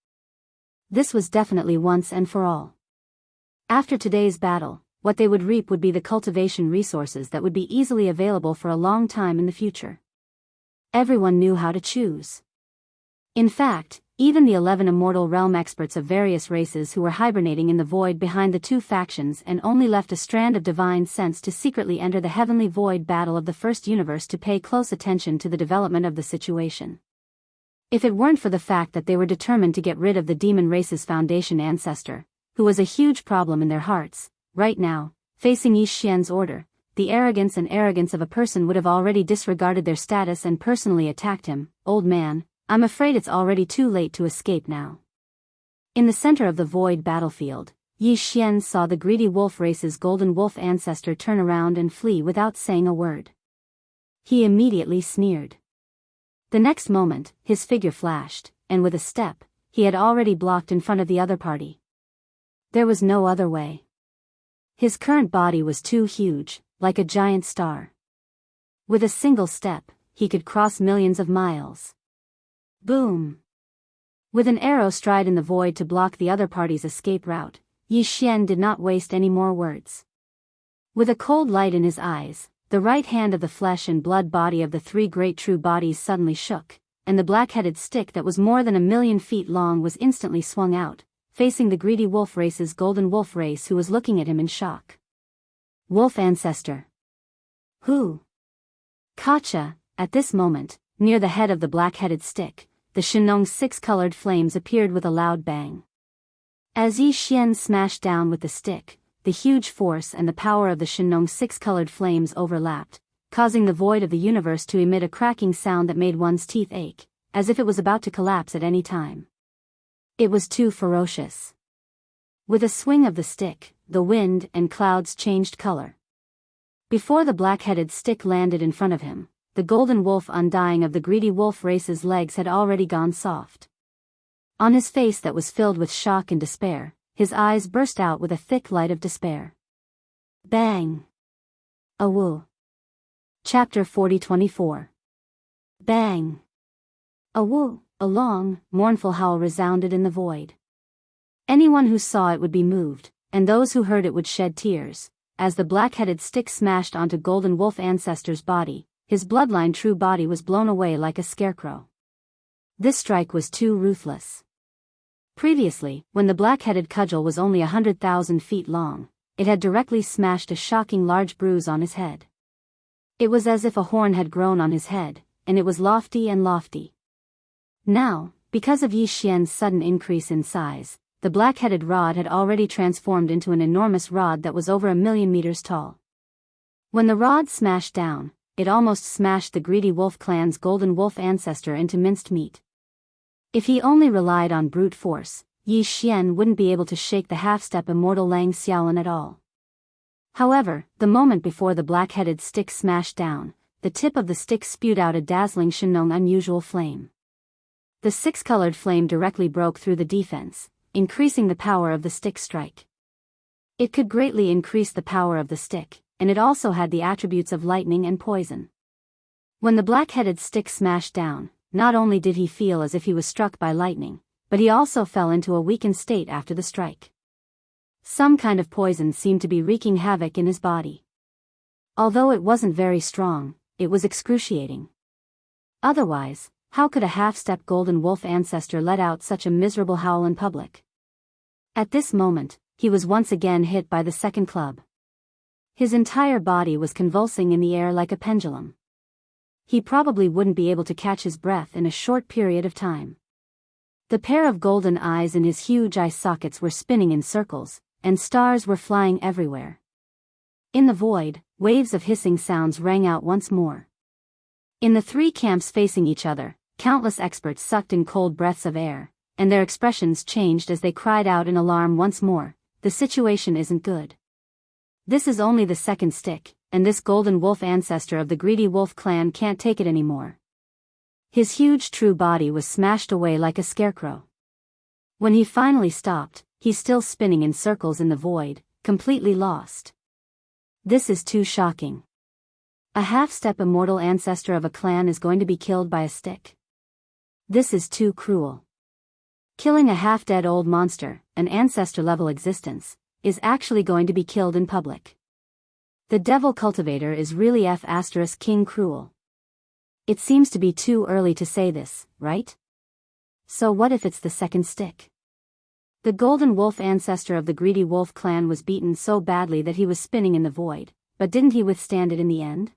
This was definitely once and for all. After today's battle, what they would reap would be the cultivation resources that would be easily available for a long time in the future. Everyone knew how to choose. In fact, even the 11 immortal realm experts of various races who were hibernating in the void behind the two factions and only left a strand of divine sense to secretly enter the heavenly void battle of the first universe to pay close attention to the development of the situation. If it weren't for the fact that they were determined to get rid of the demon race's foundation ancestor, who was a huge problem in their hearts, right now, facing Yi Xian's order, the arrogance of a person would have already disregarded their status and personally attacked him. Old man, I'm afraid it's already too late to escape now. In the center of the void battlefield, Yi Xian saw the greedy wolf race's golden wolf ancestor turn around and flee without saying a word. He immediately sneered. The next moment, his figure flashed, and with a step, he had already blocked in front of the other party. There was no other way. His current body was too huge, like a giant star. With a single step, he could cross millions of miles. Boom! With an arrow stride in the void to block the other party's escape route, Yi Xian did not waste any more words. With a cold light in his eyes, the right hand of the flesh and blood body of the three great true bodies suddenly shook, and the black-headed stick that was more than 1,000,000 feet long was instantly swung out, facing the greedy wolf race's golden wolf race who was looking at him in shock. Wolf ancestor. Who? Gotcha! At this moment, near the head of the black-headed stick, the Shenong's 6-colored flames appeared with a loud bang. As Yi Xian smashed down with the stick, the huge force and the power of the Shenong's 6-colored flames overlapped, causing the void of the universe to emit a cracking sound that made one's teeth ache, as if it was about to collapse at any time. It was too ferocious. With a swing of the stick, the wind and clouds changed color. Before the black-headed stick landed in front of him, the golden wolf undying of the greedy wolf race's legs had already gone soft. On his face that was filled with shock and despair, his eyes burst out with a thick light of despair. Bang! Awu. Chapter 40-24. Bang! Awu! A long, mournful howl resounded in the void. Anyone who saw it would be moved, and those who heard it would shed tears, as the black-headed stick smashed onto golden wolf ancestor's body. His bloodline true body was blown away like a scarecrow. This strike was too ruthless. Previously, when the black-headed cudgel was only 100,000 feet long, it had directly smashed a shocking large bruise on his head. It was as if a horn had grown on his head, and it was lofty and lofty. Now, because of Yi Xian's sudden increase in size, the black-headed rod had already transformed into an enormous rod that was over 1,000,000 meters tall. When the rod smashed down, it almost smashed the greedy wolf clan's golden wolf ancestor into minced meat. If he only relied on brute force, Yi Xian wouldn't be able to shake the half-step immortal Lang Xiaolin at all. However, the moment before the black-headed stick smashed down, the tip of the stick spewed out a dazzling Shenong unusual flame. The 6-colored flame directly broke through the defense, increasing the power of the stick strike. It could greatly increase the power of the stick, and it also had the attributes of lightning and poison. When the black-headed stick smashed down, not only did he feel as if he was struck by lightning, but he also fell into a weakened state after the strike. Some kind of poison seemed to be wreaking havoc in his body. Although it wasn't very strong, it was excruciating. Otherwise, how could a half-step golden wolf ancestor let out such a miserable howl in public? At this moment, he was once again hit by the second club. His entire body was convulsing in the air like a pendulum. He probably wouldn't be able to catch his breath in a short period of time. The pair of golden eyes in his huge eye sockets were spinning in circles, and stars were flying everywhere. In the void, waves of hissing sounds rang out once more. In the three camps facing each other, countless experts sucked in cold breaths of air, and their expressions changed as they cried out in alarm once more, "The situation isn't good. This is only the second stick, and this golden wolf ancestor of the greedy wolf clan can't take it anymore." His huge true body was smashed away like a scarecrow. When he finally stopped, he's still spinning in circles in the void, completely lost. This is too shocking. A half-step immortal ancestor of a clan is going to be killed by a stick. This is too cruel. Killing a half-dead old monster, an ancestor-level existence, is actually going to be killed in public. The devil cultivator is really King cruel. It seems to be too early to say this, right? So what if it's the second stick? The golden wolf ancestor of the greedy wolf clan was beaten so badly that he was spinning in the void, but didn't he withstand it in the end?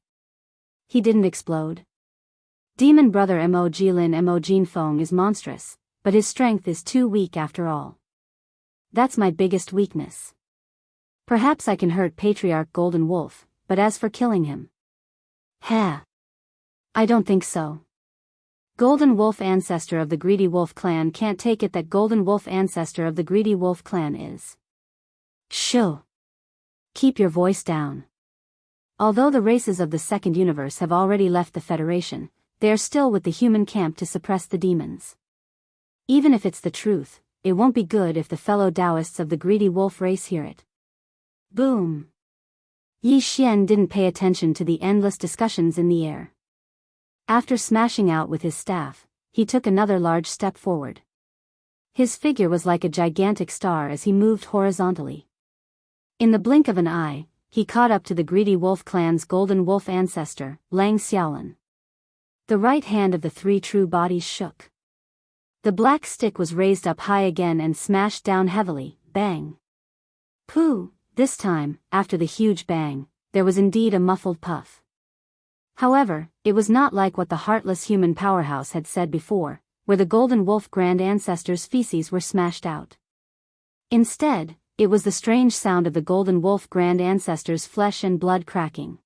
He didn't explode. Demon brother Mo Jilin Mo Jin Feng is monstrous, but his strength is too weak after all. That's my biggest weakness. Perhaps I can hurt Patriarch Golden Wolf, but as for killing him, I don't think so. Golden Wolf ancestor of the greedy wolf clan can't take it that Golden Wolf ancestor of the greedy wolf clan is. Shoo! Keep your voice down. Although the races of the second universe have already left the Federation, they are still with the human camp to suppress the demons. Even if it's the truth, it won't be good if the fellow Taoists of the greedy wolf race hear it. Boom! Yi Xian didn't pay attention to the endless discussions in the air. After smashing out with his staff, he took another large step forward. His figure was like a gigantic star as he moved horizontally. In the blink of an eye, he caught up to the greedy wolf clan's golden wolf ancestor, Lang Xiaolin. The right hand of the three true bodies shook. The black stick was raised up high again and smashed down heavily, bang. Pooh! This time, after the huge bang, there was indeed a muffled puff. However, it was not like what the heartless human powerhouse had said before, where the golden wolf grand ancestors' feces were smashed out. Instead, it was the strange sound of the golden wolf grand ancestors' flesh and blood cracking.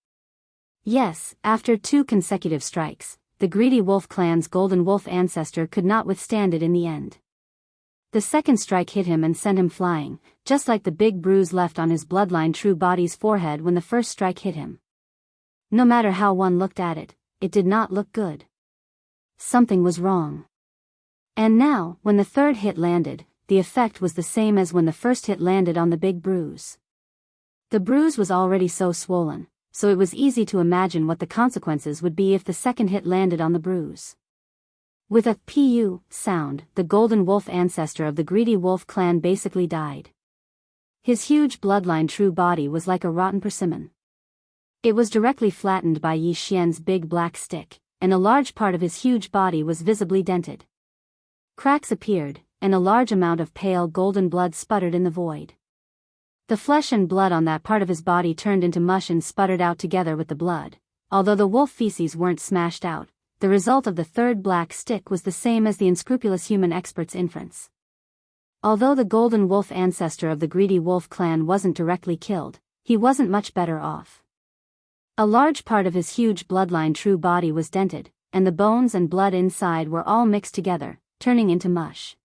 Yes, after 2 consecutive strikes, the greedy wolf clan's golden wolf ancestor could not withstand it in the end. The second strike hit him and sent him flying, just like the big bruise left on his bloodline true body's forehead when the first strike hit him. No matter how one looked at it, it did not look good. Something was wrong. And now, when the third hit landed, the effect was the same as when the first hit landed on the big bruise. The bruise was already so swollen, so it was easy to imagine what the consequences would be if the second hit landed on the bruise. With a "pu" sound, the golden wolf ancestor of the greedy wolf clan basically died. His huge bloodline true body was like a rotten persimmon. It was directly flattened by Yi Xian's big black stick, and a large part of his huge body was visibly dented. Cracks appeared, and a large amount of pale golden blood sputtered in the void. The flesh and blood on that part of his body turned into mush and sputtered out together with the blood. Although the wolf feces weren't smashed out, the result of the third black stick was the same as the unscrupulous human expert's inference. Although the golden wolf ancestor of the greedy wolf clan wasn't directly killed, he wasn't much better off. A large part of his huge bloodline true body was dented, and the bones and blood inside were all mixed together, turning into mush.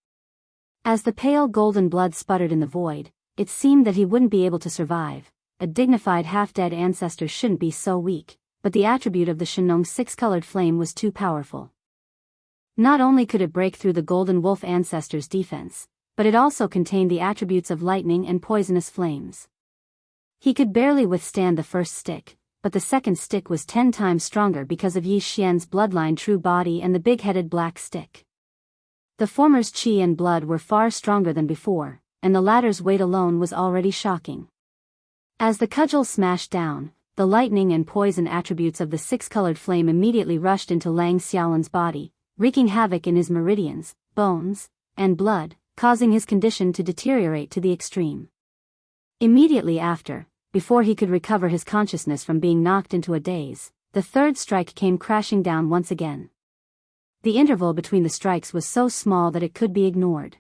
As the pale golden blood sputtered in the void, it seemed that he wouldn't be able to survive. A dignified half-dead ancestor shouldn't be so weak, but the attribute of the Shenong 6-colored flame was too powerful. Not only could it break through the golden wolf ancestor's defense, but it also contained the attributes of lightning and poisonous flames. He could barely withstand the first stick, but the second stick was 10 times stronger because of Yi Xian's bloodline true body and the big-headed black stick. The former's qi and blood were far stronger than before, and the latter's weight alone was already shocking. As the cudgel smashed down, the lightning and poison attributes of the 6-colored flame immediately rushed into Lang Xiaolin's body, wreaking havoc in his meridians, bones, and blood, causing his condition to deteriorate to the extreme. Immediately after, before he could recover his consciousness from being knocked into a daze, the third strike came crashing down once again. The interval between the strikes was so small that it could be ignored.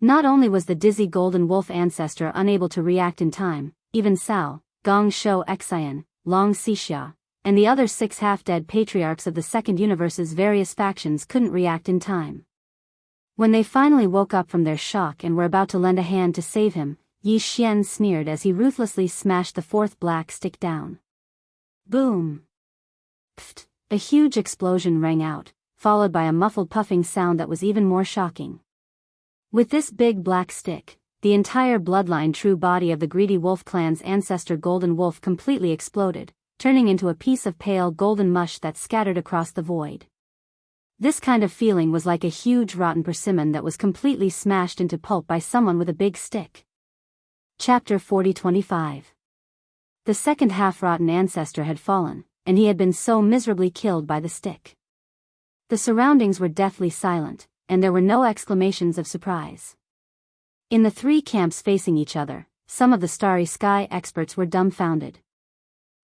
Not only was the dizzy golden wolf ancestor unable to react in time, even Sao, Gong Shou Xian, Long Xixia, and the other 6 half-dead patriarchs of the Second Universe's various factions couldn't react in time. When they finally woke up from their shock and were about to lend a hand to save him, Yi Xian sneered as he ruthlessly smashed the 4th black stick down. Boom! Pfft! A huge explosion rang out, followed by a muffled puffing sound that was even more shocking. With this big black stick, the entire bloodline true body of the greedy wolf clan's ancestor Golden Wolf completely exploded, turning into a piece of pale golden mush that scattered across the void. This kind of feeling was like a huge rotten persimmon that was completely smashed into pulp by someone with a big stick. Chapter 4025. The second half-rotten ancestor had fallen, and he had been so miserably killed by the stick. The surroundings were deathly silent, and there were no exclamations of surprise. In the 3 camps facing each other, some of the Starry Sky experts were dumbfounded.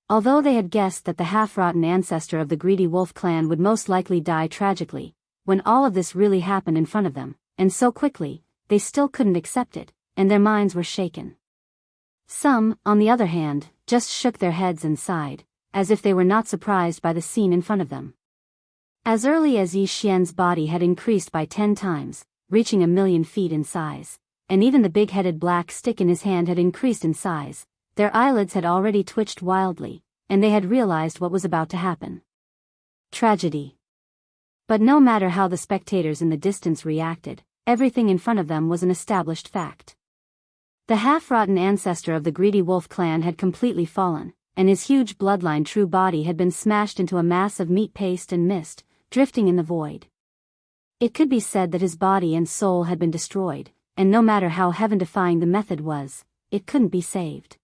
Although they had guessed that the half-rotten ancestor of the greedy wolf clan would most likely die tragically, when all of this really happened in front of them, and so quickly, they still couldn't accept it, and their minds were shaken. Some, on the other hand, just shook their heads and sighed, as if they were not surprised by the scene in front of them. As early as Yi Xian's body had increased by 10 times, reaching 1,000,000 feet in size, and even the big-headed black stick in his hand had increased in size, their eyelids had already twitched wildly, and they had realized what was about to happen. Tragedy. But no matter how the spectators in the distance reacted, everything in front of them was an established fact. The half-rotten ancestor of the greedy wolf clan had completely fallen, and his huge bloodline true body had been smashed into a mass of meat paste and mist, drifting in the void. It could be said that his body and soul had been destroyed, and no matter how heaven-defying the method was, it couldn't be saved.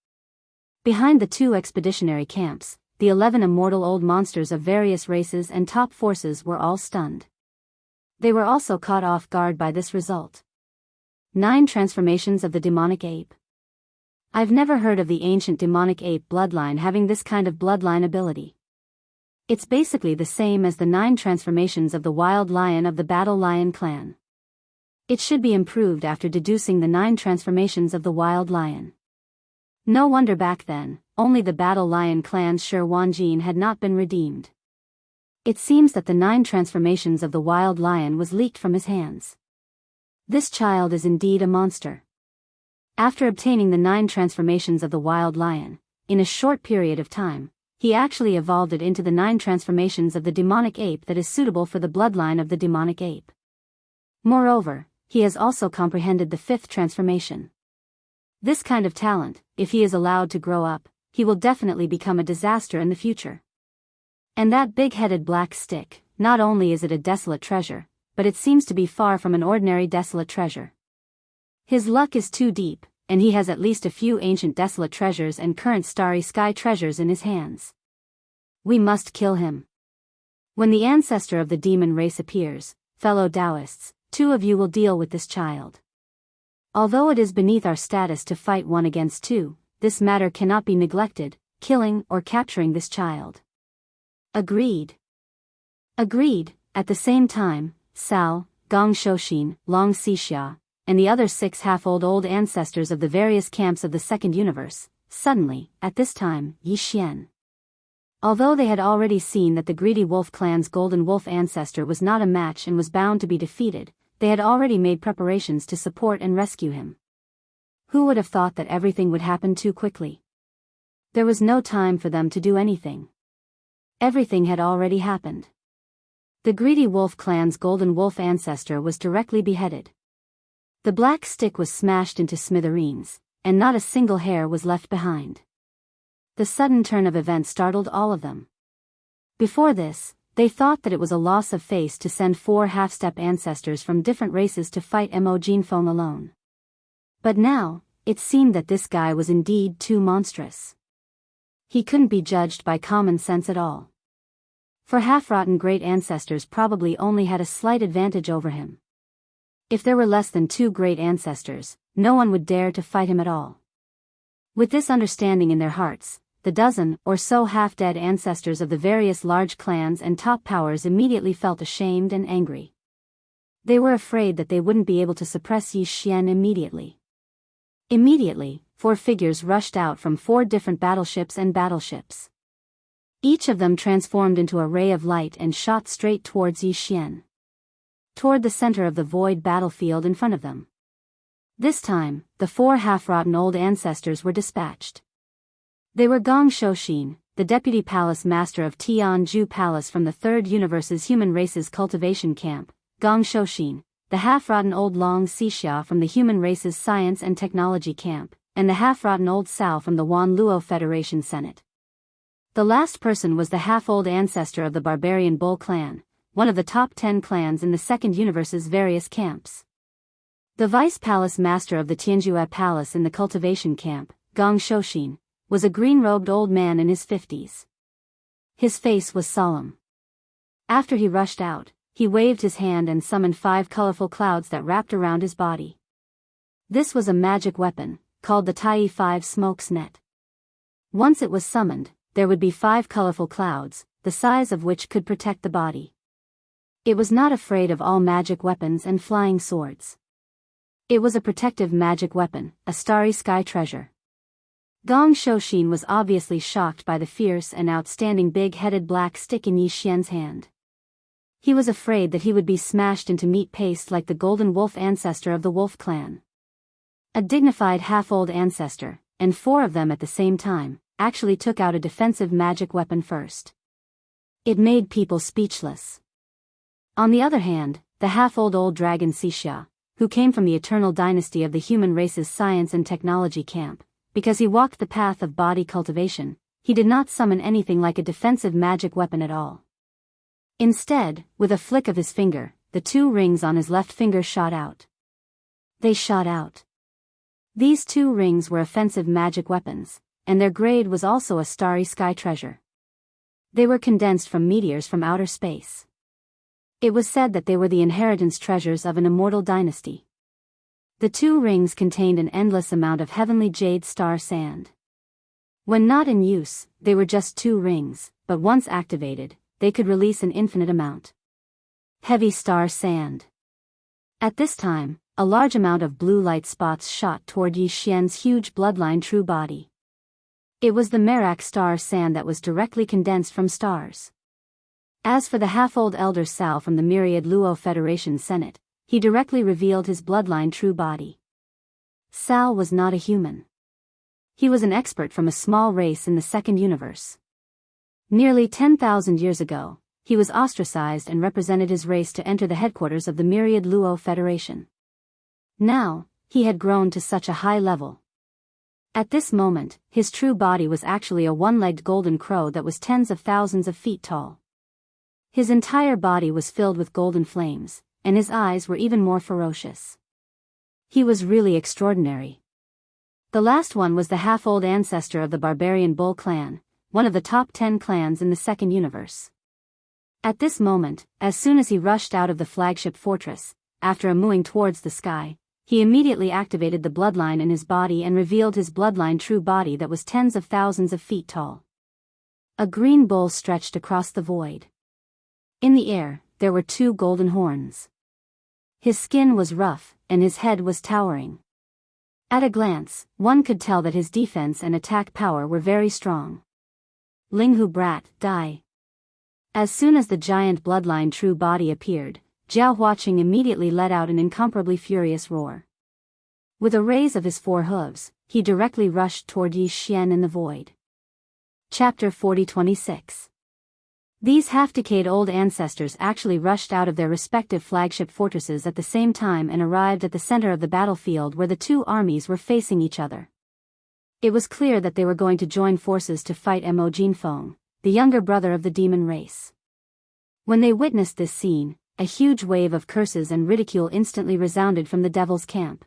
Behind the 2 expeditionary camps, the 11 immortal old monsters of various races and top forces were all stunned. They were also caught off guard by this result. 9 transformations of the demonic ape. I've never heard of the ancient demonic ape bloodline having this kind of bloodline ability. It's basically the same as the 9 transformations of the wild lion of the Battle Lion clan. It should be improved after deducing the 9 transformations of the wild lion. No wonder back then, only the Battle Lion clan's Shi Wanjin had not been redeemed. It seems that the 9 transformations of the wild lion was leaked from his hands. This child is indeed a monster. After obtaining the 9 transformations of the wild lion, in a short period of time, he actually evolved it into the 9 transformations of the demonic ape that is suitable for the bloodline of the demonic ape. Moreover, he has also comprehended the 5th transformation. This kind of talent, if he is allowed to grow up, he will definitely become a disaster in the future. And that big-headed black stick, not only is it a desolate treasure, but it seems to be far from an ordinary desolate treasure. His luck is too deep, and he has at least a few ancient desolate treasures and current starry sky treasures in his hands. We must kill him. When the ancestor of the demon race appears, fellow Taoists, 2 of you will deal with this child. Although it is beneath our status to fight 1 against 2, this matter cannot be neglected, killing or capturing this child. Agreed. Agreed. At the same time, Sao, Gong Shouxin, Long Xixia, and the other 6 half-old ancestors of the various camps of the Second Universe, suddenly, at this time, Yi Xian. Although they had already seen that the greedy wolf clan's golden wolf ancestor was not a match and was bound to be defeated, they had already made preparations to support and rescue him. Who would have thought that everything would happen too quickly? There was no time for them to do anything. Everything had already happened. The greedy wolf clan's golden wolf ancestor was directly beheaded. The black stick was smashed into smithereens, and not a single hair was left behind. The sudden turn of events startled all of them. Before this, they thought that it was a loss of face to send 4 half-step ancestors from different races to fight Mo Jinfeng alone. But now, it seemed that this guy was indeed too monstrous. He couldn't be judged by common sense at all. For half-rotten great ancestors probably only had a slight advantage over him. If there were less than 2 great ancestors, no one would dare to fight him at all. With this understanding in their hearts, the dozen or so half-dead ancestors of the various large clans and top powers immediately felt ashamed and angry. They were afraid that they wouldn't be able to suppress Yi Xian immediately. Immediately, 4 figures rushed out from 4 different battleships. Each of them transformed into a ray of light and shot straight towards Yi Xian. Toward the center of the void battlefield in front of them. This time, the 4 half-rotten old ancestors were dispatched. They were Gong Shouxin, the deputy palace master of Tianzhu Palace from the Third Universe's human race's cultivation camp, Gong Shouxin, the half-rotten old Long Xixia from the human race's science and technology camp, and the half-rotten old Cao from the Wan Luo Federation Senate. The last person was the half-old ancestor of the barbarian Bull clan, one of the top 10 clans in the Second Universe's various camps. The vice palace master of the Tianzhu Palace in the cultivation camp, Gong Shouxin, was a green-robed old man in his 50s. His face was solemn. After he rushed out, he waved his hand and summoned 5 colorful clouds that wrapped around his body. This was a magic weapon, called the Tai 5 Smoke's Net. Once it was summoned, there would be 5 colorful clouds, the size of which could protect the body. It was not afraid of all magic weapons and flying swords. It was a protective magic weapon, a starry sky treasure. Gong Shouxin was obviously shocked by the fierce and outstanding big-headed black stick in Yi Xian's hand. He was afraid that he would be smashed into meat paste like the Golden Wolf ancestor of the Wolf clan. A dignified half-old ancestor, and 4 of them at the same time, actually took out a defensive magic weapon first. It made people speechless. On the other hand, the half-old old dragon Xixia, who came from the eternal dynasty of the human race's science and technology camp, because he walked the path of body cultivation, he did not summon anything like a defensive magic weapon at all. Instead, with a flick of his finger, the 2 rings on his left finger shot out. They shot out. These 2 rings were offensive magic weapons, and their grade was also a starry sky treasure. They were condensed from meteors from outer space. It was said that they were the inheritance treasures of an immortal dynasty. The 2 rings contained an endless amount of heavenly jade star sand. When not in use, they were just 2 rings, but once activated, they could release an infinite amount. Heavy star sand. At this time, a large amount of blue light spots shot toward Yi Xian's huge bloodline true body. It was the Merak star sand that was directly condensed from stars. As for the half-old elder Cao from the myriad Luo Federation Senate, he directly revealed his bloodline true body. Cao was not a human. He was an expert from a small race in the Second Universe. Nearly 10,000 years ago, he was ostracized and represented his race to enter the headquarters of the myriad Luo Federation. Now, he had grown to such a high level. At this moment, his true body was actually a 1-legged golden crow that was tens of thousands of feet tall. His entire body was filled with golden flames, and his eyes were even more ferocious. He was really extraordinary. The last one was the half-old ancestor of the barbarian Bull clan, one of the top 10 clans in the Second Universe. At this moment, as soon as he rushed out of the flagship fortress, after mooing towards the sky, he immediately activated the bloodline in his body and revealed his bloodline true body that was tens of thousands of feet tall. A green bull stretched across the void. In the air, there were 2 golden horns. His skin was rough, and his head was towering. At a glance, one could tell that his defense and attack power were very strong. Linghu brat, die. As soon as the giant bloodline true body appeared, Jiao Huaqing immediately let out an incomparably furious roar. With a raise of his 4 hooves, he directly rushed toward Yi Xian in the void. Chapter 40-26. These half-decayed old ancestors actually rushed out of their respective flagship fortresses at the same time and arrived at the center of the battlefield where the 2 armies were facing each other. It was clear that they were going to join forces to fight Mo Jinfeng, the younger brother of the demon race. When they witnessed this scene, a huge wave of curses and ridicule instantly resounded from the devil's camp.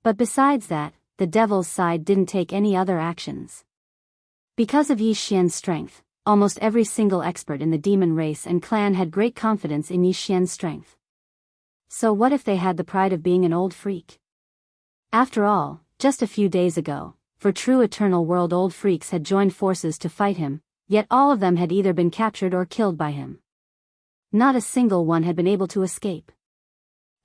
But besides that, the devil's side didn't take any other actions. Because of Yi Xian's strength, almost every single expert in the demon race and clan had great confidence in Yi Xian's strength. So what if they had the pride of being an old freak? After all, just a few days ago, for true eternal world old freaks had joined forces to fight him, yet all of them had either been captured or killed by him. Not a single one had been able to escape.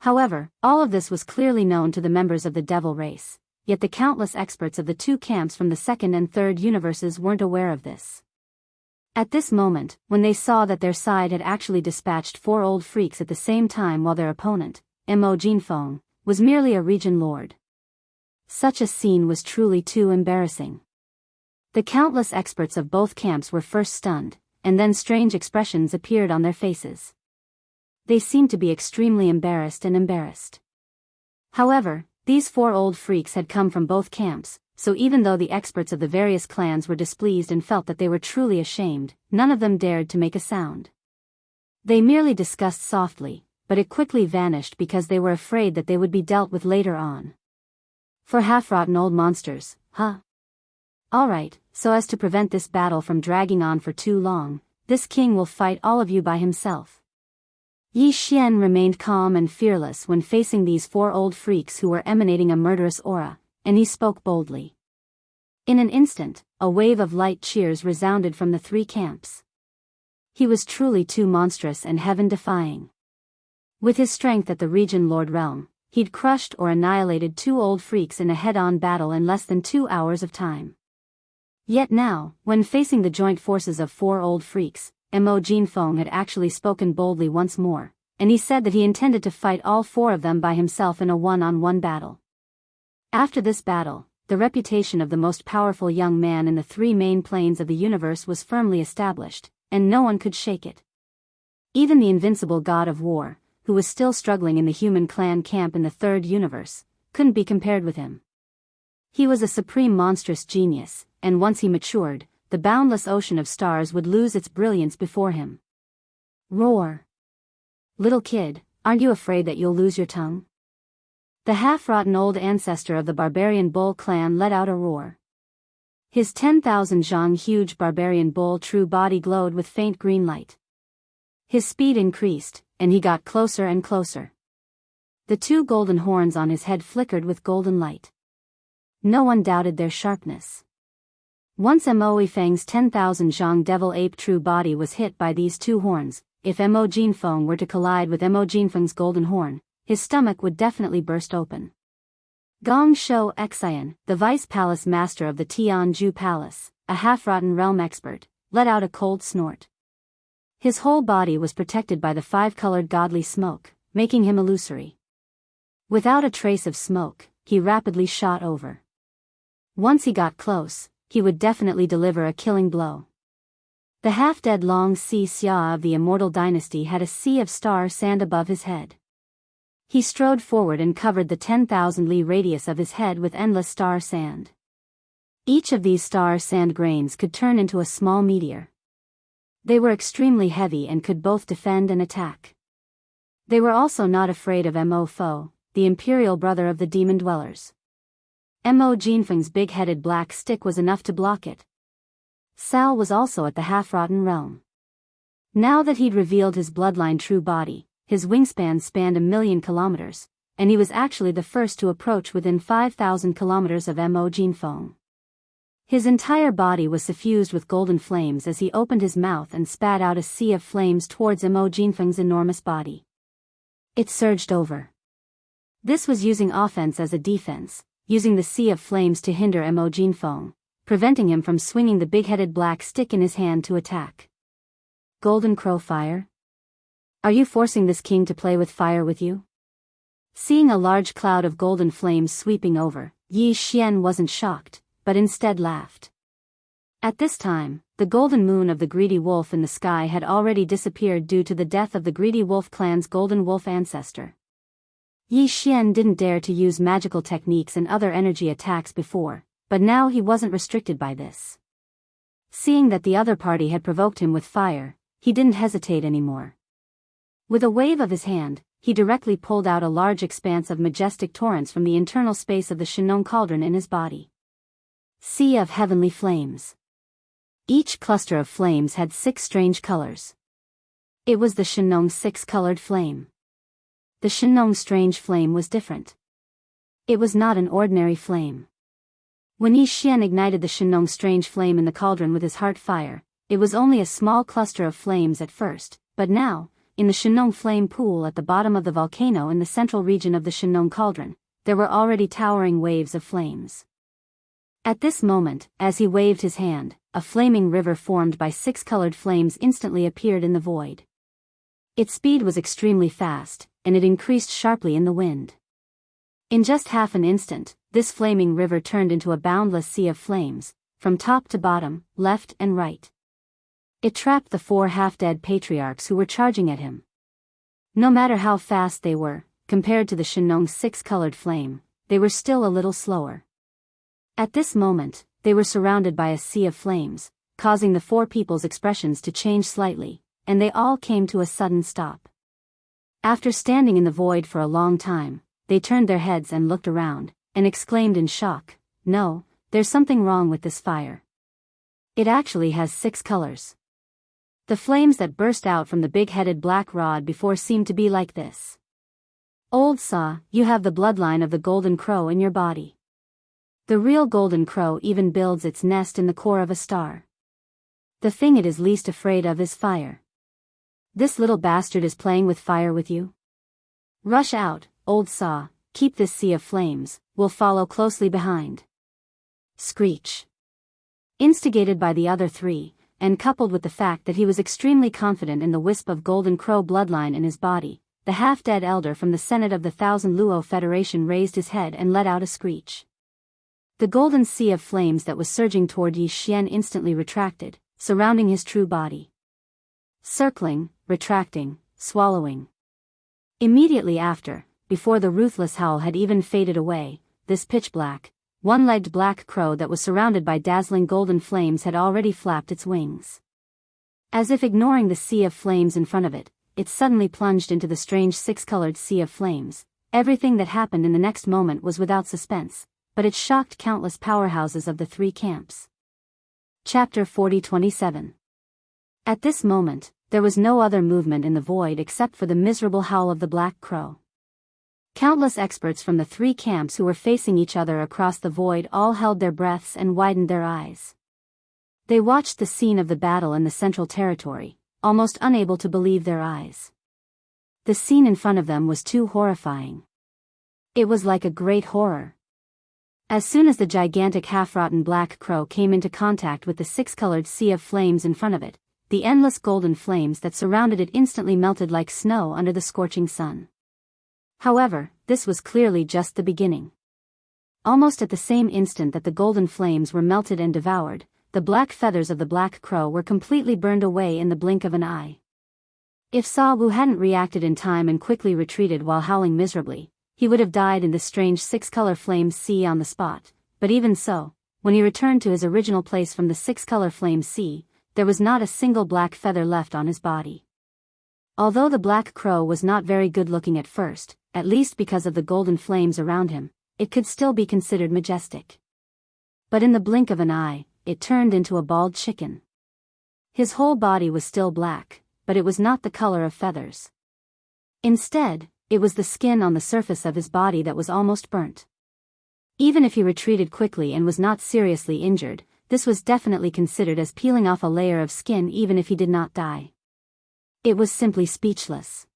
However, all of this was clearly known to the members of the devil race, yet the countless experts of the two camps from the second and third universes weren't aware of this. At this moment, when they saw that their side had actually dispatched 4 old freaks at the same time while their opponent, Mo Jinfeng, was merely a region lord. Such a scene was truly too embarrassing. The countless experts of both camps were first stunned, and then strange expressions appeared on their faces. They seemed to be extremely embarrassed. However, these 4 old freaks had come from both camps, so even though the experts of the various clans were displeased and felt that they were truly ashamed, none of them dared to make a sound. They merely discussed softly, but it quickly vanished because they were afraid that they would be dealt with later on. For half-rotten old monsters, huh? Alright, so as to prevent this battle from dragging on for too long, this king will fight all of you by himself. Yi Xian remained calm and fearless when facing these 4 old freaks who were emanating a murderous aura, and he spoke boldly. In an instant, a wave of light cheers resounded from the 3 camps. He was truly too monstrous and heaven-defying. With his strength at the region lord realm, he'd crushed or annihilated 2 old freaks in a head-on battle in less than 2 hours of time. Yet now, when facing the joint forces of 4 old freaks, Mo Jinfeng had actually spoken boldly once more, and he said that he intended to fight all 4 of them by himself in a one-on-one battle. After this battle, the reputation of the most powerful young man in the 3 main planes of the universe was firmly established, and no one could shake it. Even the invincible god of war, who was still struggling in the human clan camp in the 3rd universe, couldn't be compared with him. He was a supreme monstrous genius, and once he matured, the boundless ocean of stars would lose its brilliance before him. Roar! Little kid, aren't you afraid that you'll lose your tongue? The half-rotten old ancestor of the barbarian bull clan let out a roar. His 10,000 zhang huge barbarian bull true body glowed with faint green light. His speed increased, and he got closer and closer. The 2 golden horns on his head flickered with golden light. No one doubted their sharpness. Once Mo Yifeng's 10,000 zhang devil ape true body was hit by these 2 horns, if Mo Jinfeng were to collide with Mo Jinfeng's golden horn, his stomach would definitely burst open. Gong Shou Xian, the vice palace master of the Tianju Palace, a half-rotten realm expert, let out a cold snort. His whole body was protected by the 5-colored godly smoke, making him illusory. Without a trace of smoke, he rapidly shot over. Once he got close, he would definitely deliver a killing blow. The half-dead Long Si Xia of the immortal dynasty had a sea of star sand above his head. He strode forward and covered the 10,000 li radius of his head with endless star sand. Each of these star sand grains could turn into a small meteor. They were extremely heavy and could both defend and attack. They were also not afraid of Mo Fo, the imperial brother of the demon dwellers. Mo Jinfeng's big-headed black stick was enough to block it. Sal was also at the half-rotten realm. Now that he'd revealed his bloodline true body, his wingspan spanned 1,000,000 kilometers, and he was actually the first to approach within 5,000 kilometers of Mo Jinfeng. His entire body was suffused with golden flames as he opened his mouth and spat out a sea of flames towards Mo Jinfeng's enormous body. It surged over. This was using offense as a defense, using the sea of flames to hinder Mo Jinfeng, preventing him from swinging the big-headed black stick in his hand to attack. Golden Crow Fire? Are you forcing this king to play with fire with you? Seeing a large cloud of golden flames sweeping over, Yi Xian wasn't shocked, but instead laughed. At this time, the golden moon of the greedy wolf in the sky had already disappeared due to the death of the greedy wolf clan's golden wolf ancestor. Yi Xian didn't dare to use magical techniques and other energy attacks before, but now he wasn't restricted by this. Seeing that the other party had provoked him with fire, he didn't hesitate anymore. With a wave of his hand, he directly pulled out a large expanse of majestic torrents from the internal space of the Shenong cauldron in his body. Sea of heavenly flames. Each cluster of flames had 6 strange colors. It was the Shenong 6-colored flame. The Shenong strange flame was different. It was not an ordinary flame. When Yi Xian ignited the Shenong strange flame in the cauldron with his heart fire, it was only a small cluster of flames at first, but now, in the Shenong flame pool at the bottom of the volcano in the central region of the Shenong cauldron, there were already towering waves of flames. At this moment, as he waved his hand, a flaming river formed by 6 colored flames instantly appeared in the void. Its speed was extremely fast, and it increased sharply in the wind. In just half an instant, this flaming river turned into a boundless sea of flames, from top to bottom, left and right. It trapped the 4 half-dead patriarchs who were charging at him. No matter how fast they were, compared to the Shenong's 6-colored flame, they were still a little slower. At this moment, they were surrounded by a sea of flames, causing the 4 people's expressions to change slightly, and they all came to a sudden stop. After standing in the void for a long time, they turned their heads and looked around, and exclaimed in shock, "No, there's something wrong with this fire. It actually has 6 colors." The flames that burst out from the big-headed black rod before seemed to be like this. "Old Saw, you have the bloodline of the golden crow in your body. The real golden crow even builds its nest in the core of a star. The thing it is least afraid of is fire. This little bastard is playing with fire with you? Rush out, Old Saw, keep this sea of flames, we'll follow closely behind." Screech. Instigated by the other 3, and coupled with the fact that he was extremely confident in the wisp of golden crow bloodline in his body, the half-dead elder from the Senate of the Thousand Luo Federation raised his head and let out a screech. The golden sea of flames that was surging toward Yi Xian instantly retracted, surrounding his true body. Circling, retracting, swallowing. Immediately after, before the ruthless howl had even faded away, this pitch-black, one-legged black crow that was surrounded by dazzling golden flames had already flapped its wings. As if ignoring the sea of flames in front of it, it suddenly plunged into the strange 6-colored sea of flames. Everything that happened in the next moment was without suspense, but it shocked countless powerhouses of the 3 camps. Chapter 40:27. At this moment, there was no other movement in the void except for the miserable howl of the black crow. Countless experts from the 3 camps who were facing each other across the void all held their breaths and widened their eyes. They watched the scene of the battle in the central territory, almost unable to believe their eyes. The scene in front of them was too horrifying. It was like a great horror. As soon as the gigantic half-rotten black crow came into contact with the 6-colored sea of flames in front of it, the endless golden flames that surrounded it instantly melted like snow under the scorching sun. However, this was clearly just the beginning. Almost at the same instant that the golden flames were melted and devoured, the black feathers of the black crow were completely burned away in the blink of an eye. If Sa Wu hadn't reacted in time and quickly retreated while howling miserably, he would have died in the strange 6-color flame sea on the spot, but even so, when he returned to his original place from the 6-color flame sea, there was not a single black feather left on his body. Although the black crow was not very good-looking at first, at least because of the golden flames around him, it could still be considered majestic. But in the blink of an eye, it turned into a bald chicken. His whole body was still black, but it was not the color of feathers. Instead, it was the skin on the surface of his body that was almost burnt. Even if he retreated quickly and was not seriously injured, this was definitely considered as peeling off a layer of skin even if he did not die. It was simply speechless.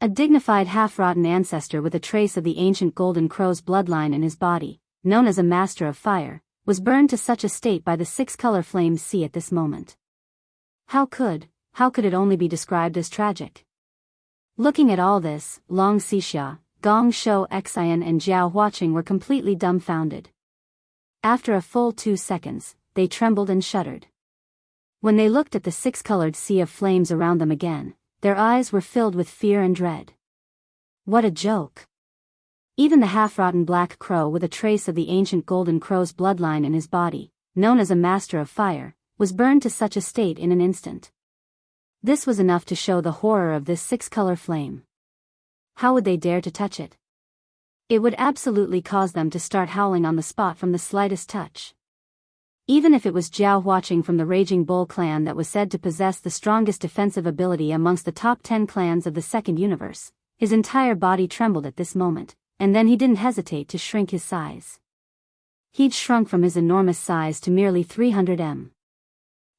A dignified half-rotten ancestor with a trace of the ancient golden crow's bloodline in his body, known as a master of fire, was burned to such a state by the 6-color flame sea at this moment. How could it only be described as tragic? Looking at all this, Long Xixia, Gong Shou Xian and Jiao Huaqing were completely dumbfounded. After a full 2 seconds, they trembled and shuddered. When they looked at the 6-colored sea of flames around them again, their eyes were filled with fear and dread. What a joke! Even the half-rotten black crow with a trace of the ancient golden crow's bloodline in his body, known as a master of fire, was burned to such a state in an instant. This was enough to show the horror of this 6-color flame. How would they dare to touch it? It would absolutely cause them to start howling on the spot from the slightest touch. Even if it was Jiao Huaqing from the Raging Bull clan that was said to possess the strongest defensive ability amongst the top 10 clans of the Second Universe, his entire body trembled at this moment, and then he didn't hesitate to shrink his size. He'd shrunk from his enormous size to merely 300 m.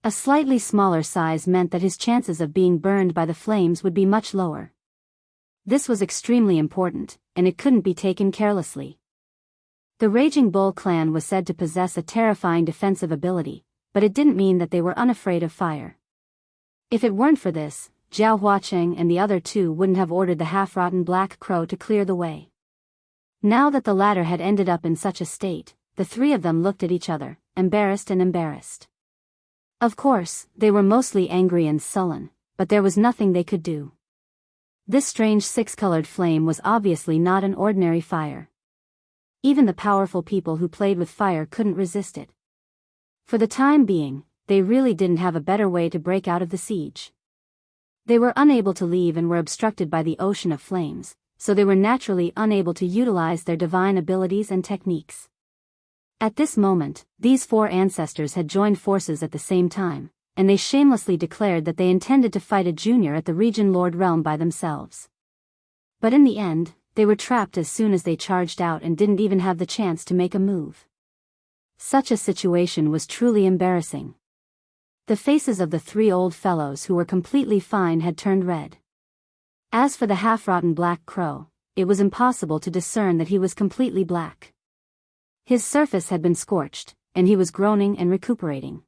A slightly smaller size meant that his chances of being burned by the flames would be much lower. This was extremely important, and it couldn't be taken carelessly. The Raging Bull clan was said to possess a terrifying defensive ability, but it didn't mean that they were unafraid of fire. If it weren't for this, Zhao Huacheng and the other two wouldn't have ordered the half-rotten black crow to clear the way. Now that the latter had ended up in such a state, the three of them looked at each other, embarrassed and embarrassed. Of course, they were mostly angry and sullen, but there was nothing they could do. This strange six-colored flame was obviously not an ordinary fire. Even the powerful people who played with fire couldn't resist it. For the time being, they really didn't have a better way to break out of the siege. They were unable to leave and were obstructed by the ocean of flames, so they were naturally unable to utilize their divine abilities and techniques. At this moment, these four ancestors had joined forces at the same time, and they shamelessly declared that they intended to fight a junior at the Region Lord realm by themselves. But in the end, they were trapped as soon as they charged out and didn't even have the chance to make a move. Such a situation was truly embarrassing. The faces of the three old fellows who were completely fine had turned red. As for the half-rotten black crow, it was impossible to discern that he was completely black. His surface had been scorched, and he was groaning and recuperating.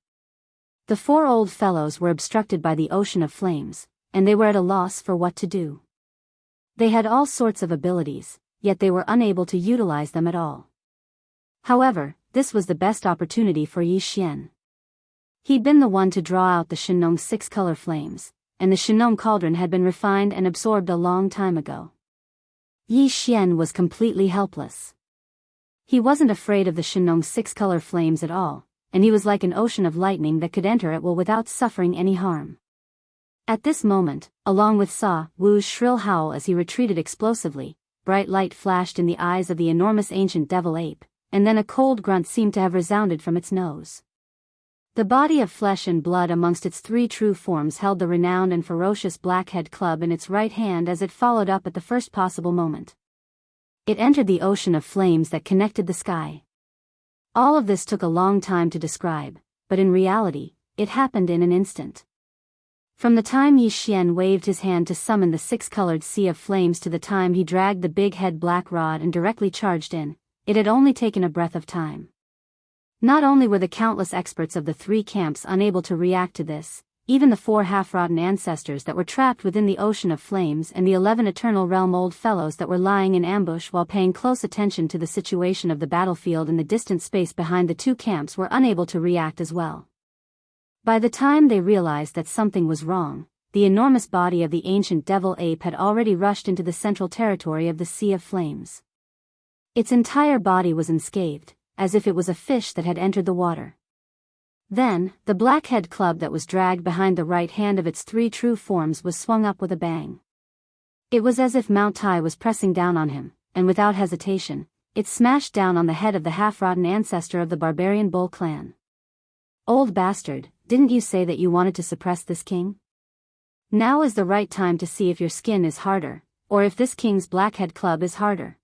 The four old fellows were obstructed by the ocean of flames, and they were at a loss for what to do. They had all sorts of abilities, yet they were unable to utilize them at all. However, this was the best opportunity for Yi Xian. He'd been the one to draw out the Shenong's six-color flames, and the Shenong cauldron had been refined and absorbed a long time ago. Yi Xian was completely helpless. He wasn't afraid of the Shenong's six-color flames at all, and he was like an ocean of lightning that could enter at will without suffering any harm. At this moment, along with Sa Wu's shrill howl as he retreated explosively, bright light flashed in the eyes of the enormous ancient devil ape, and then a cold grunt seemed to have resounded from its nose. The body of flesh and blood amongst its three true forms held the renowned and ferocious Blackhead Club in its right hand as it followed up at the first possible moment. It entered the ocean of flames that connected the sky. All of this took a long time to describe, but in reality, it happened in an instant. From the time Yi Xian waved his hand to summon the six-colored sea of flames to the time he dragged the big head black rod and directly charged in, it had only taken a breath of time. Not only were the countless experts of the three camps unable to react to this, even the four half-rotten ancestors that were trapped within the ocean of flames and the 11 Eternal Realm old fellows that were lying in ambush while paying close attention to the situation of the battlefield in the distant space behind the two camps were unable to react as well. By the time they realized that something was wrong, the enormous body of the ancient devil ape had already rushed into the central territory of the Sea of Flames. Its entire body was unscathed, as if it was a fish that had entered the water. Then, the Blackhead Club that was dragged behind the right hand of its three true forms was swung up with a bang. It was as if Mount Tai was pressing down on him, and without hesitation, it smashed down on the head of the half-rotten ancestor of the barbarian bull clan. "Old bastard, didn't you say that you wanted to suppress this king? Now is the right time to see if your skin is harder, or if this king's Blackhead Club is harder."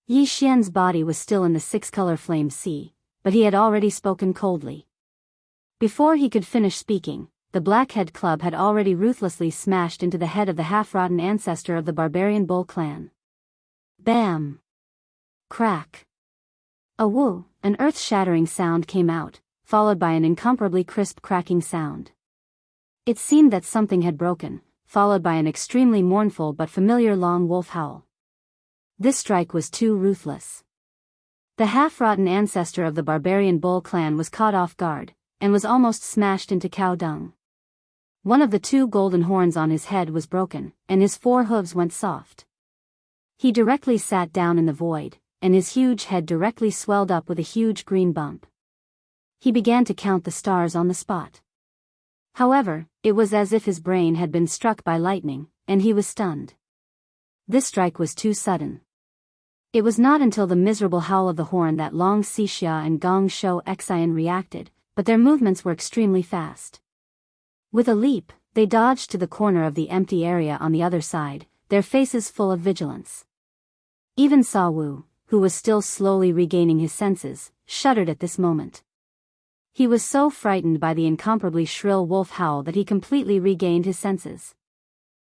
Yi Xian's body was still in the six-color flame sea, but he had already spoken coldly. Before he could finish speaking, the Blackhead Club had already ruthlessly smashed into the head of the half-rotten ancestor of the barbarian bull clan. Bam! Crack! A woo, an earth-shattering sound came out, followed by an incomparably crisp cracking sound. It seemed that something had broken, followed by an extremely mournful but familiar long wolf howl. This strike was too ruthless. The half-rotten ancestor of the barbarian bull clan was caught off guard, and was almost smashed into cow dung. One of the two golden horns on his head was broken, and his four hooves went soft. He directly sat down in the void, and his huge head directly swelled up with a huge green bump. He began to count the stars on the spot. However, it was as if his brain had been struck by lightning, and he was stunned. This strike was too sudden. It was not until the miserable howl of the horn that Long Xixia and Gong Shou Xian reacted, but their movements were extremely fast. With a leap, they dodged to the corner of the empty area on the other side, their faces full of vigilance. Even Sa Wu, who was still slowly regaining his senses, shuddered at this moment. He was so frightened by the incomparably shrill wolf howl that he completely regained his senses.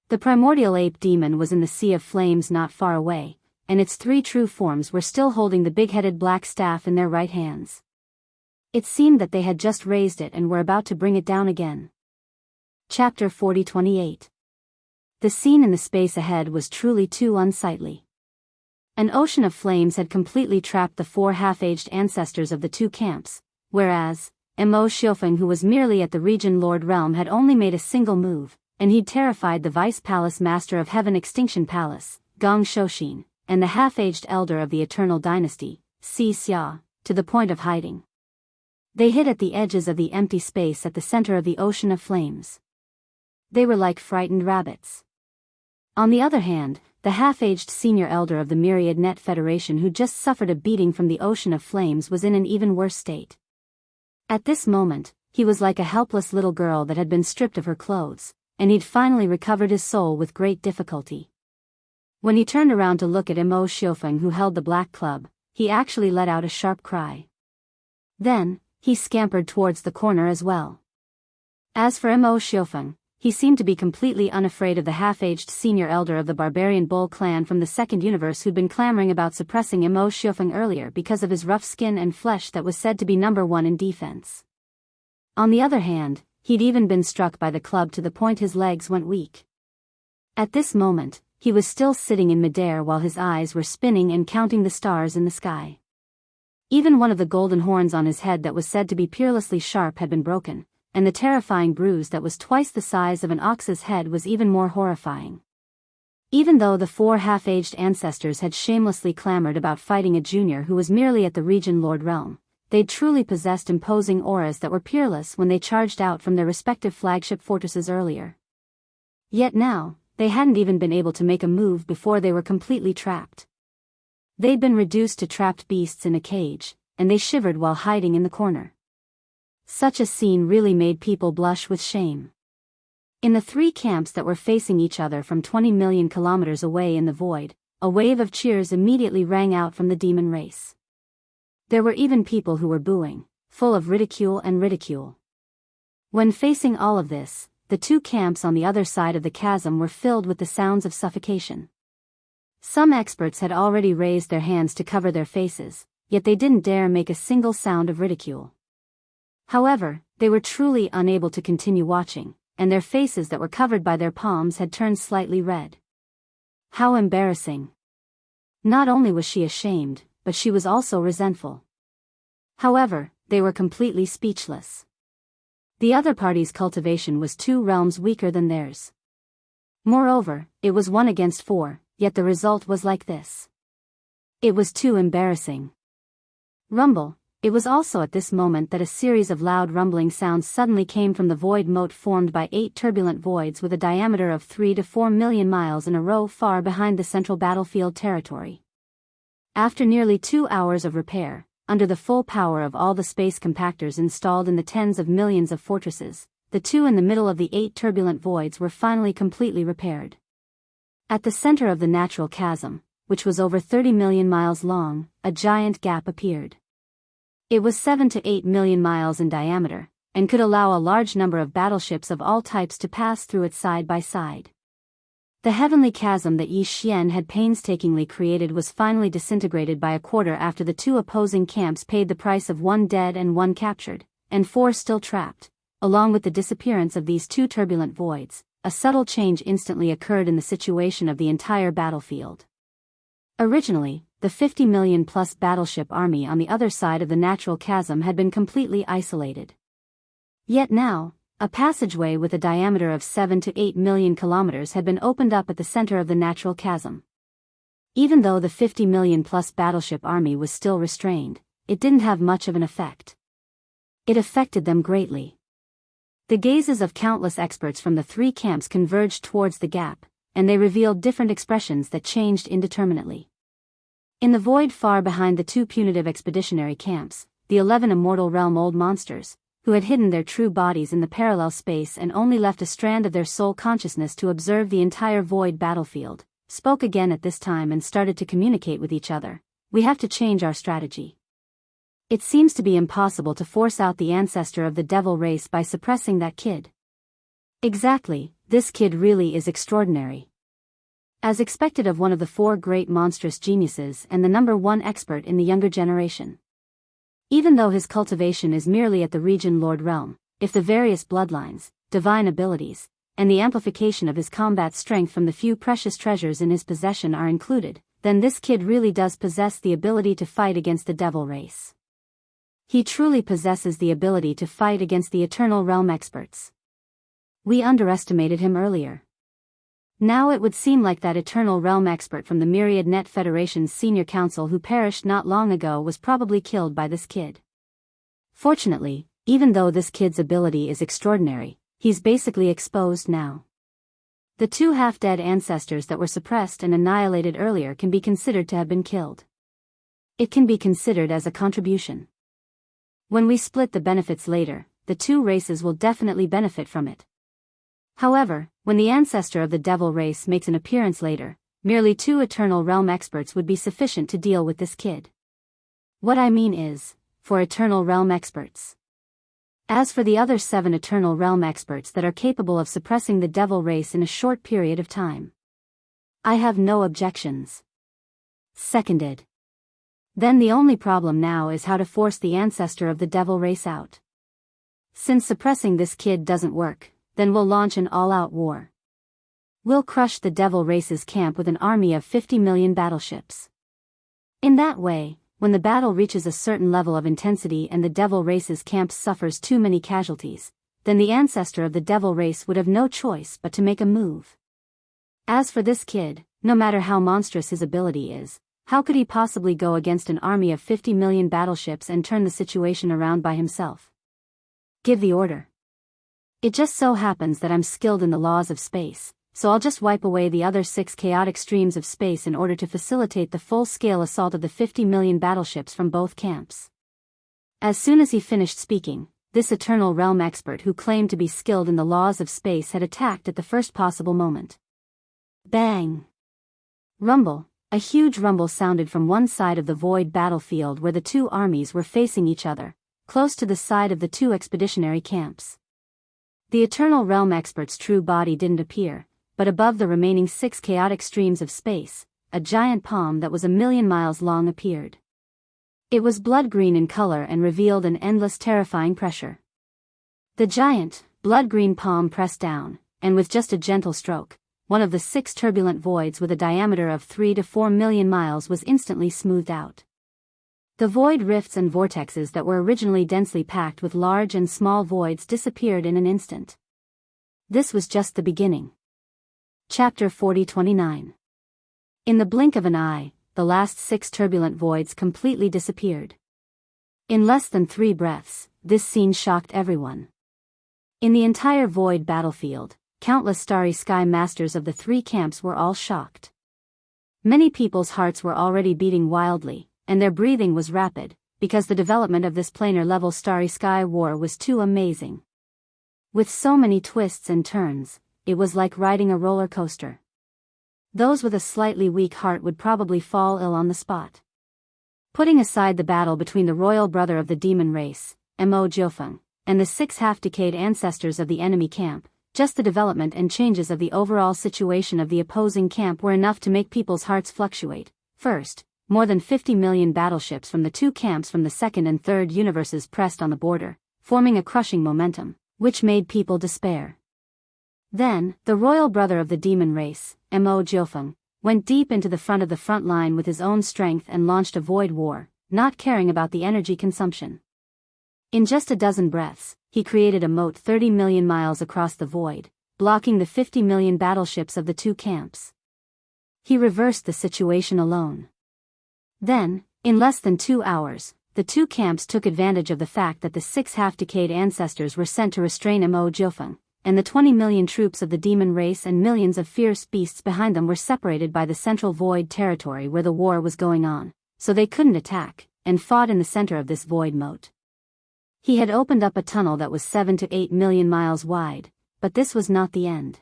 The primordial ape demon was in the sea of flames not far away, and its three true forms were still holding the big-headed black staff in their right hands. It seemed that they had just raised it and were about to bring it down again. Chapter 40-28. The scene in the space ahead was truly too unsightly. An ocean of flames had completely trapped the four half-aged ancestors of the two camps, whereas Mo Xiufeng, who was merely at the region Lord Realm, had only made a single move, and he'd terrified the Vice Palace Master of Heaven Extinction Palace, Gong Shouxin, and the half-aged elder of the Eternal Dynasty, Si Xia, to the point of hiding. They hid at the edges of the empty space at the center of the ocean of flames. They were like frightened rabbits. On the other hand, the half-aged senior elder of the Myriad Net Federation, who just suffered a beating from the ocean of flames, was in an even worse state. At this moment, he was like a helpless little girl that had been stripped of her clothes, and he'd finally recovered his soul with great difficulty. When he turned around to look at Mo Xiufeng, who held the black club, he actually let out a sharp cry. Then, he scampered towards the corner as well. As for Mo Xiufeng, he seemed to be completely unafraid of the half-aged senior elder of the barbarian bull clan from the second universe, who'd been clamoring about suppressing Mo Xiufeng earlier because of his rough skin and flesh that was said to be number one in defense. On the other hand, he'd even been struck by the club to the point his legs went weak. At this moment, he was still sitting in midair while his eyes were spinning and counting the stars in the sky. Even one of the golden horns on his head that was said to be peerlessly sharp had been broken, and the terrifying bruise that was twice the size of an ox's head was even more horrifying. Even though the four half-aged ancestors had shamelessly clamored about fighting a junior who was merely at the region Lord Realm, they'd truly possessed imposing auras that were peerless when they charged out from their respective flagship fortresses earlier. Yet now, they hadn't even been able to make a move before they were completely trapped. They'd been reduced to trapped beasts in a cage, and they shivered while hiding in the corner. Such a scene really made people blush with shame. In the three camps that were facing each other from 20 million kilometers away in the void, a wave of cheers immediately rang out from the demon race. There were even people who were booing, full of ridicule and ridicule. When facing all of this, the two camps on the other side of the chasm were filled with the sounds of suffocation. Some experts had already raised their hands to cover their faces, yet they didn't dare make a single sound of ridicule. However, they were truly unable to continue watching, and their faces that were covered by their palms had turned slightly red. How embarrassing. Not only was she ashamed, but she was also resentful. However, they were completely speechless. The other party's cultivation was 2 realms weaker than theirs. Moreover, it was 1 against 4, yet the result was like this. It was too embarrassing. Rumble. It was also at this moment that a series of loud rumbling sounds suddenly came from the void moat formed by 8 turbulent voids with a diameter of 3 to 4 million miles in a row far behind the central battlefield territory. After nearly 2 hours of repair, under the full power of all the space compactors installed in the tens of millions of fortresses, the 2 in the middle of the 8 turbulent voids were finally completely repaired. At the center of the natural chasm, which was over 30 million miles long, a giant gap appeared. It was 7 to 8 million miles in diameter, and could allow a large number of battleships of all types to pass through it side by side. The heavenly chasm that Yi Xian had painstakingly created was finally disintegrated by a quarter after the 2 opposing camps paid the price of 1 dead and 1 captured, and 4 still trapped. Along with the disappearance of these 2 turbulent voids, a subtle change instantly occurred in the situation of the entire battlefield. Originally, the 50 million plus battleship army on the other side of the natural chasm had been completely isolated. Yet now, a passageway with a diameter of 7 to 8 million kilometers had been opened up at the center of the natural chasm. Even though the 50 million plus battleship army was still restrained, it didn't have much of an effect. It affected them greatly. The gazes of countless experts from the 3 camps converged towards the gap, and they revealed different expressions that changed indeterminately. In the void far behind the 2 punitive expeditionary camps, the 11 immortal realm-old monsters, who had hidden their true bodies in the parallel space and only left a strand of their soul consciousness to observe the entire void battlefield, spoke again at this time and started to communicate with each other. We have to change our strategy. It seems to be impossible to force out the ancestor of the devil race by suppressing that kid. Exactly, this kid really is extraordinary. As expected of one of the four great monstrous geniuses and the #1 expert in the younger generation. Even though his cultivation is merely at the region lord realm, if the various bloodlines, divine abilities, and the amplification of his combat strength from the few precious treasures in his possession are included, then this kid really does possess the ability to fight against the devil race. He truly possesses the ability to fight against the Eternal Realm experts. We underestimated him earlier. Now it would seem like that Eternal Realm expert from the Myriad Net Federation's senior council who perished not long ago was probably killed by this kid. Fortunately, even though this kid's ability is extraordinary, he's basically exposed now. The two half-dead ancestors that were suppressed and annihilated earlier can be considered to have been killed. It can be considered as a contribution. When we split the benefits later, the two races will definitely benefit from it. However, when the ancestor of the devil race makes an appearance later, merely 2 Eternal Realm experts would be sufficient to deal with this kid. What I mean is, for Eternal Realm experts. As for the other 7 Eternal Realm experts that are capable of suppressing the devil race in a short period of time, I have no objections. Seconded. Then the only problem now is how to force the ancestor of the devil race out. Since suppressing this kid doesn't work, then we'll launch an all-out war. We'll crush the devil race's camp with an army of 50 million battleships. In that way, when the battle reaches a certain level of intensity and the devil race's camp suffers too many casualties, then the ancestor of the devil race would have no choice but to make a move. As for this kid, no matter how monstrous his ability is, how could he possibly go against an army of 50 million battleships and turn the situation around by himself? Give the order. It just so happens that I'm skilled in the laws of space, so I'll just wipe away the other 6 chaotic streams of space in order to facilitate the full-scale assault of the 50 million battleships from both camps. As soon as he finished speaking, this Eternal Realm expert who claimed to be skilled in the laws of space had attacked at the first possible moment. Bang! Rumble. A huge rumble sounded from one side of the void battlefield where the two armies were facing each other, close to the side of the 2 expeditionary camps. The Eternal Realm expert's true body didn't appear, but above the remaining 6 chaotic streams of space, a giant palm that was 1,000,000 miles long appeared. It was blood-green in color and revealed an endless terrifying pressure. The giant, blood-green palm pressed down, and with just a gentle stroke, one of the 6 turbulent voids with a diameter of 3 to 4 million miles was instantly smoothed out. The void rifts and vortexes that were originally densely packed with large and small voids disappeared in an instant. This was just the beginning. Chapter 40-29. In the blink of an eye, the last 6 turbulent voids completely disappeared. In less than 3 breaths, this scene shocked everyone. In the entire void battlefield, countless starry sky masters of the 3 camps were all shocked. Many people's hearts were already beating wildly, and their breathing was rapid, because the development of this planar-level starry sky war was too amazing. With so many twists and turns, it was like riding a roller coaster. Those with a slightly weak heart would probably fall ill on the spot. Putting aside the battle between the royal brother of the demon race, Mo Jiufeng, and the 6 half-decayed ancestors of the enemy camp, just the development and changes of the overall situation of the opposing camp were enough to make people's hearts fluctuate. First, more than 50 million battleships from the 2 camps from the 2nd and 3rd universes pressed on the border, forming a crushing momentum, which made people despair. Then, the royal brother of the demon race, Mo Jiufeng, went deep into the front of the front line with his own strength and launched a void war, not caring about the energy consumption. In just a dozen breaths, he created a moat 30 million miles across the void, blocking the 50 million battleships of the 2 camps. He reversed the situation alone. Then, in less than 2 hours, the 2 camps took advantage of the fact that the 6 half-decayed ancestors were sent to restrain Mo Jiufeng, and the 20 million troops of the demon race and millions of fierce beasts behind them were separated by the central void territory where the war was going on, so they couldn't attack, and fought in the center of this void moat. He had opened up a tunnel that was 7 to 8 million miles wide, but this was not the end.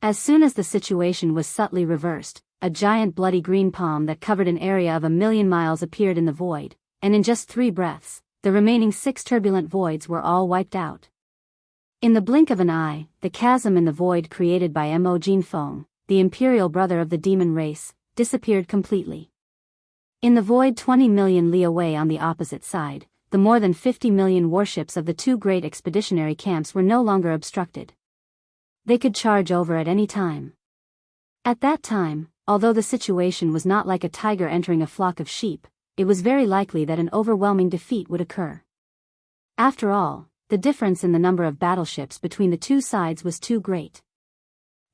As soon as the situation was subtly reversed, a giant bloody green palm that covered an area of 1,000,000 miles appeared in the void, and in just 3 breaths, the remaining 6 turbulent voids were all wiped out. In the blink of an eye, the chasm in the void created by Mo Jinfeng, the imperial brother of the demon race, disappeared completely. In the void 20 million li away on the opposite side, the more than 50 million warships of the 2 great expeditionary camps were no longer obstructed. They could charge over at any time. At that time, although the situation was not like a tiger entering a flock of sheep, it was very likely that an overwhelming defeat would occur. After all, the difference in the number of battleships between the 2 sides was too great.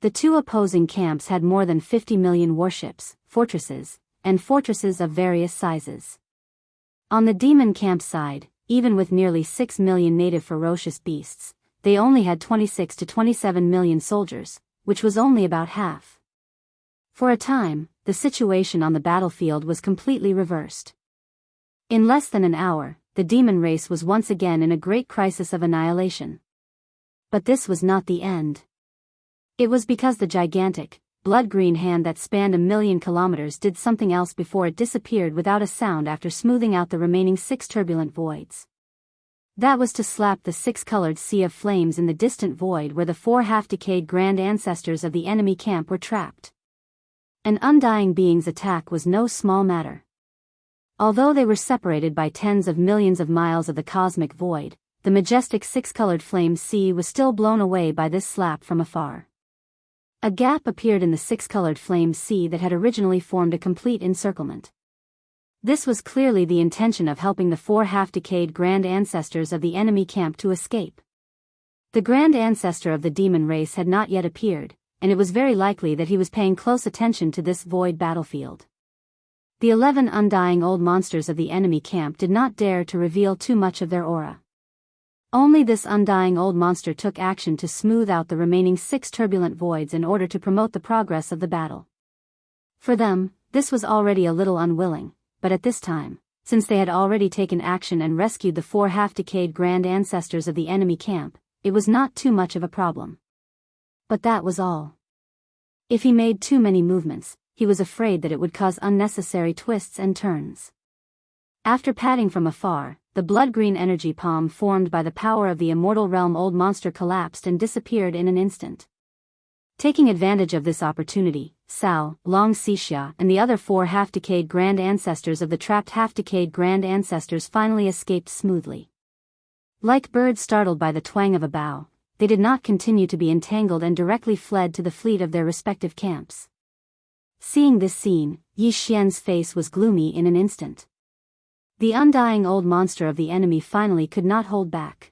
The 2 opposing camps had more than 50 million warships, fortresses, and fortresses of various sizes. On the demon camp side, even with nearly 6 million native ferocious beasts, they only had 26 to 27 million soldiers, which was only about half. For a time, the situation on the battlefield was completely reversed. In less than an hour, the demon race was once again in a great crisis of annihilation. But this was not the end. It was because the gigantic, blood-green hand that spanned 1,000,000 kilometers did something else before it disappeared without a sound after smoothing out the remaining 6 turbulent voids. That was to slap the 6-colored sea of flames in the distant void where the 4 half-decayed grand ancestors of the enemy camp were trapped. An undying being's attack was no small matter. Although they were separated by tens of millions of miles of the cosmic void, the majestic 6-colored flame sea was still blown away by this slap from afar. A gap appeared in the 6-colored flame sea that had originally formed a complete encirclement. This was clearly the intention of helping the 4 half-decayed grand ancestors of the enemy camp to escape. The grand ancestor of the demon race had not yet appeared, and it was very likely that he was paying close attention to this void battlefield. The 11 undying old monsters of the enemy camp did not dare to reveal too much of their aura. Only this undying old monster took action to smooth out the remaining 6 turbulent voids in order to promote the progress of the battle. For them, this was already a little unwilling, but at this time, since they had already taken action and rescued the 4 half-decayed grand ancestors of the enemy camp, it was not too much of a problem. But that was all. If he made too many movements, he was afraid that it would cause unnecessary twists and turns. After patting from afar, the blood-green energy palm formed by the power of the immortal realm old monster collapsed and disappeared in an instant. Taking advantage of this opportunity, Cao, Long Xixia, and the other 4 half-decayed grand ancestors of the trapped half-decayed grand ancestors finally escaped smoothly. Like birds startled by the twang of a bow, they did not continue to be entangled and directly fled to the fleet of their respective camps. Seeing this scene, Yi Xian's face was gloomy in an instant. The undying old monster of the enemy finally could not hold back.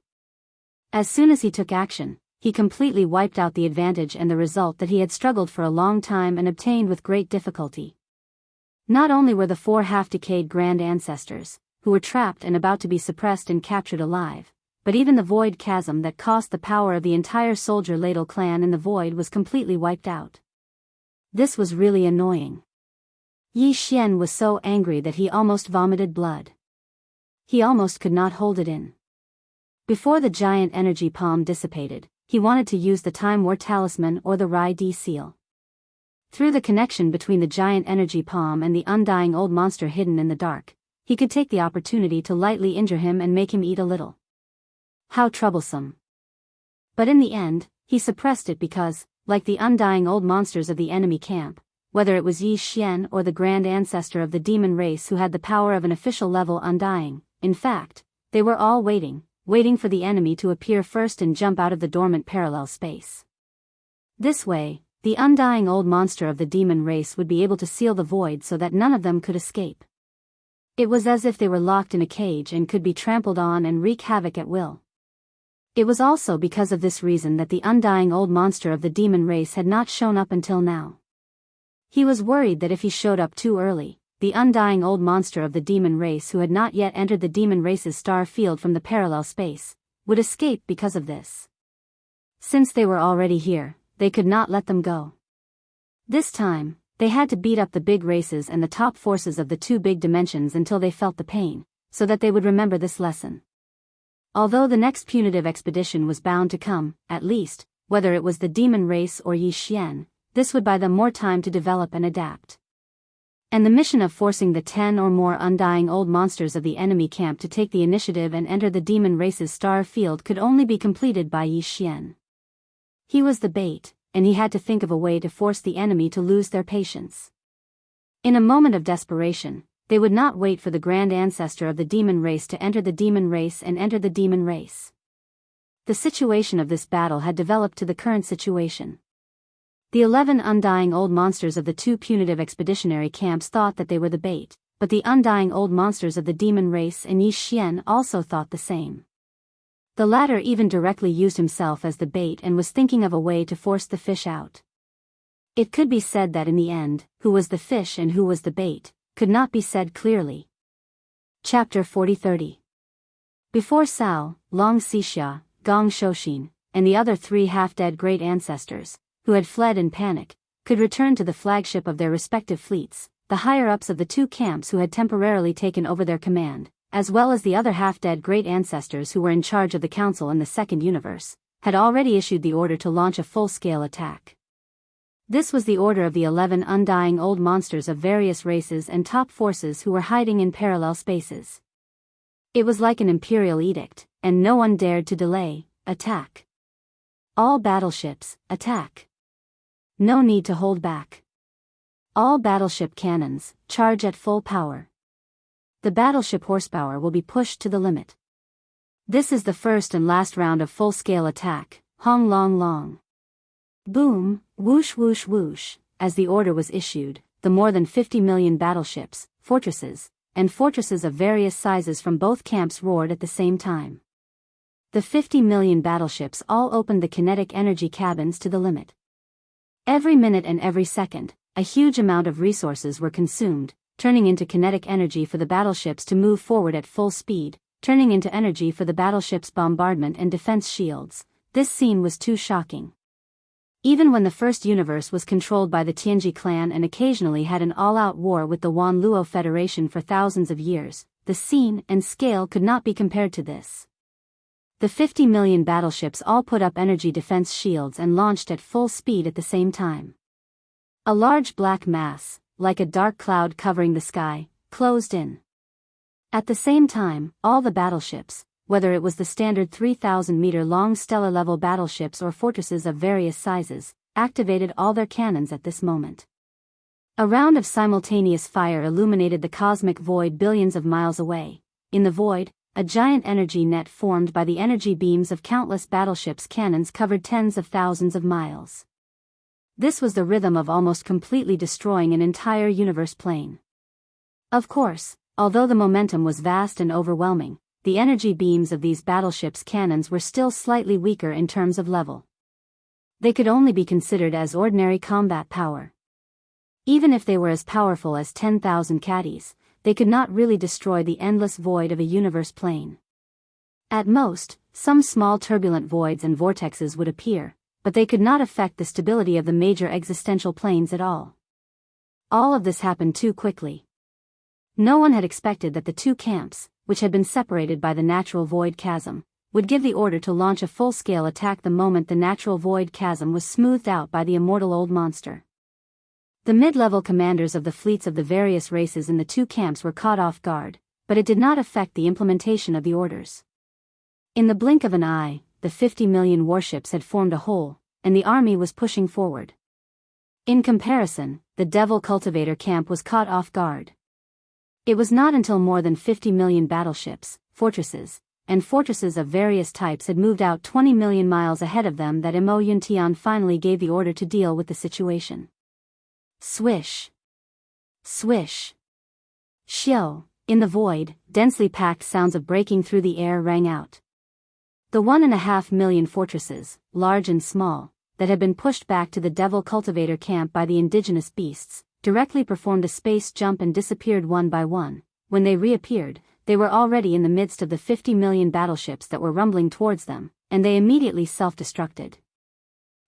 As soon as he took action, he completely wiped out the advantage and the result that he had struggled for a long time and obtained with great difficulty. Not only were the 4 half-decayed grand ancestors, who were trapped and about to be suppressed and captured alive, but even the void chasm that cost the power of the entire soldier ladle clan in the void was completely wiped out. This was really annoying. Yi Xian was so angry that he almost vomited blood. He almost could not hold it in. Before the giant energy palm dissipated, he wanted to use the Time War Talisman or the Rai D seal. Through the connection between the giant energy palm and the undying old monster hidden in the dark, he could take the opportunity to lightly injure him and make him eat a little. How troublesome. But in the end, he suppressed it because, like the undying old monsters of the enemy camp, whether it was Yi Xian or the grand ancestor of the demon race who had the power of an official level undying, in fact, they were all waiting for the enemy to appear first and jump out of the dormant parallel space. This way, the undying old monster of the demon race would be able to seal the void so that none of them could escape. It was as if they were locked in a cage and could be trampled on and wreak havoc at will. It was also because of this reason that the undying old monster of the demon race had not shown up until now. He was worried that if he showed up too early, the undying old monster of the demon race who had not yet entered the demon race's star field from the parallel space, would escape because of this. Since they were already here, they could not let them go. This time, they had to beat up the big races and the top forces of the 2 big dimensions until they felt the pain, so that they would remember this lesson. Although the next punitive expedition was bound to come, at least, whether it was the demon race or Yi Xian, this would buy them more time to develop and adapt. and the mission of forcing the 10 or more undying old monsters of the enemy camp to take the initiative and enter the demon race's star field could only be completed by Yi Xian. He was the bait, and he had to think of a way to force the enemy to lose their patience. In a moment of desperation, they would not wait for the grand ancestor of the demon race to enter the demon race and enter the demon race. The situation of this battle had developed to the current situation. The 11 undying old monsters of the two punitive expeditionary camps thought that they were the bait, but the undying old monsters of the demon race and Yi Xian also thought the same. The latter even directly used himself as the bait and was thinking of a way to force the fish out. It could be said that in the end, who was the fish and who was the bait, could not be said clearly. Chapter 40-30. Before Cao, Long Xixia, Gong Shouxin, and the other 3 half-dead great ancestors, who had fled in panic, could return to the flagship of their respective fleets, the higher-ups of the 2 camps who had temporarily taken over their command, as well as the other half-dead great ancestors who were in charge of the Council in the Second Universe, had already issued the order to launch a full-scale attack. This was the order of the 11 undying old monsters of various races and top forces who were hiding in parallel spaces. It was like an imperial edict, and no one dared to delay. Attack. All battleships, attack. No need to hold back. All battleship cannons, charge at full power. The battleship horsepower will be pushed to the limit. This is the first and last round of full-scale attack. Hong long long. Boom, whoosh whoosh whoosh, as the order was issued, the more than 50 million battleships, fortresses, and fortresses of various sizes from both camps roared at the same time. The 50 million battleships all opened the kinetic energy cabins to the limit. Every minute and every second, a huge amount of resources were consumed, turning into kinetic energy for the battleships to move forward at full speed, turning into energy for the battleships' bombardment and defense shields. This scene was too shocking. Even when the First Universe was controlled by the Tianji clan and occasionally had an all-out war with the Wan Luo Federation for thousands of years, the scene and scale could not be compared to this. The 50 million battleships all put up energy defense shields and launched at full speed at the same time. A large black mass, like a dark cloud covering the sky, closed in. At the same time, all the battleships, whether it was the standard 3,000-meter-long stellar-level battleships or fortresses of various sizes, activated all their cannons at this moment. A round of simultaneous fire illuminated the cosmic void billions of miles away. In the void, a giant energy net formed by the energy beams of countless battleships' cannons covered tens of thousands of miles. This was the rhythm of almost completely destroying an entire universe plane. Of course, although the momentum was vast and overwhelming, the energy beams of these battleships' cannons were still slightly weaker in terms of level. They could only be considered as ordinary combat power. Even if they were as powerful as 10,000 caddies, they could not really destroy the endless void of a universe plane. At most, some small turbulent voids and vortexes would appear, but they could not affect the stability of the major existential planes at all. All of this happened too quickly. No one had expected that the 2 camps, which had been separated by the natural void chasm, would give the order to launch a full-scale attack the moment the natural void chasm was smoothed out by the immortal old monster. The mid-level commanders of the fleets of the various races in the 2 camps were caught off guard, but it did not affect the implementation of the orders. In the blink of an eye, the 50 million warships had formed a whole, and the army was pushing forward. In comparison, the Devil Cultivator camp was caught off guard. It was not until more than 50 million battleships, fortresses, and fortresses of various types had moved out 20 million miles ahead of them that Mo Yuntian finally gave the order to deal with the situation. Swish. Swish. Xiao, in the void, densely packed sounds of breaking through the air rang out. The 1.5 million fortresses, large and small, that had been pushed back to the Devil Cultivator camp by the indigenous beasts, directly performed a space jump and disappeared one by one. When they reappeared, they were already in the midst of the 50 million battleships that were rumbling towards them, and they immediately self-destructed.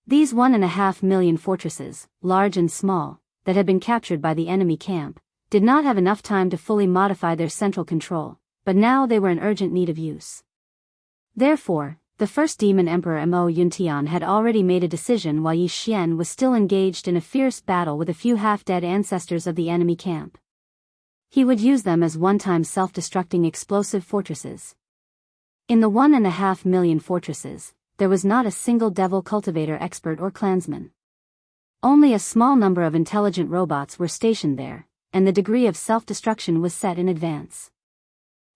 These 1.5 million fortresses, large and small, that had been captured by the enemy camp, did not have enough time to fully modify their central control, but now they were in urgent need of use. Therefore, The first demon emperor Mo Yuntian had already made a decision while Yi Xian was still engaged in a fierce battle with a few half-dead ancestors of the enemy camp. He would use them as one-time self-destructing explosive fortresses. In the 1.5 million fortresses, there was not a single devil cultivator expert or clansman. Only a small number of intelligent robots were stationed there, and the degree of self-destruction was set in advance.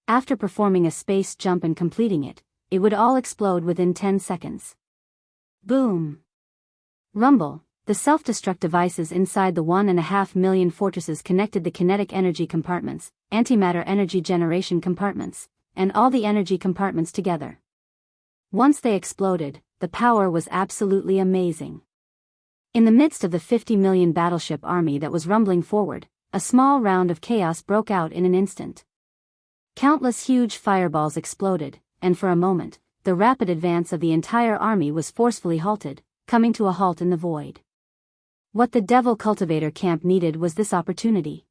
After performing a space jump and completing it, it would all explode within 10 seconds. Boom! Rumble. The self-destruct devices inside the 1.5 million fortresses connected the kinetic energy compartments, antimatter energy generation compartments, and all the energy compartments together. Once they exploded, the power was absolutely amazing. In the midst of the 50 million battleship army that was rumbling forward, a small round of chaos broke out in an instant. Countless huge fireballs exploded, and for a moment, the rapid advance of the entire army was forcefully halted, coming to a halt in the void. What the Devil Cultivator camp needed was this opportunity.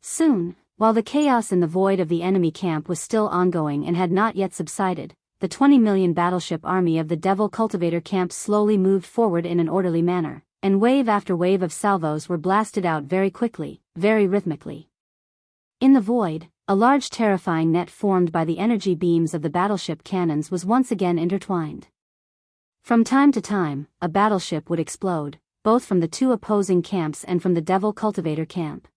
Soon, while the chaos in the void of the enemy camp was still ongoing and had not yet subsided, the 20 million battleship army of the Devil Cultivator camp slowly moved forward in an orderly manner, and wave after wave of salvos were blasted out very quickly, very rhythmically. In the void, a large terrifying net formed by the energy beams of the battleship cannons was once again intertwined. From time to time, a battleship would explode, both from the two opposing camps and from the Devil Cultivator camp.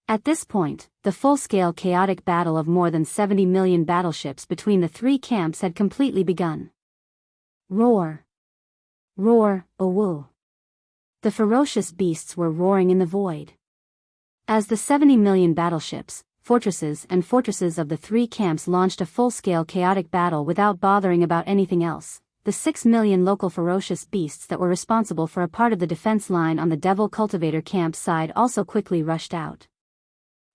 At this point, the full-scale chaotic battle of more than 70 million battleships between the three camps had completely begun. Roar! Roar, oh woo! The ferocious beasts were roaring in the void. As the 70 million battleships, fortresses of the three camps launched a full-scale chaotic battle without bothering about anything else, the 6 million local ferocious beasts that were responsible for a part of the defense line on the Devil Cultivator camp side also quickly rushed out.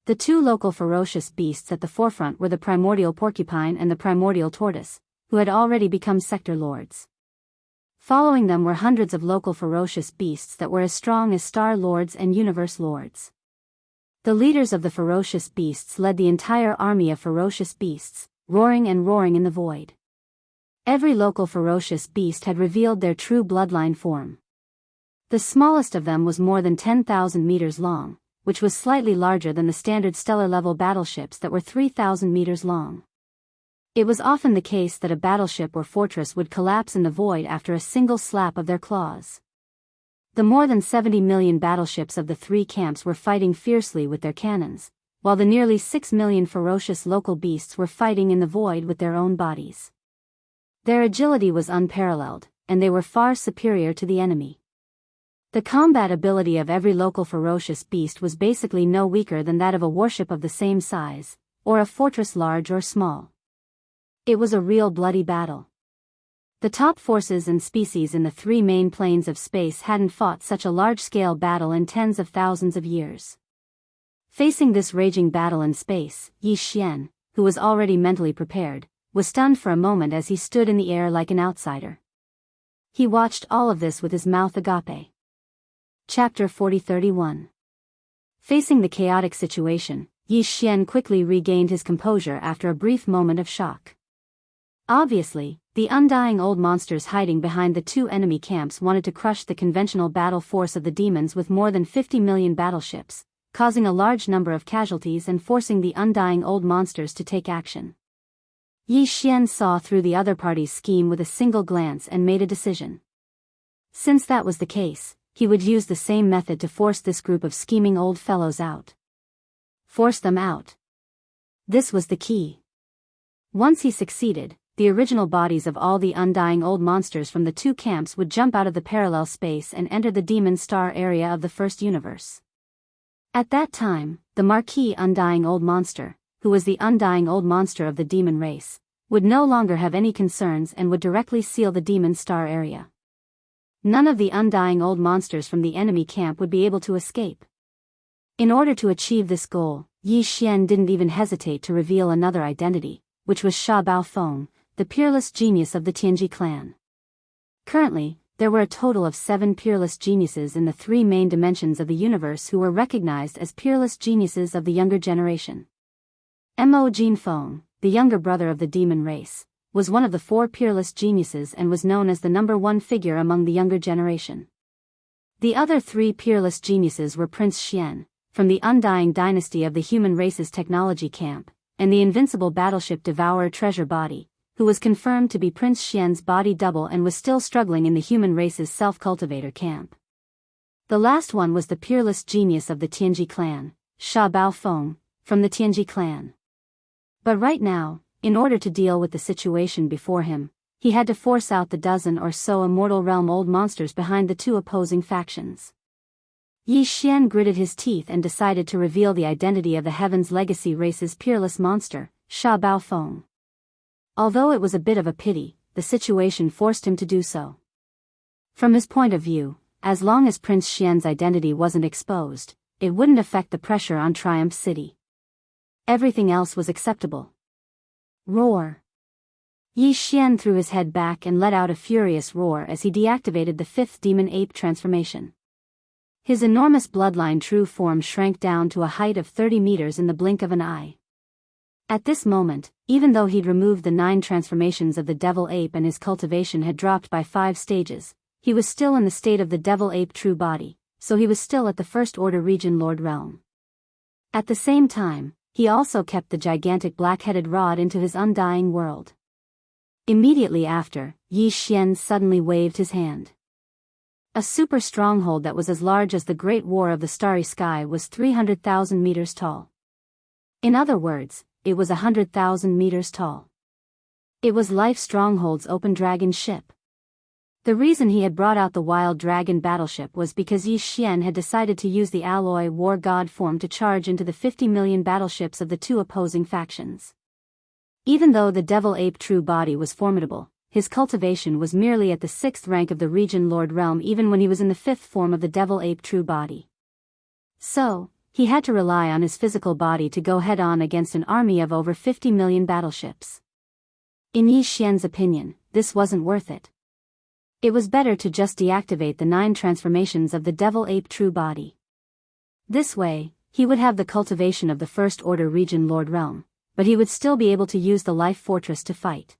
The two local ferocious beasts at the forefront were the primordial porcupine and the primordial tortoise, who had already become sector lords. Following them were hundreds of local ferocious beasts that were as strong as star lords and universe lords. The leaders of the ferocious beasts led the entire army of ferocious beasts, roaring and roaring in the void. Every local ferocious beast had revealed their true bloodline form. The smallest of them was more than 10,000 meters long, which was slightly larger than the standard stellar-level battleships that were 3,000 meters long. It was often the case that a battleship or fortress would collapse in the void after a single slap of their claws. The more than 70 million battleships of the three camps were fighting fiercely with their cannons, while the nearly 6 million ferocious local beasts were fighting in the void with their own bodies. Their agility was unparalleled, and they were far superior to the enemy. The combat ability of every local ferocious beast was basically no weaker than that of a warship of the same size, or a fortress large or small. It was a real bloody battle. The top forces and species in the three main planes of space hadn't fought such a large-scale battle in tens of thousands of years. Facing this raging battle in space, Yi Xian, who was already mentally prepared, was stunned for a moment as he stood in the air like an outsider. He watched all of this with his mouth agape. Chapter 40-31. Facing the chaotic situation, Yi Xian quickly regained his composure after a brief moment of shock. Obviously, the undying old monsters hiding behind the two enemy camps wanted to crush the conventional battle force of the demons with more than 50 million battleships, causing a large number of casualties and forcing the undying old monsters to take action. Yi Xian saw through the other party's scheme with a single glance and made a decision. Since that was the case, he would use the same method to force this group of scheming old fellows out. Force them out. This was the key. Once he succeeded, the original bodies of all the undying old monsters from the two camps would jump out of the parallel space and enter the demon star area of the first universe. At that time, the marquee undying old monster, who was the undying old monster of the demon race, would no longer have any concerns and would directly seal the demon star area. None of the undying old monsters from the enemy camp would be able to escape. In order to achieve this goal, Yi Xian didn't even hesitate to reveal another identity, which was Sha Baofeng, the peerless genius of the Tianji clan. Currently, there were a total of 7 peerless geniuses in the 3 main dimensions of the universe who were recognized as peerless geniuses of the younger generation. Mo Jinfeng, the younger brother of the demon race, was one of the four peerless geniuses and was known as the #1 figure among the younger generation. The other three peerless geniuses were Prince Xian, from the undying dynasty of the human race's technology camp, and the invincible battleship devourer Treasure Body, who was confirmed to be Prince Xian's body double and was still struggling in the human race's self-cultivator camp. The last one was the peerless genius of the Tianji clan, Sha Baofeng, from the Tianji clan. But right now, in order to deal with the situation before him, he had to force out the dozen or so immortal realm-old monsters behind the two opposing factions. Yi Xian gritted his teeth and decided to reveal the identity of the Heaven's Legacy race's peerless monster, Sha Baofeng. Although it was a bit of a pity, the situation forced him to do so. From his point of view, as long as Prince Xian's identity wasn't exposed, it wouldn't affect the pressure on Triumph City. Everything else was acceptable. Roar! Yi Xian threw his head back and let out a furious roar as he deactivated the fifth demon ape transformation. His enormous bloodline true form shrank down to a height of 30 meters in the blink of an eye. At this moment, even though he'd removed the 9 transformations of the devil ape and his cultivation had dropped by 5 stages, he was still in the state of the devil ape true body, so he was still at the First Order Region Lord realm. At the same time, he also kept the gigantic black-headed rod into his undying world. Immediately after, Yi Xian suddenly waved his hand. A super stronghold that was as large as the Great War of the Starry Sky was 300,000 meters tall. In other words, it was 100,000 meters tall. It was Life Stronghold's open dragon ship. The reason he had brought out the Wild Dragon battleship was because Yi Xian had decided to use the alloy war god form to charge into the 50 million battleships of the two opposing factions. Even though the Devil Ape true body was formidable, his cultivation was merely at the 6th rank of the Region Lord realm even when he was in the 5th form of the Devil Ape true body. So, he had to rely on his physical body to go head-on against an army of over 50 million battleships. In Yi Xian's opinion, this wasn't worth it. It was better to just deactivate the 9 transformations of the Devil Ape true body. This way, he would have the cultivation of the First Order Region Lord realm, but he would still be able to use the Life Fortress to fight.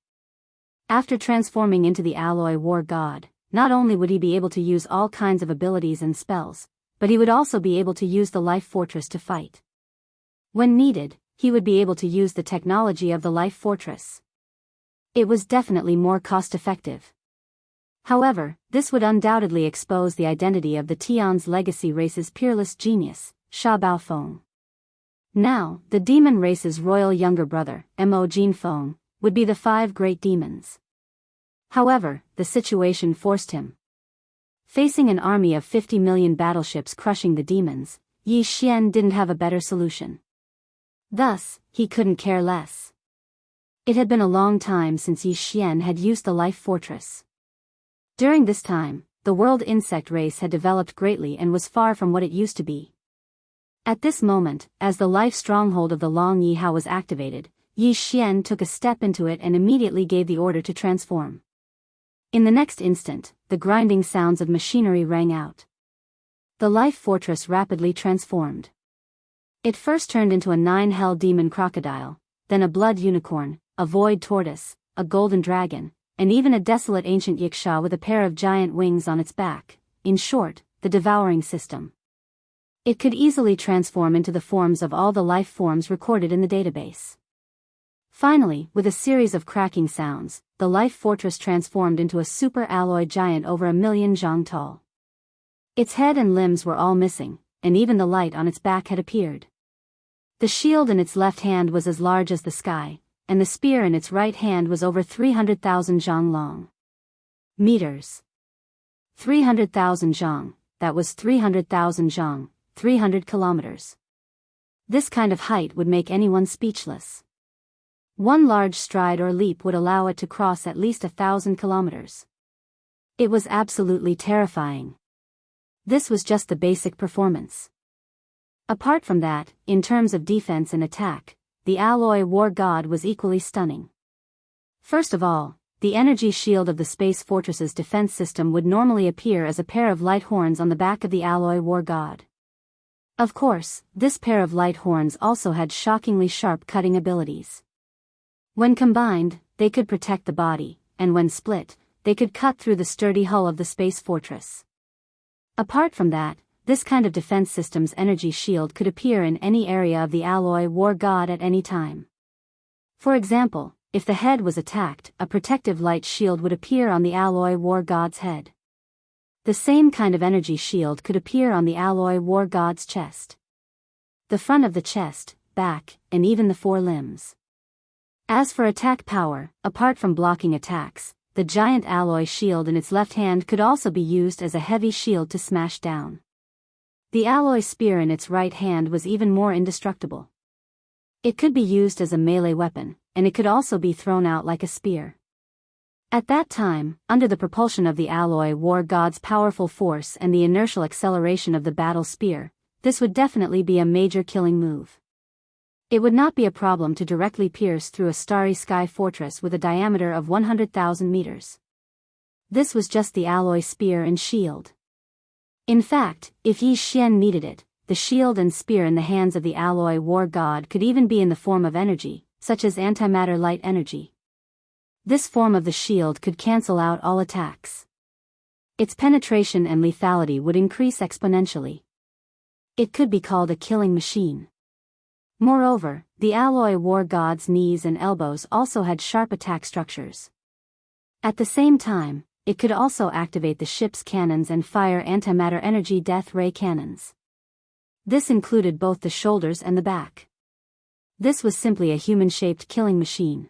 After transforming into the alloy war god, not only would he be able to use all kinds of abilities and spells, but he would also be able to use the Life Fortress to fight. When needed, he would be able to use the technology of the Life Fortress. It was definitely more cost-effective. However, this would undoubtedly expose the identity of the Tian's Legacy race's peerless genius, Sha Baofeng. Now, the demon race's royal younger brother, Mo Jinfeng, would be the 5 great demons. However, the situation forced him. Facing an army of 50 million battleships crushing the demons, Yi Xian didn't have a better solution. Thus, he couldn't care less. It had been a long time since Yi Xian had used the Life Fortress. During this time, the world insect race had developed greatly and was far from what it used to be. At this moment, as the life stronghold of the Long Yi Hao was activated, Yi Xian took a step into it and immediately gave the order to transform. In the next instant, the grinding sounds of machinery rang out. The Life Fortress rapidly transformed. It first turned into a 9-hell demon crocodile, then a blood unicorn, a void tortoise, a golden dragon, and even a desolate ancient yiksha with a pair of giant wings on its back, in short, the devouring system. It could easily transform into the forms of all the life forms recorded in the database. Finally, with a series of cracking sounds, the Life Fortress transformed into a super alloy giant over 1,000,000 zhang tall. Its head and limbs were all missing, and even the light on its back had appeared. The shield in its left hand was as large as the sky, and the spear in its right hand was over 300,000 zhang long. Meters. 300,000 zhang, that was 300,000 zhang, 300 kilometers. This kind of height would make anyone speechless. One large stride or leap would allow it to cross at least 1,000 kilometers. It was absolutely terrifying. This was just the basic performance. Apart from that, in terms of defense and attack, the alloy war god was equally stunning. First of all, the energy shield of the Space Fortress's defense system would normally appear as a pair of light horns on the back of the alloy war god. Of course, this pair of light horns also had shockingly sharp cutting abilities. When combined, they could protect the body, and when split, they could cut through the sturdy hull of the space fortress. Apart from that, this kind of defense system's energy shield could appear in any area of the alloy war god at any time. For example, if the head was attacked, a protective light shield would appear on the alloy war god's head. The same kind of energy shield could appear on the alloy war god's chest, the front of the chest, back, and even the forelimbs. As for attack power, apart from blocking attacks, the giant alloy shield in its left hand could also be used as a heavy shield to smash down. The alloy spear in its right hand was even more indestructible. It could be used as a melee weapon, and it could also be thrown out like a spear. At that time, under the propulsion of the alloy war god's powerful force and the inertial acceleration of the battle spear, this would definitely be a major killing move. It would not be a problem to directly pierce through a starry sky fortress with a diameter of 100,000 meters. This was just the alloy spear and shield. In fact, if Yi Xian needed it, the shield and spear in the hands of the alloy war god could even be in the form of energy, such as antimatter light energy. This form of the shield could cancel out all attacks. Its penetration and lethality would increase exponentially. It could be called a killing machine. Moreover, the alloy war god's knees and elbows also had sharp attack structures. At the same time, it could also activate the ship's cannons and fire antimatter energy death ray cannons. This included both the shoulders and the back. This was simply a human-shaped killing machine.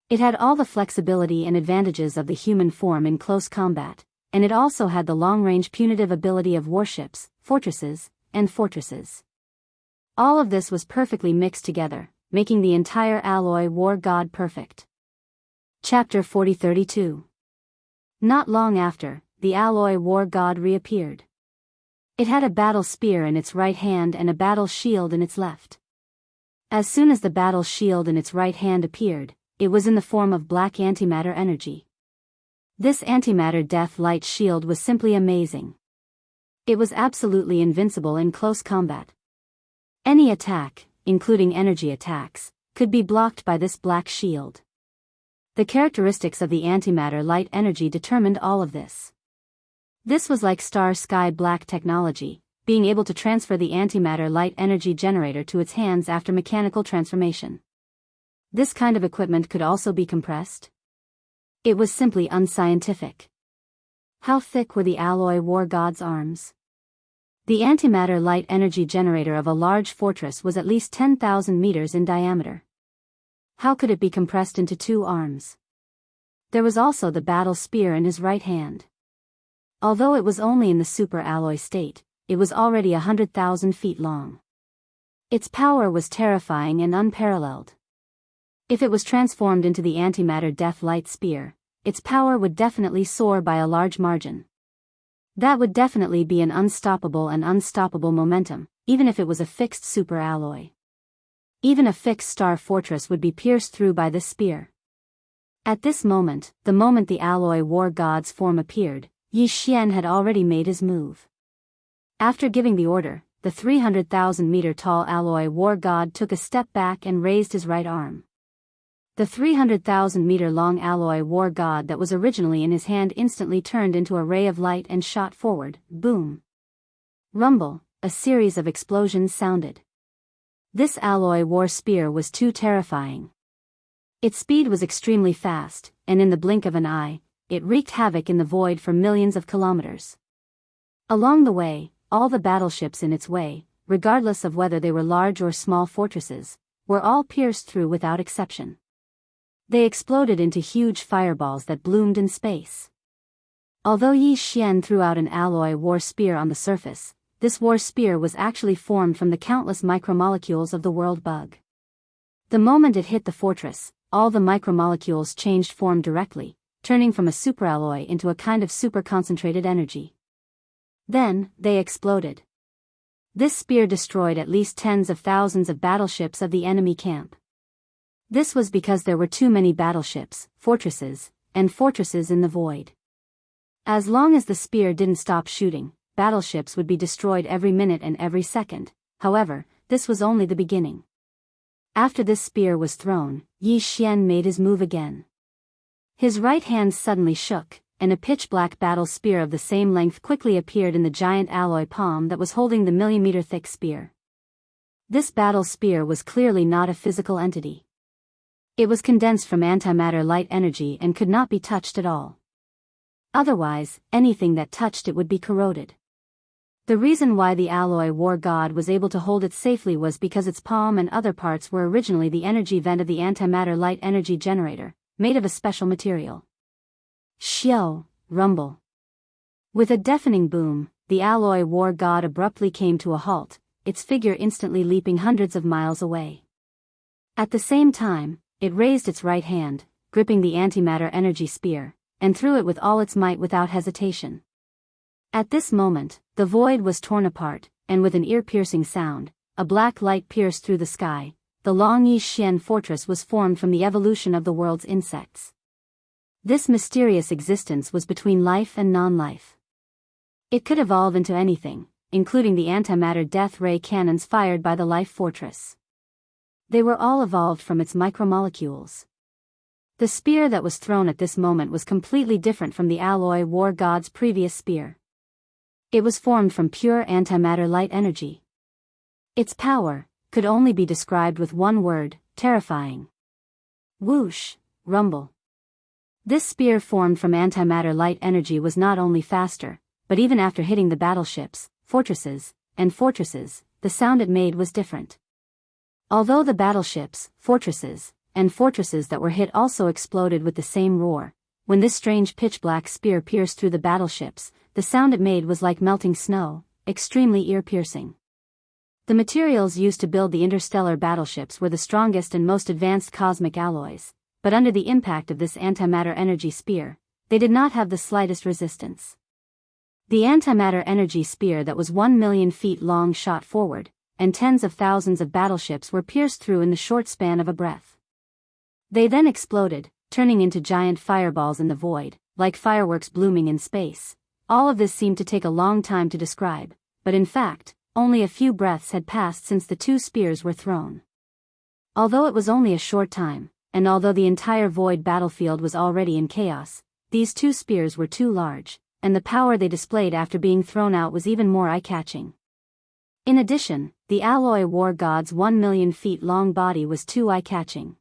It had all the flexibility and advantages of the human form in close combat, and it also had the long-range punitive ability of warships, fortresses, and fortresses. All of this was perfectly mixed together, making the entire alloy war god perfect. Chapter 4032. Not long after, the alloy war god reappeared. It had a battle spear in its right hand and a battle shield in its left. As soon as the battle shield in its right hand appeared, it was in the form of black antimatter energy. This antimatter death light shield was simply amazing. It was absolutely invincible in close combat. Any attack, including energy attacks, could be blocked by this black shield. The characteristics of the antimatter light energy determined all of this. This was like star sky black technology, being able to transfer the antimatter light energy generator to its hands after mechanical transformation. This kind of equipment could also be compressed. It was simply unscientific. How thick were the alloy war god's arms? The antimatter light energy generator of a large fortress was at least 10,000 meters in diameter. How could it be compressed into 2 arms? There was also the battle spear in his right hand. Although it was only in the super alloy state, it was already 100,000 feet long. Its power was terrifying and unparalleled. If it was transformed into the antimatter death light spear, its power would definitely soar by a large margin. That would definitely be an unstoppable momentum, even if it was a fixed super alloy. Even a fixed star fortress would be pierced through by this spear. At this moment, the moment the alloy war god's form appeared, Yi Xian had already made his move. After giving the order, the 300,000 meter tall alloy war god took a step back and raised his right arm. The 300,000 meter long alloy war god that was originally in his hand instantly turned into a ray of light and shot forward. Boom! Rumble, a series of explosions sounded. This alloy war spear was too terrifying. Its speed was extremely fast, and in the blink of an eye, it wreaked havoc in the void for millions of kilometers. Along the way, all the battleships in its way, regardless of whether they were large or small fortresses, were all pierced through without exception. They exploded into huge fireballs that bloomed in space. Although Yi Xian threw out an alloy war spear on the surface, this war spear was actually formed from the countless micromolecules of the world bug. The moment it hit the fortress, all the micromolecules changed form directly, turning from a superalloy into a kind of super-concentrated energy. Then, they exploded. This spear destroyed at least tens of thousands of battleships of the enemy camp. This was because there were too many battleships, fortresses, and fortresses in the void. As long as the spear didn't stop shooting, battleships would be destroyed every minute and every second. However, this was only the beginning. After this spear was thrown, Yi Xian made his move again. His right hand suddenly shook, and a pitch-black battle spear of the same length quickly appeared in the giant alloy palm that was holding the millimeter-thick spear. This battle spear was clearly not a physical entity. It was condensed from antimatter light energy and could not be touched at all. Otherwise, anything that touched it would be corroded. The reason why the alloy war god was able to hold it safely was because its palm and other parts were originally the energy vent of the antimatter light energy generator, made of a special material. Xiao, rumble. With a deafening boom, the alloy war god abruptly came to a halt, its figure instantly leaping hundreds of miles away. At the same time, it raised its right hand, gripping the antimatter energy spear, and threw it with all its might without hesitation. At this moment, the void was torn apart, and with an ear-piercing sound, a black light pierced through the sky. The Long Yi Xian fortress was formed from the evolution of the world's insects. This mysterious existence was between life and non-life. It could evolve into anything, including the antimatter death ray cannons fired by the life fortress. They were all evolved from its micromolecules. The spear that was thrown at this moment was completely different from the alloy war god's previous spear. It was formed from pure antimatter light energy. Its power could only be described with one word: terrifying. Whoosh, rumble. This spear formed from antimatter light energy was not only faster, but even after hitting the battleships, fortresses, the sound it made was different. Although the battleships, fortresses that were hit also exploded with the same roar, when this strange pitch-black spear pierced through the battleships, the sound it made was like melting snow, extremely ear-piercing. The materials used to build the interstellar battleships were the strongest and most advanced cosmic alloys, but under the impact of this antimatter energy spear, they did not have the slightest resistance. The antimatter energy spear that was 1 million feet long shot forward, and tens of thousands of battleships were pierced through in the short span of a breath. They then exploded, turning into giant fireballs in the void, like fireworks blooming in space. All of this seemed to take a long time to describe, but in fact, only a few breaths had passed since the two spears were thrown. Although it was only a short time, and although the entire void battlefield was already in chaos, these two spears were too large, and the power they displayed after being thrown out was even more eye-catching. In addition, the alloy war god's 1 million feet long body was too eye-catching.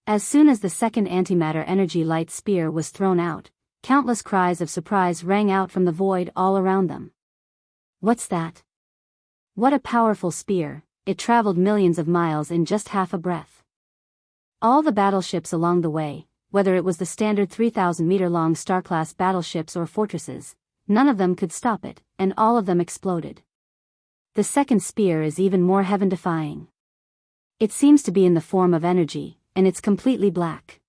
As soon as the second antimatter energy light spear was thrown out, countless cries of surprise rang out from the void all around them. What's that? What a powerful spear! It traveled millions of miles in just half a breath. All the battleships along the way, whether it was the standard 3,000-meter-long star-class battleships or fortresses, none of them could stop it, and all of them exploded. The second spear is even more heaven-defying. It seems to be in the form of energy, and it's completely black.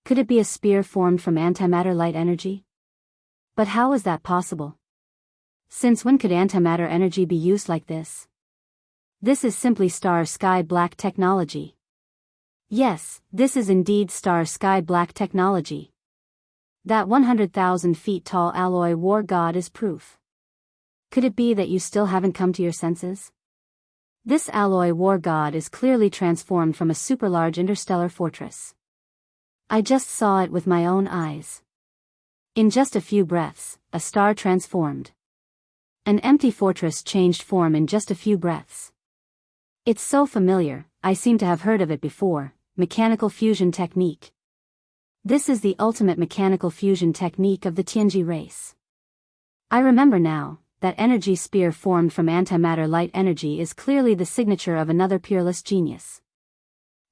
Could it be a spear formed from antimatter light energy? But how is that possible? Since when could antimatter energy be used like this? This is simply star-sky black technology. Yes, this is indeed star-sky black technology. That 100,000 feet tall alloy war god is proof. Could it be that you still haven't come to your senses? This alloy war god is clearly transformed from a super-large interstellar fortress. I just saw it with my own eyes. In just a few breaths, a star transformed. An empty fortress changed form in just a few breaths. It's so familiar, I seem to have heard of it before. Mechanical fusion technique. This is the ultimate mechanical fusion technique of the Tianji race. I remember now, that energy spear formed from antimatter light energy is clearly the signature of another peerless genius.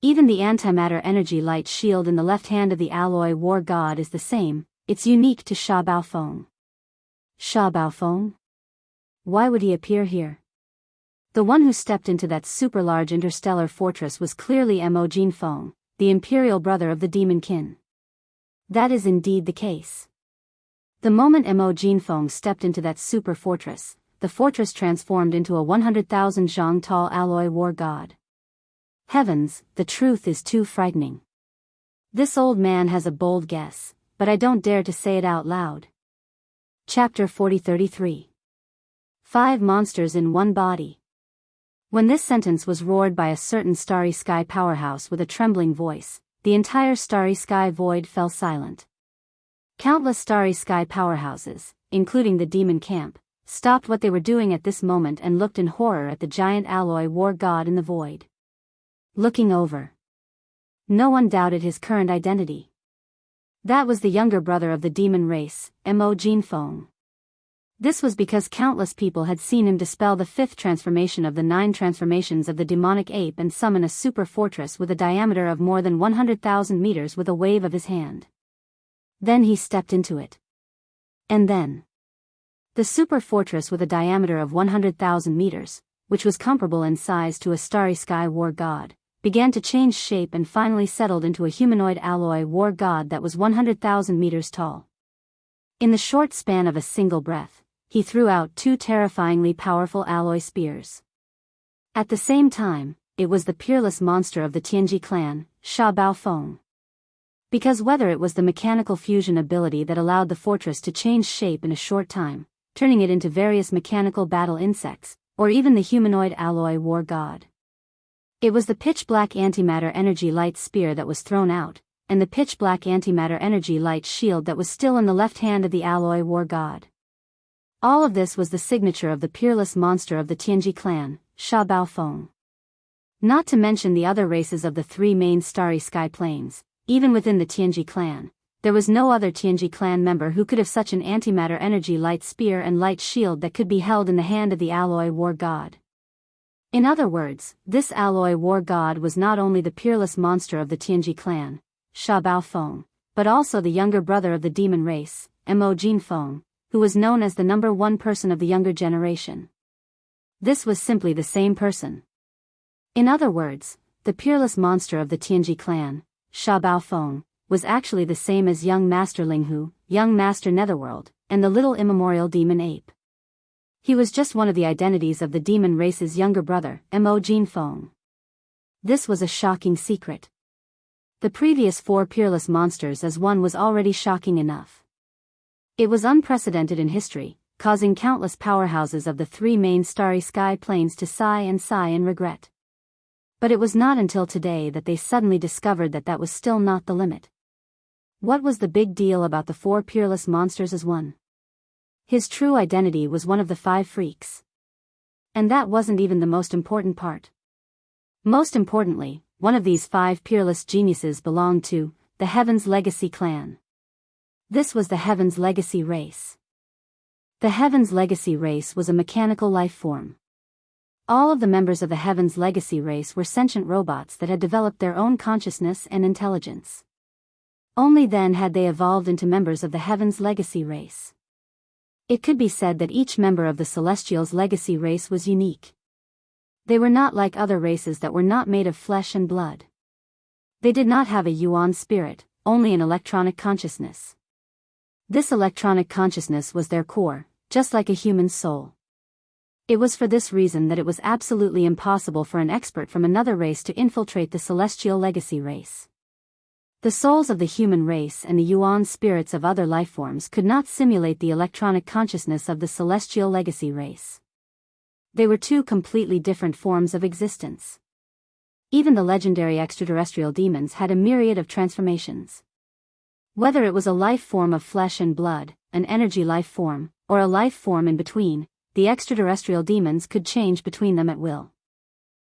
Even the antimatter energy light shield in the left hand of the alloy war god is the same, it's unique to Sha Baofeng. Sha Baofeng? Why would he appear here? The one who stepped into that super-large interstellar fortress was clearly Mo Jinfeng, the imperial brother of the demon kin. That is indeed the case. The moment Mo Jinfeng stepped into that super fortress, the fortress transformed into a 100,000 zhang tall alloy war god. Heavens, the truth is too frightening. This old man has a bold guess, but I don't dare to say it out loud. Chapter 4033. 5 monsters in one body. When this sentence was roared by a certain starry sky powerhouse with a trembling voice, the entire starry sky void fell silent. Countless starry sky powerhouses, including the demon camp, stopped what they were doing at this moment and looked in horror at the giant alloy war god in the void. Looking over. No one doubted his current identity. That was the younger brother of the demon race, Mo Jinfeng. This was because countless people had seen him dispel the 5th transformation of the 9 transformations of the demonic ape and summon a super fortress with a diameter of more than 100,000 meters with a wave of his hand. Then he stepped into it. And then the super fortress with a diameter of 100,000 meters, which was comparable in size to a starry sky war god, began to change shape and finally settled into a humanoid alloy war god that was 100,000 meters tall. In the short span of a single breath, he threw out 2 terrifyingly powerful alloy spears. At the same time, it was the peerless monster of the Tianji clan, Sha Baofeng. Because whether it was the mechanical fusion ability that allowed the fortress to change shape in a short time, turning it into various mechanical battle insects, or even the humanoid alloy war god. It was the pitch-black antimatter energy light spear that was thrown out, and the pitch-black antimatter energy light shield that was still in the left hand of the alloy war god. All of this was the signature of the peerless monster of the Tianji clan, Sha Baofeng. Not to mention the other races of the 3 main starry sky planes, even within the Tianji clan, there was no other Tianji clan member who could have such an antimatter energy light spear and light shield that could be held in the hand of the alloy war god. In other words, this alloy war god was not only the peerless monster of the Tianji clan, Sha Baofeng, but also the younger brother of the demon race, Mo Jinfeng, who was known as the number 1 person of the younger generation. This was simply the same person. In other words, the peerless monster of the Tianji clan, Sha Baofeng, was actually the same as young Master Linghu, young Master Netherworld, and the little immemorial demon ape. He was just one of the identities of the demon race's younger brother, Mo Jinfeng. This was a shocking secret. The previous 4 peerless monsters as one was already shocking enough. It was unprecedented in history, causing countless powerhouses of the 3 main starry sky planes to sigh in regret. But it was not until today that they suddenly discovered that that was still not the limit. What was the big deal about the 4 peerless monsters as one? His true identity was one of the 5 freaks. And that wasn't even the most important part. Most importantly, one of these 5 peerless geniuses belonged to the Heaven's Legacy clan. This was the Heaven's Legacy race. The Heaven's Legacy race was a mechanical life form. All of the members of the Heaven's Legacy race were sentient robots that had developed their own consciousness and intelligence. Only then had they evolved into members of the Heaven's Legacy race. It could be said that each member of the Celestials' Legacy race was unique. They were not like other races that were not made of flesh and blood. They did not have a yuan spirit, only an electronic consciousness. This electronic consciousness was their core, just like a human soul. It was for this reason that it was absolutely impossible for an expert from another race to infiltrate the Celestial Legacy race. The souls of the human race and the yuan spirits of other lifeforms could not simulate the electronic consciousness of the Celestial Legacy race. They were 2 completely different forms of existence. Even the legendary extraterrestrial demons had a myriad of transformations. Whether it was a life form of flesh and blood, an energy life form, or a life form in between, the extraterrestrial demons could change between them at will.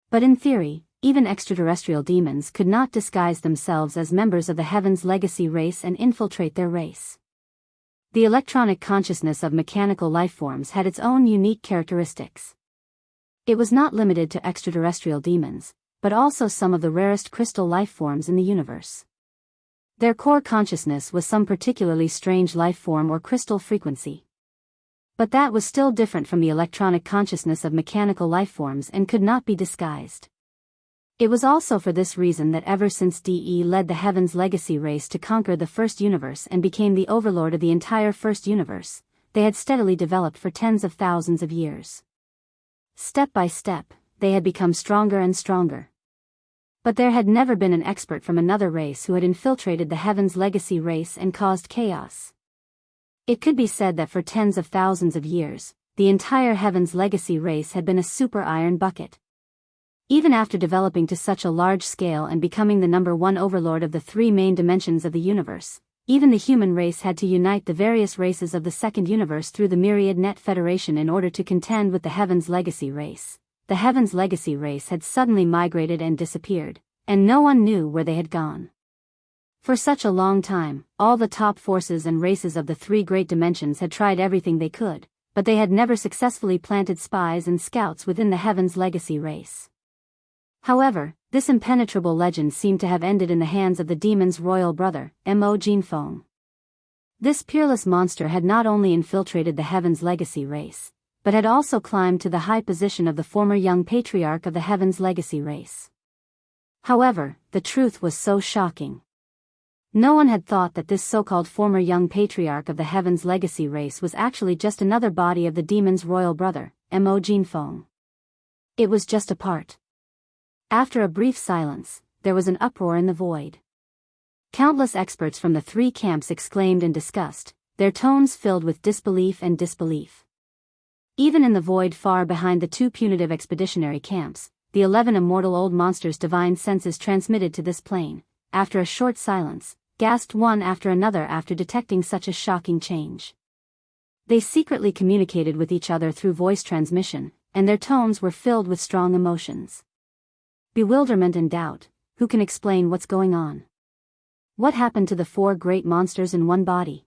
But in theory, even extraterrestrial demons could not disguise themselves as members of the Heaven's Legacy race and infiltrate their race. The electronic consciousness of mechanical lifeforms had its own unique characteristics. It was not limited to extraterrestrial demons, but also some of the rarest crystal lifeforms in the universe. Their core consciousness was some particularly strange lifeform or crystal frequency. But that was still different from the electronic consciousness of mechanical lifeforms and could not be disguised. It was also for this reason that ever since DE led the Heaven's Legacy race to conquer the first universe and became the overlord of the entire first universe, they had steadily developed for tens of thousands of years. Step by step, they had become stronger and stronger. But there had never been an expert from another race who had infiltrated the Heaven's Legacy race and caused chaos. It could be said that for tens of thousands of years, the entire Heaven's Legacy race had been a super iron bucket. Even after developing to such a large scale and becoming the number one overlord of the three main dimensions of the universe, even the human race had to unite the various races of the second universe through the Myriad Net Federation in order to contend with the Heaven's Legacy race. The Heaven's Legacy race had suddenly migrated and disappeared, and no one knew where they had gone. For such a long time, all the top forces and races of the three great dimensions had tried everything they could, but they had never successfully planted spies and scouts within the Heaven's Legacy race. However, this impenetrable legend seemed to have ended in the hands of the demon's royal brother, Mo Jinfeng. This peerless monster had not only infiltrated the Heaven's Legacy race, but had also climbed to the high position of the former young patriarch of the Heaven's Legacy race. However, the truth was so shocking. No one had thought that this so-called former young patriarch of the Heaven's Legacy race was actually just another body of the demon's royal brother, Mo Jinfeng. It was just a part. After a brief silence, there was an uproar in the void. Countless experts from the three camps exclaimed in disgust, their tones filled with disbelief and disbelief. Even in the void far behind the two punitive expeditionary camps, the 11 immortal old monsters' divine senses transmitted to this plane, after a short silence, gasped one after another after detecting such a shocking change. They secretly communicated with each other through voice transmission, and their tones were filled with strong emotions. Bewilderment and doubt. Who can explain what's going on? What happened to the four great monsters in one body?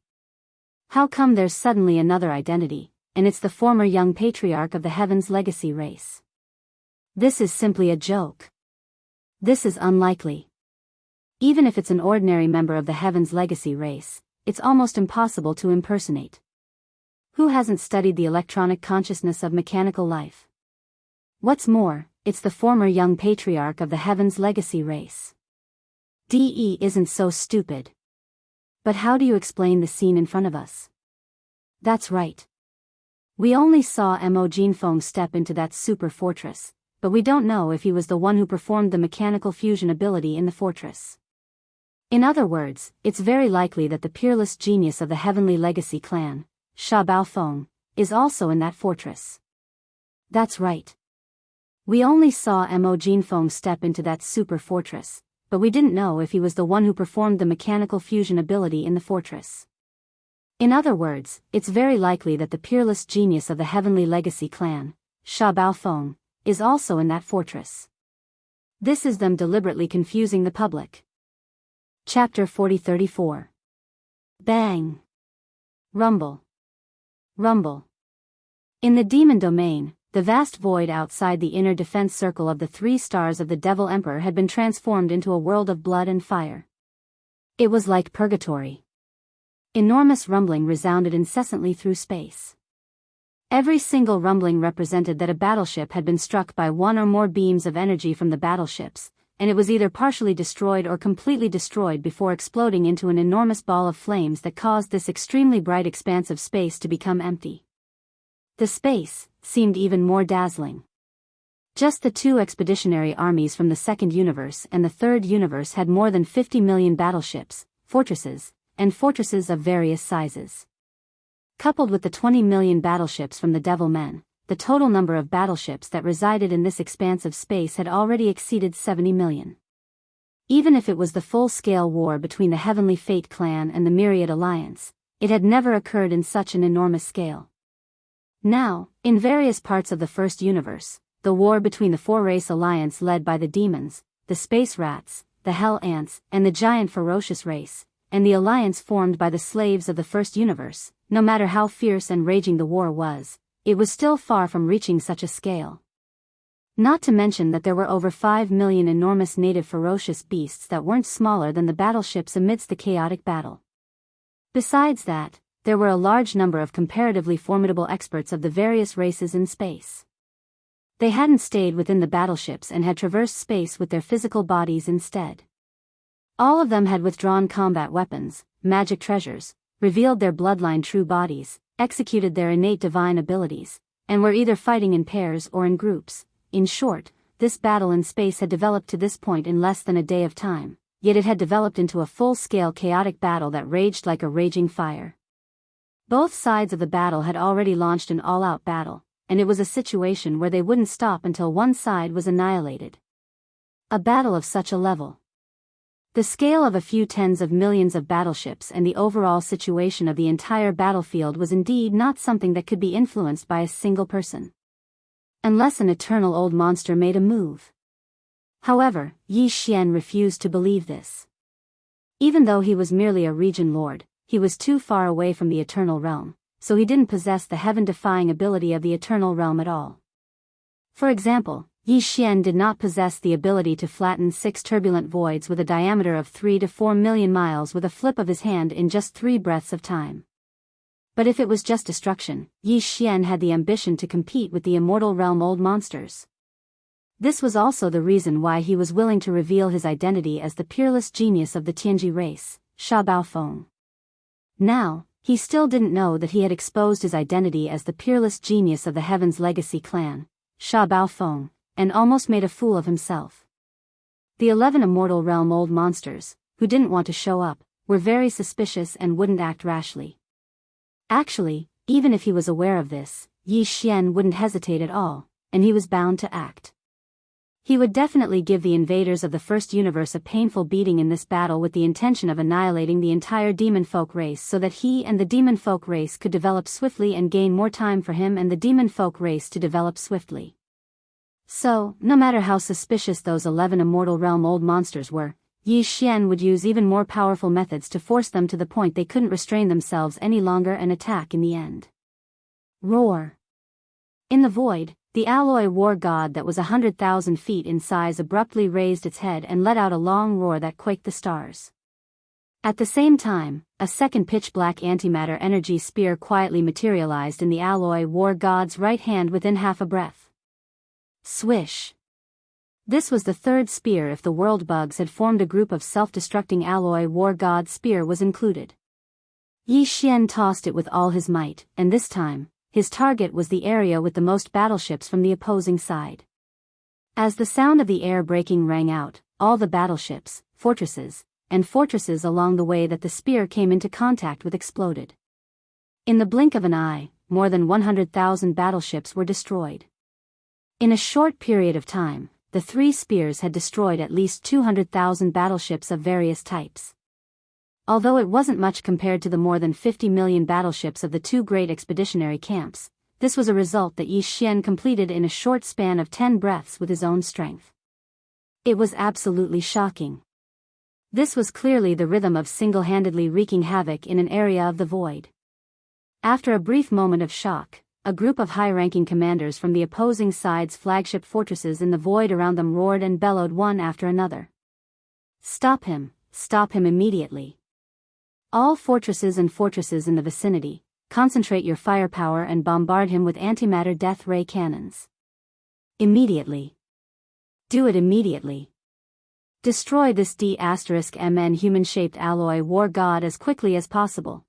How come there's suddenly another identity, and it's the former young patriarch of the Heaven's Legacy race? This is simply a joke. This is unlikely. Even if it's an ordinary member of the Heaven's Legacy race, it's almost impossible to impersonate. Who hasn't studied the electronic consciousness of mechanical life? What's more, it's the former young patriarch of the Heaven's Legacy race. DE isn't so stupid. But how do you explain the scene in front of us? That's right. We only saw Mo Jinfeng step into that super fortress, but we don't know if he was the one who performed the mechanical fusion ability in the fortress. In other words, it's very likely that the peerless genius of the Heavenly Legacy clan, Sha Baofeng, is also in that fortress. That's right. We only saw Mo Jinfeng step into that super fortress, but we didn't know if he was the one who performed the mechanical fusion ability in the fortress. In other words, it's very likely that the peerless genius of the Heavenly Legacy clan, Sha Baofeng, is also in that fortress. This is them deliberately confusing the public. Chapter 40-34. Bang! Rumble. Rumble. In the demon domain, the vast void outside the inner defense circle of the 3 stars of the Devil Emperor had been transformed into a world of blood and fire. It was like purgatory. Enormous rumbling resounded incessantly through space. Every single rumbling represented that a battleship had been struck by one or more beams of energy from the battleships, and it was either partially destroyed or completely destroyed before exploding into an enormous ball of flames that caused this extremely bright expanse of space to become empty. The space seemed even more dazzling. Just the 2 expeditionary armies from the second universe and the third universe had more than 50 million battleships, fortresses, and fortresses of various sizes. Coupled with the 20 million battleships from the Devil Men, the total number of battleships that resided in this expanse of space had already exceeded 70 million. Even if it was the full-scale war between the Heavenly Fate clan and the Myriad Alliance, it had never occurred in such an enormous scale. Now, in various parts of the first universe, the war between the 4-race alliance led by the demons, the space rats, the hell ants, and the giant ferocious race, and the alliance formed by the slaves of the first universe, no matter how fierce and raging the war was, it was still far from reaching such a scale. Not to mention that there were over 5 million enormous native ferocious beasts that weren't smaller than the battleships amidst the chaotic battle. Besides that, there were a large number of comparatively formidable experts of the various races in space. They hadn't stayed within the battleships and had traversed space with their physical bodies instead. All of them had withdrawn combat weapons, magic treasures, revealed their bloodline true bodies, executed their innate divine abilities, and were either fighting in pairs or in groups. In short, this battle in space had developed to this point in less than a day of time, yet it had developed into a full-scale chaotic battle that raged like a raging fire. Both sides of the battle had already launched an all-out battle, and it was a situation where they wouldn't stop until one side was annihilated. A battle of such a level. The scale of a few tens of millions of battleships and the overall situation of the entire battlefield was indeed not something that could be influenced by a single person. Unless an eternal old monster made a move. However, Yi Xian refused to believe this. Even though he was merely a region lord, he was too far away from the eternal realm, so he didn't possess the heaven-defying ability of the eternal realm at all. For example, Yi Xian did not possess the ability to flatten 6 turbulent voids with a diameter of 3 to 4 million miles with a flip of his hand in just 3 breaths of time. But if it was just destruction, Yi Xian had the ambition to compete with the immortal realm old monsters. This was also the reason why he was willing to reveal his identity as the peerless genius of the Tianji race, Sha Baofeng. Now, he still didn't know that he had exposed his identity as the peerless genius of the Heaven's Legacy clan, Sha Baofeng, and almost made a fool of himself. The 11 immortal realm old monsters, who didn't want to show up, were very suspicious and wouldn't act rashly. Actually, even if he was aware of this, Yi Xian wouldn't hesitate at all, and he was bound to act. He would definitely give the invaders of the First Universe a painful beating in this battle with the intention of annihilating the entire demon folk race so that he and the demon folk race could develop swiftly and gain more time for him and the demon folk race to develop swiftly. So, no matter how suspicious those 11 immortal realm old monsters were, Yi Xian would use even more powerful methods to force them to the point they couldn't restrain themselves any longer and attack in the end. Roar. In the void, the alloy war god that was 100,000 feet in size abruptly raised its head and let out a long roar that quaked the stars. At the same time, a second pitch-black antimatter energy spear quietly materialized in the alloy war god's right hand within half a breath. Swish. This was the third spear if the world bugs had formed a group of self-destructing alloy war god spear was included. Yi Xian tossed it with all his might, and this time, his target was the area with the most battleships from the opposing side. As the sound of the air breaking rang out, all the battleships, fortresses, and fortresses along the way that the spear came into contact with exploded. In the blink of an eye, more than 100,000 battleships were destroyed. In a short period of time, the 3 spears had destroyed at least 200,000 battleships of various types. Although it wasn't much compared to the more than 50 million battleships of the 2 great expeditionary camps, this was a result that Yi Xian completed in a short span of 10 breaths with his own strength. It was absolutely shocking. This was clearly the rhythm of single-handedly wreaking havoc in an area of the void. After a brief moment of shock, a group of high-ranking commanders from the opposing side's flagship fortresses in the void around them roared and bellowed one after another. Stop him immediately. All fortresses and fortresses in the vicinity, concentrate your firepower and bombard him with antimatter death ray cannons. Immediately. Do it immediately. Destroy this D*MN human-shaped alloy war god as quickly as possible.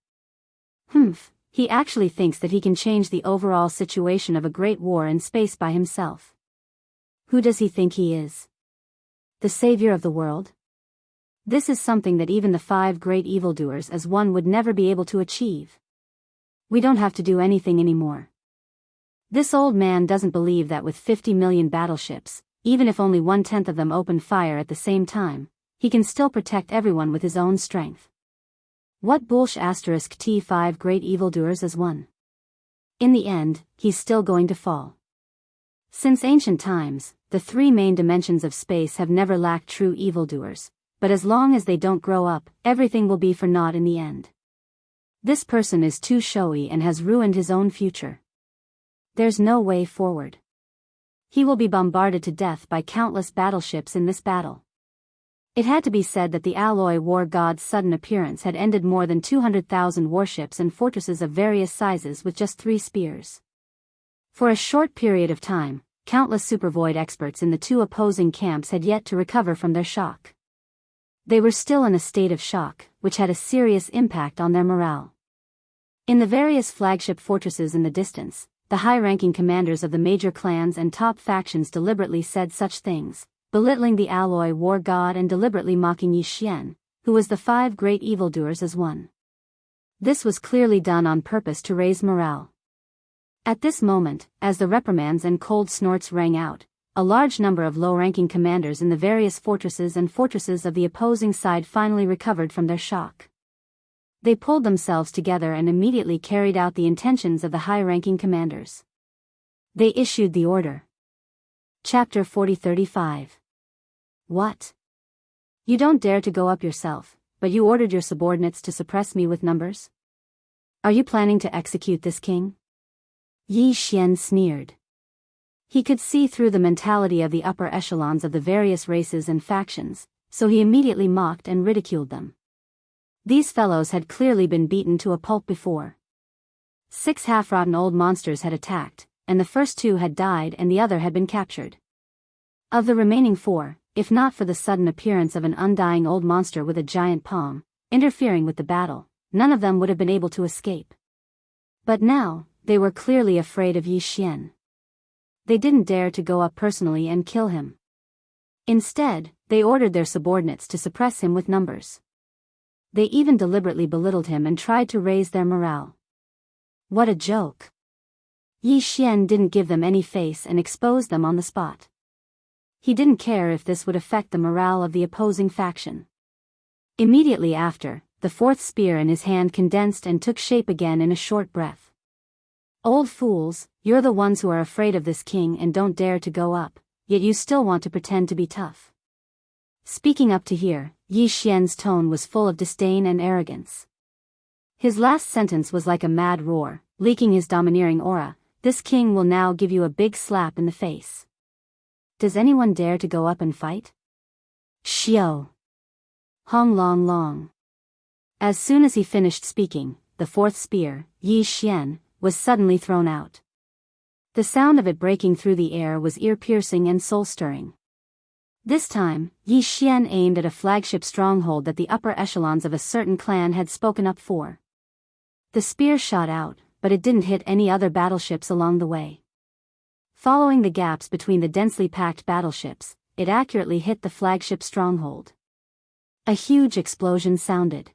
He actually thinks that he can change the overall situation of a great war in space by himself. Who does he think he is? The savior of the world? This is something that even the 5 great evildoers as one would never be able to achieve. We don't have to do anything anymore. This old man doesn't believe that with 50 million battleships, even if only 1/10 of them open fire at the same time, he can still protect everyone with his own strength. What bullsh** T5 great evildoers as one. In the end, he's still going to fall. Since ancient times, the 3 main dimensions of space have never lacked true evildoers, but as long as they don't grow up, everything will be for naught in the end. This person is too showy and has ruined his own future. There's no way forward. He will be bombarded to death by countless battleships in this battle. It had to be said that the alloy war god's sudden appearance had ended more than 200,000 warships and fortresses of various sizes with just 3 spears. For a short period of time, countless supervoid experts in the 2 opposing camps had yet to recover from their shock. They were still in a state of shock, which had a serious impact on their morale. In the various flagship fortresses in the distance, the high-ranking commanders of the major clans and top factions deliberately said such things, belittling the alloy war god and deliberately mocking Yi Xian, who was the 5 great evildoers as one. This was clearly done on purpose to raise morale. At this moment, as the reprimands and cold snorts rang out, a large number of low-ranking commanders in the various fortresses of the opposing side finally recovered from their shock. They pulled themselves together and immediately carried out the intentions of the high-ranking commanders. They issued the order. Chapter 40-35. What? You don't dare to go up yourself, but you ordered your subordinates to suppress me with numbers? Are you planning to execute this king? Yi Xian sneered. He could see through the mentality of the upper echelons of the various races and factions, so he immediately mocked and ridiculed them. These fellows had clearly been beaten to a pulp before. 6 half-rotten old monsters had attacked, and the first 2 had died and the other had been captured. Of the remaining 4, if not for the sudden appearance of an undying old monster with a giant palm, interfering with the battle, none of them would have been able to escape. But now, they were clearly afraid of Yi Xian. They didn't dare to go up personally and kill him. Instead, they ordered their subordinates to suppress him with numbers. They even deliberately belittled him and tried to raise their morale. What a joke! Yi Xian didn't give them any face and exposed them on the spot. He didn't care if this would affect the morale of the opposing faction. Immediately after, the 4th spear in his hand condensed and took shape again in a short breath. Old fools, you're the ones who are afraid of this king and don't dare to go up, yet you still want to pretend to be tough. Speaking up to here, Yi Xian's tone was full of disdain and arrogance. His last sentence was like a mad roar, leaking his domineering aura. This king will now give you a big slap in the face. Does anyone dare to go up and fight? Xiao. Hong Long Long. As soon as he finished speaking, the 4th spear, Yi Xian, was suddenly thrown out. The sound of it breaking through the air was ear-piercing and soul-stirring. This time, Yi Xian aimed at a flagship stronghold that the upper echelons of a certain clan had spoken up for. The spear shot out, but it didn't hit any other battleships along the way. Following the gaps between the densely packed battleships, it accurately hit the flagship stronghold. A huge explosion sounded.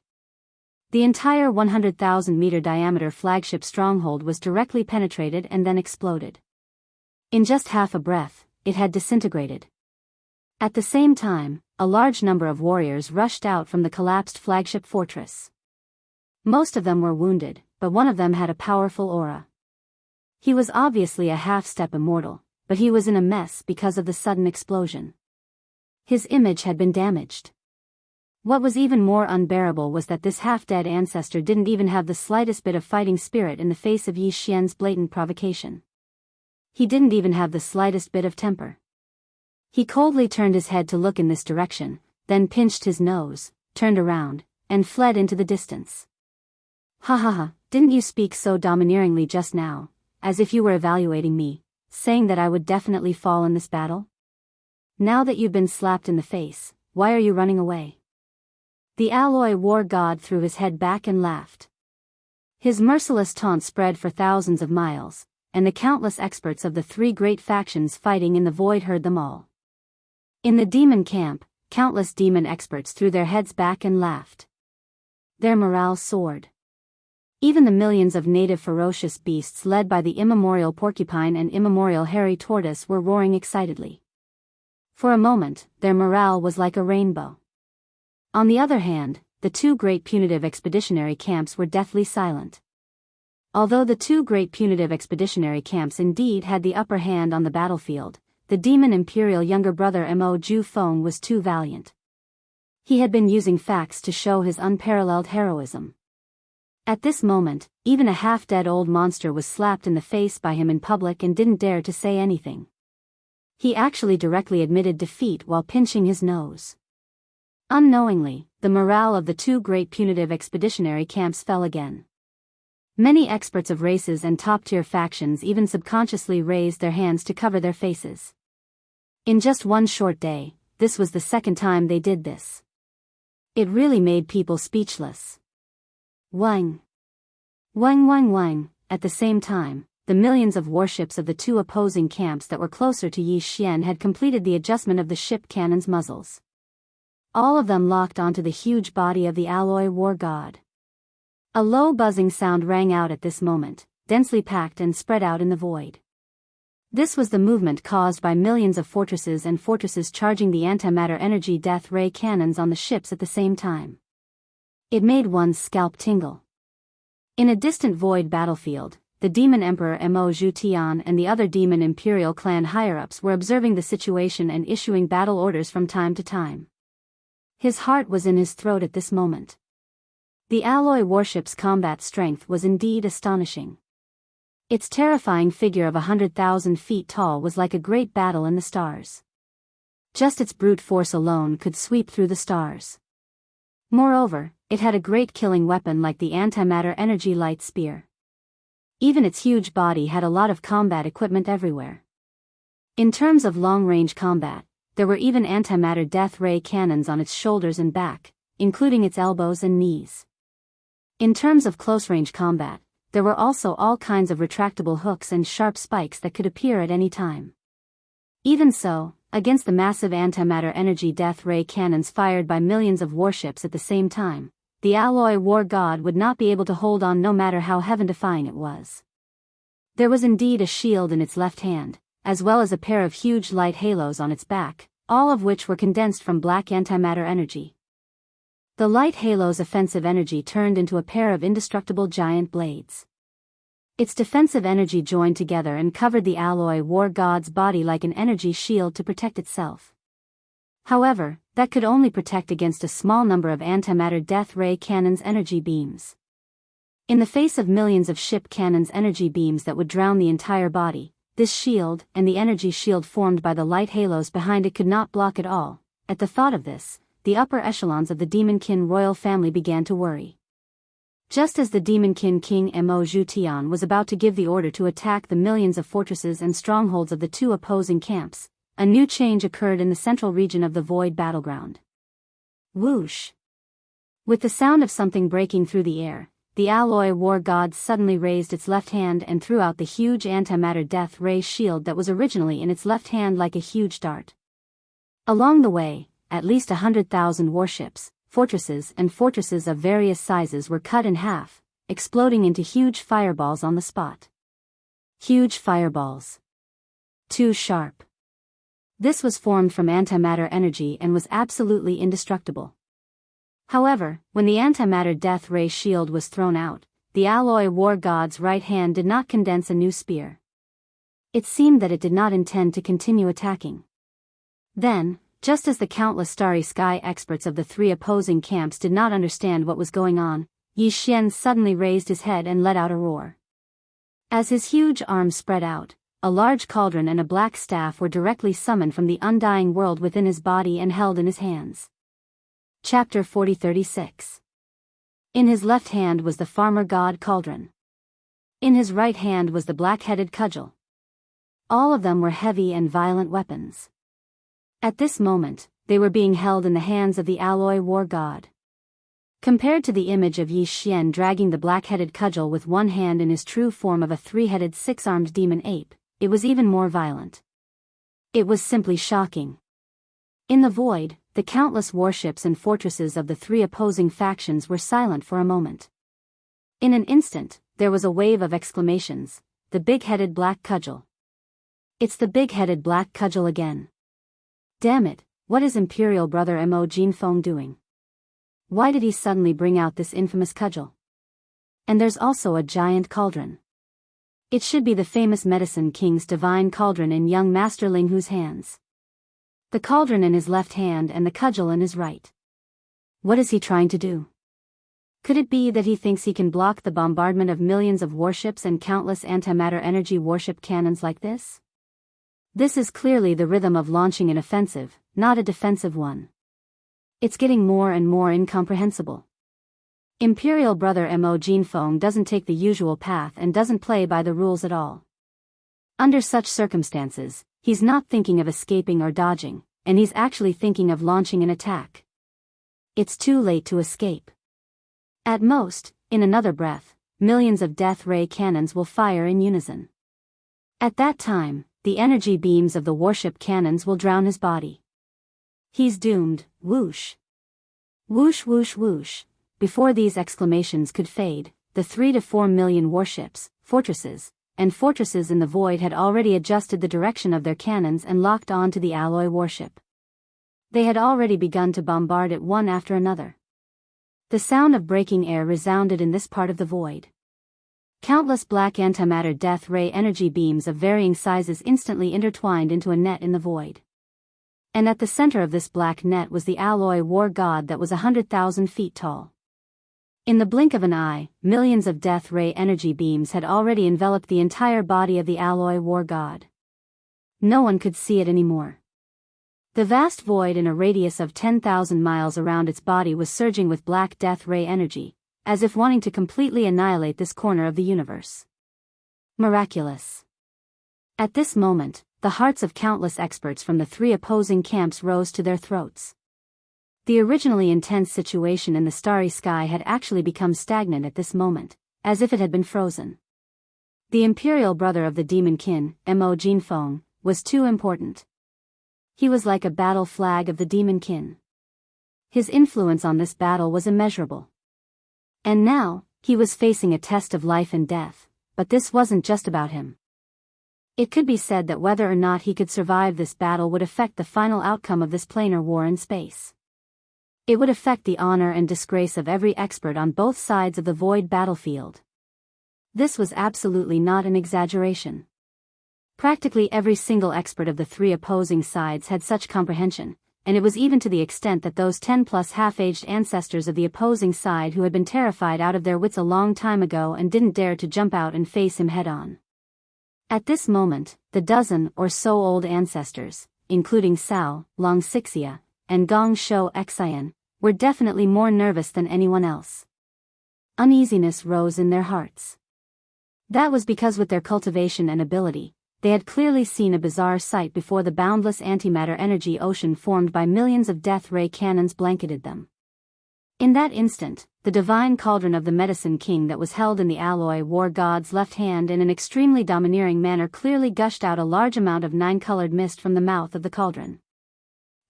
The entire 100,000-meter diameter flagship stronghold was directly penetrated and then exploded. In just half a breath, it had disintegrated. At the same time, a large number of warriors rushed out from the collapsed flagship fortress. Most of them were wounded, but one of them had a powerful aura. He was obviously a half-step immortal, but he was in a mess because of the sudden explosion. His image had been damaged. What was even more unbearable was that this half-dead ancestor didn't even have the slightest bit of fighting spirit in the face of Yi Xian's blatant provocation. He didn't even have the slightest bit of temper. He coldly turned his head to look in this direction, then pinched his nose, turned around, and fled into the distance. Ha ha ha, didn't you speak so domineeringly just now, as if you were evaluating me, saying that I would definitely fall in this battle? Now that you've been slapped in the face, why are you running away? The alloy war god threw his head back and laughed. His merciless taunt spread for thousands of miles, and the countless experts of the 3 great factions fighting in the void heard them all. In the demon camp, countless demon experts threw their heads back and laughed. Their morale soared. Even the millions of native ferocious beasts led by the immemorial porcupine and immemorial hairy tortoise were roaring excitedly. For a moment, their morale was like a rainbow. On the other hand, the 2 great punitive expeditionary camps were deathly silent. Although the 2 great punitive expeditionary camps indeed had the upper hand on the battlefield, the demon imperial younger brother Mo Ju Feng was too valiant. He had been using facts to show his unparalleled heroism. At this moment, even a half-dead old monster was slapped in the face by him in public and didn't dare to say anything. He actually directly admitted defeat while pinching his nose. Unknowingly, the morale of the 2 great punitive expeditionary camps fell again. Many experts of races and top-tier factions even subconsciously raised their hands to cover their faces. In just one short day, this was the 2nd time they did this. It really made people speechless. Wang. Wang wang wang. At the same time, the millions of warships of the 2 opposing camps that were closer to Yi Xian had completed the adjustment of the ship cannons' muzzles. All of them locked onto the huge body of the alloy war god. A low buzzing sound rang out at this moment, densely packed and spread out in the void. This was the movement caused by millions of fortresses and fortresses charging the antimatter energy death ray cannons on the ships at the same time. It made one's scalp tingle. In a distant void battlefield, the Demon Emperor Mo Zhu and the other Demon Imperial clan higher-ups were observing the situation and issuing battle orders from time to time. His heart was in his throat at this moment. The alloy warship's combat strength was indeed astonishing. Its terrifying figure of 100,000 feet tall was like a great battle in the stars. Just its brute force alone could sweep through the stars. Moreover, it had a great killing weapon like the antimatter energy light spear. Even its huge body had a lot of combat equipment everywhere. In terms of long-range combat, there were even antimatter death ray cannons on its shoulders and back, including its elbows and knees. In terms of close-range combat, there were also all kinds of retractable hooks and sharp spikes that could appear at any time. Even so, against the massive antimatter energy death ray cannons fired by millions of warships at the same time, the alloy war god would not be able to hold on no matter how heaven-defying it was. There was indeed a shield in its left hand, as well as a pair of huge light halos on its back, all of which were condensed from black antimatter energy. The light halo's offensive energy turned into a pair of indestructible giant blades. Its defensive energy joined together and covered the alloy war god's body like an energy shield to protect itself. However, that could only protect against a small number of antimatter death ray cannons' energy beams. In the face of millions of ship cannons' energy beams that would drown the entire body, this shield and the energy shield formed by the light halos behind it could not block at all. At the thought of this, the upper echelons of the Demonkin royal family began to worry. Just as the Demonkin King Mo Zhu was about to give the order to attack the millions of fortresses and strongholds of the two opposing camps, a new change occurred in the central region of the void battleground. Whoosh! With the sound of something breaking through the air, the alloy war god suddenly raised its left hand and threw out the huge antimatter death ray shield that was originally in its left hand like a huge dart. Along the way, at least 100,000 warships, fortresses and fortresses of various sizes were cut in half, exploding into huge fireballs on the spot. Huge fireballs. Too sharp. This was formed from antimatter energy and was absolutely indestructible. However, when the antimatter death ray shield was thrown out, the alloy war god's right hand did not condense a new spear. It seemed that it did not intend to continue attacking. Then, just as the countless starry sky experts of the three opposing camps did not understand what was going on, Yi Xian suddenly raised his head and let out a roar. As his huge arms spread out, a large cauldron and a black staff were directly summoned from the undying world within his body and held in his hands. Chapter 40-36. In his left hand was the farmer god cauldron. In his right hand was the black-headed cudgel. All of them were heavy and violent weapons. At this moment, they were being held in the hands of the alloy war god. Compared to the image of Yi Xian dragging the black-headed cudgel with one hand in his true form of a three-headed six-armed demon ape, it was even more violent. It was simply shocking. In the void, the countless warships and fortresses of the three opposing factions were silent for a moment. In an instant, there was a wave of exclamations. The big-headed black cudgel. It's the big-headed black cudgel again. Damn it, what is Imperial Brother Mo Jinfeng doing? Why did he suddenly bring out this infamous cudgel? And there's also a giant cauldron. It should be the famous Medicine King's divine cauldron in young Master Ling Hu's hands. The cauldron in his left hand and the cudgel in his right. What is he trying to do? Could it be that he thinks he can block the bombardment of millions of warships and countless antimatter energy warship cannons like this? This is clearly the rhythm of launching an offensive, not a defensive one. It's getting more and more incomprehensible. Imperial Brother Mo Jinfeng doesn't take the usual path and doesn't play by the rules at all. Under such circumstances, he's not thinking of escaping or dodging, and he's actually thinking of launching an attack. It's too late to escape. At most, in another breath, millions of death ray cannons will fire in unison. At that time, the energy beams of the warship cannons will drown his body. He's doomed. Whoosh. Whoosh whoosh whoosh. Before these exclamations could fade, the 3 to 4 million warships, fortresses in the void had already adjusted the direction of their cannons and locked on to the alloy warship. They had already begun to bombard it one after another. The sound of breaking air resounded in this part of the void. Countless black antimatter death ray energy beams of varying sizes instantly intertwined into a net in the void. And at the center of this black net was the alloy war god that was 100,000 feet tall. In the blink of an eye, millions of death ray energy beams had already enveloped the entire body of the alloy war god. No one could see it anymore. The vast void in a radius of 10,000 miles around its body was surging with black death ray energy, as if wanting to completely annihilate this corner of the universe. Miraculous. At this moment, the hearts of countless experts from the three opposing camps rose to their throats. The originally intense situation in the starry sky had actually become stagnant at this moment, as if it had been frozen. The imperial brother of the demon kin, Mo Jinfeng, was too important. He was like a battle flag of the demon kin. His influence on this battle was immeasurable. And now, he was facing a test of life and death, but this wasn't just about him. It could be said that whether or not he could survive this battle would affect the final outcome of this planar war in space. It would affect the honor and disgrace of every expert on both sides of the void battlefield. This was absolutely not an exaggeration. Practically every single expert of the three opposing sides had such comprehension, and it was even to the extent that those 10-plus half-aged ancestors of the opposing side who had been terrified out of their wits a long time ago and didn't dare to jump out and face him head-on. At this moment, the dozen or so old ancestors, including Sao, Long Sixia, and Gong Shou Xian, were definitely more nervous than anyone else. Uneasiness rose in their hearts. That was because with their cultivation and ability, they had clearly seen a bizarre sight before the boundless antimatter energy ocean formed by millions of death ray cannons blanketed them. In that instant, the divine cauldron of the medicine king that was held in the alloy war god's left hand in an extremely domineering manner clearly gushed out a large amount of nine-colored mist from the mouth of the cauldron.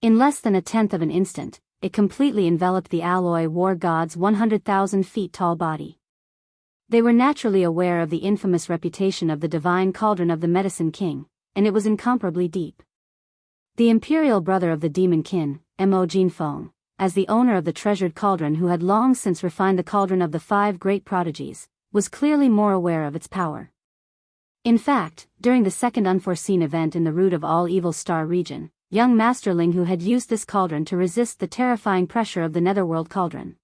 In less than a tenth of an instant, it completely enveloped the alloy war god's 100,000 feet tall body. They were naturally aware of the infamous reputation of the divine cauldron of the medicine king, and it was incomparably deep. The imperial brother of the demon kin, Mo Jinfeng, as the owner of the treasured cauldron who had long since refined the cauldron of the five great prodigies, was clearly more aware of its power. In fact, during the second unforeseen event in the root of all evil star region, young Masterling who had used this cauldron to resist the terrifying pressure of the netherworld cauldron.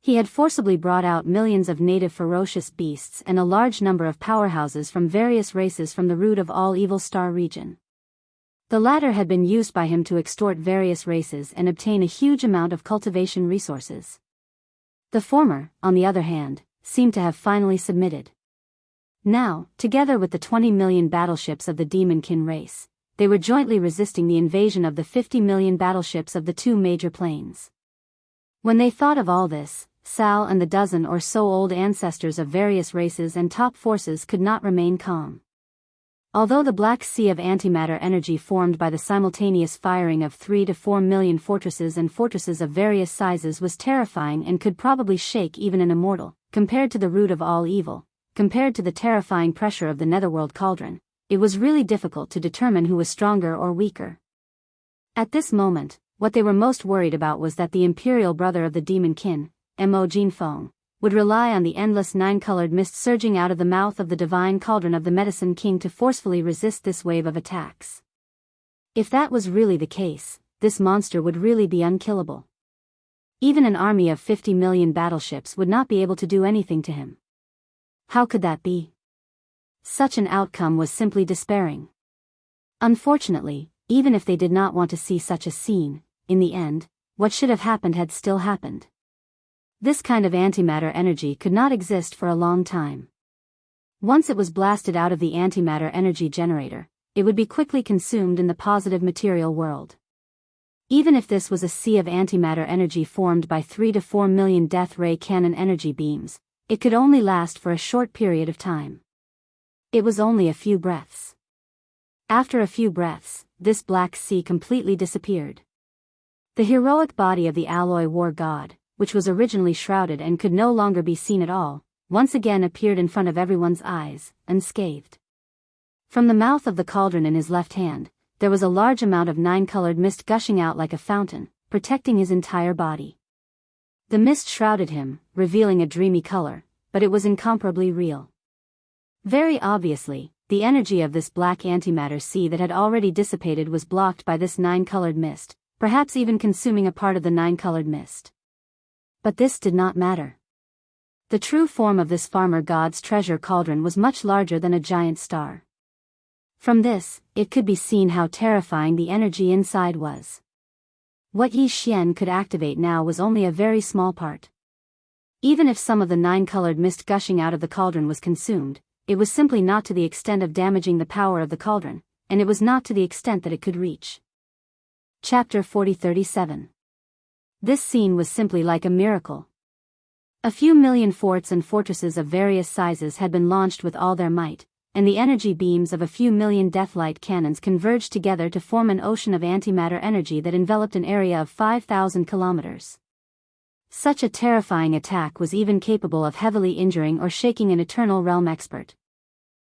He had forcibly brought out millions of native ferocious beasts and a large number of powerhouses from various races from the root of all evil star region. The latter had been used by him to extort various races and obtain a huge amount of cultivation resources. The former, on the other hand, seemed to have finally submitted. Now, together with the 20 million battleships of the Demonkin race, they were jointly resisting the invasion of the 50 million battleships of the two major planes. When they thought of all this, Sal and the dozen or so old ancestors of various races and top forces could not remain calm. Although the black sea of antimatter energy formed by the simultaneous firing of 3 to 4 million fortresses and fortresses of various sizes was terrifying and could probably shake even an immortal, compared to the root of all evil, compared to the terrifying pressure of the netherworld cauldron, it was really difficult to determine who was stronger or weaker. At this moment, what they were most worried about was that the imperial brother of the demon kin, Mo Jinfeng, would rely on the endless nine-colored mist surging out of the mouth of the divine cauldron of the medicine king to forcefully resist this wave of attacks. If that was really the case, this monster would really be unkillable. Even an army of 50 million battleships would not be able to do anything to him. How could that be? Such an outcome was simply despairing. Unfortunately, even if they did not want to see such a scene, in the end, what should have happened had still happened. This kind of antimatter energy could not exist for a long time. Once it was blasted out of the antimatter energy generator, it would be quickly consumed in the positive material world. Even if this was a sea of antimatter energy formed by 3 to 4 million death ray cannon energy beams, it could only last for a short period of time. It was only a few breaths. After a few breaths, this black sea completely disappeared. The heroic body of the alloy war god, which was originally shrouded and could no longer be seen at all, once again appeared in front of everyone's eyes, unscathed. From the mouth of the cauldron in his left hand, there was a large amount of nine-colored mist gushing out like a fountain, protecting his entire body. The mist shrouded him, revealing a dreamy color, but it was incomparably real. Very obviously, the energy of this black antimatter sea that had already dissipated was blocked by this nine-colored mist, perhaps even consuming a part of the nine-colored mist. But this did not matter. The true form of this farmer god's treasure cauldron was much larger than a giant star. From this, it could be seen how terrifying the energy inside was. What Yi Xian could activate now was only a very small part. Even if some of the nine-colored mist gushing out of the cauldron was consumed, it was simply not to the extent of damaging the power of the cauldron, and it was not to the extent that it could reach. Chapter 4037. This scene was simply like a miracle. A few million forts and fortresses of various sizes had been launched with all their might, and the energy beams of a few million deathlight cannons converged together to form an ocean of antimatter energy that enveloped an area of 5,000 kilometers. Such a terrifying attack was even capable of heavily injuring or shaking an eternal realm expert.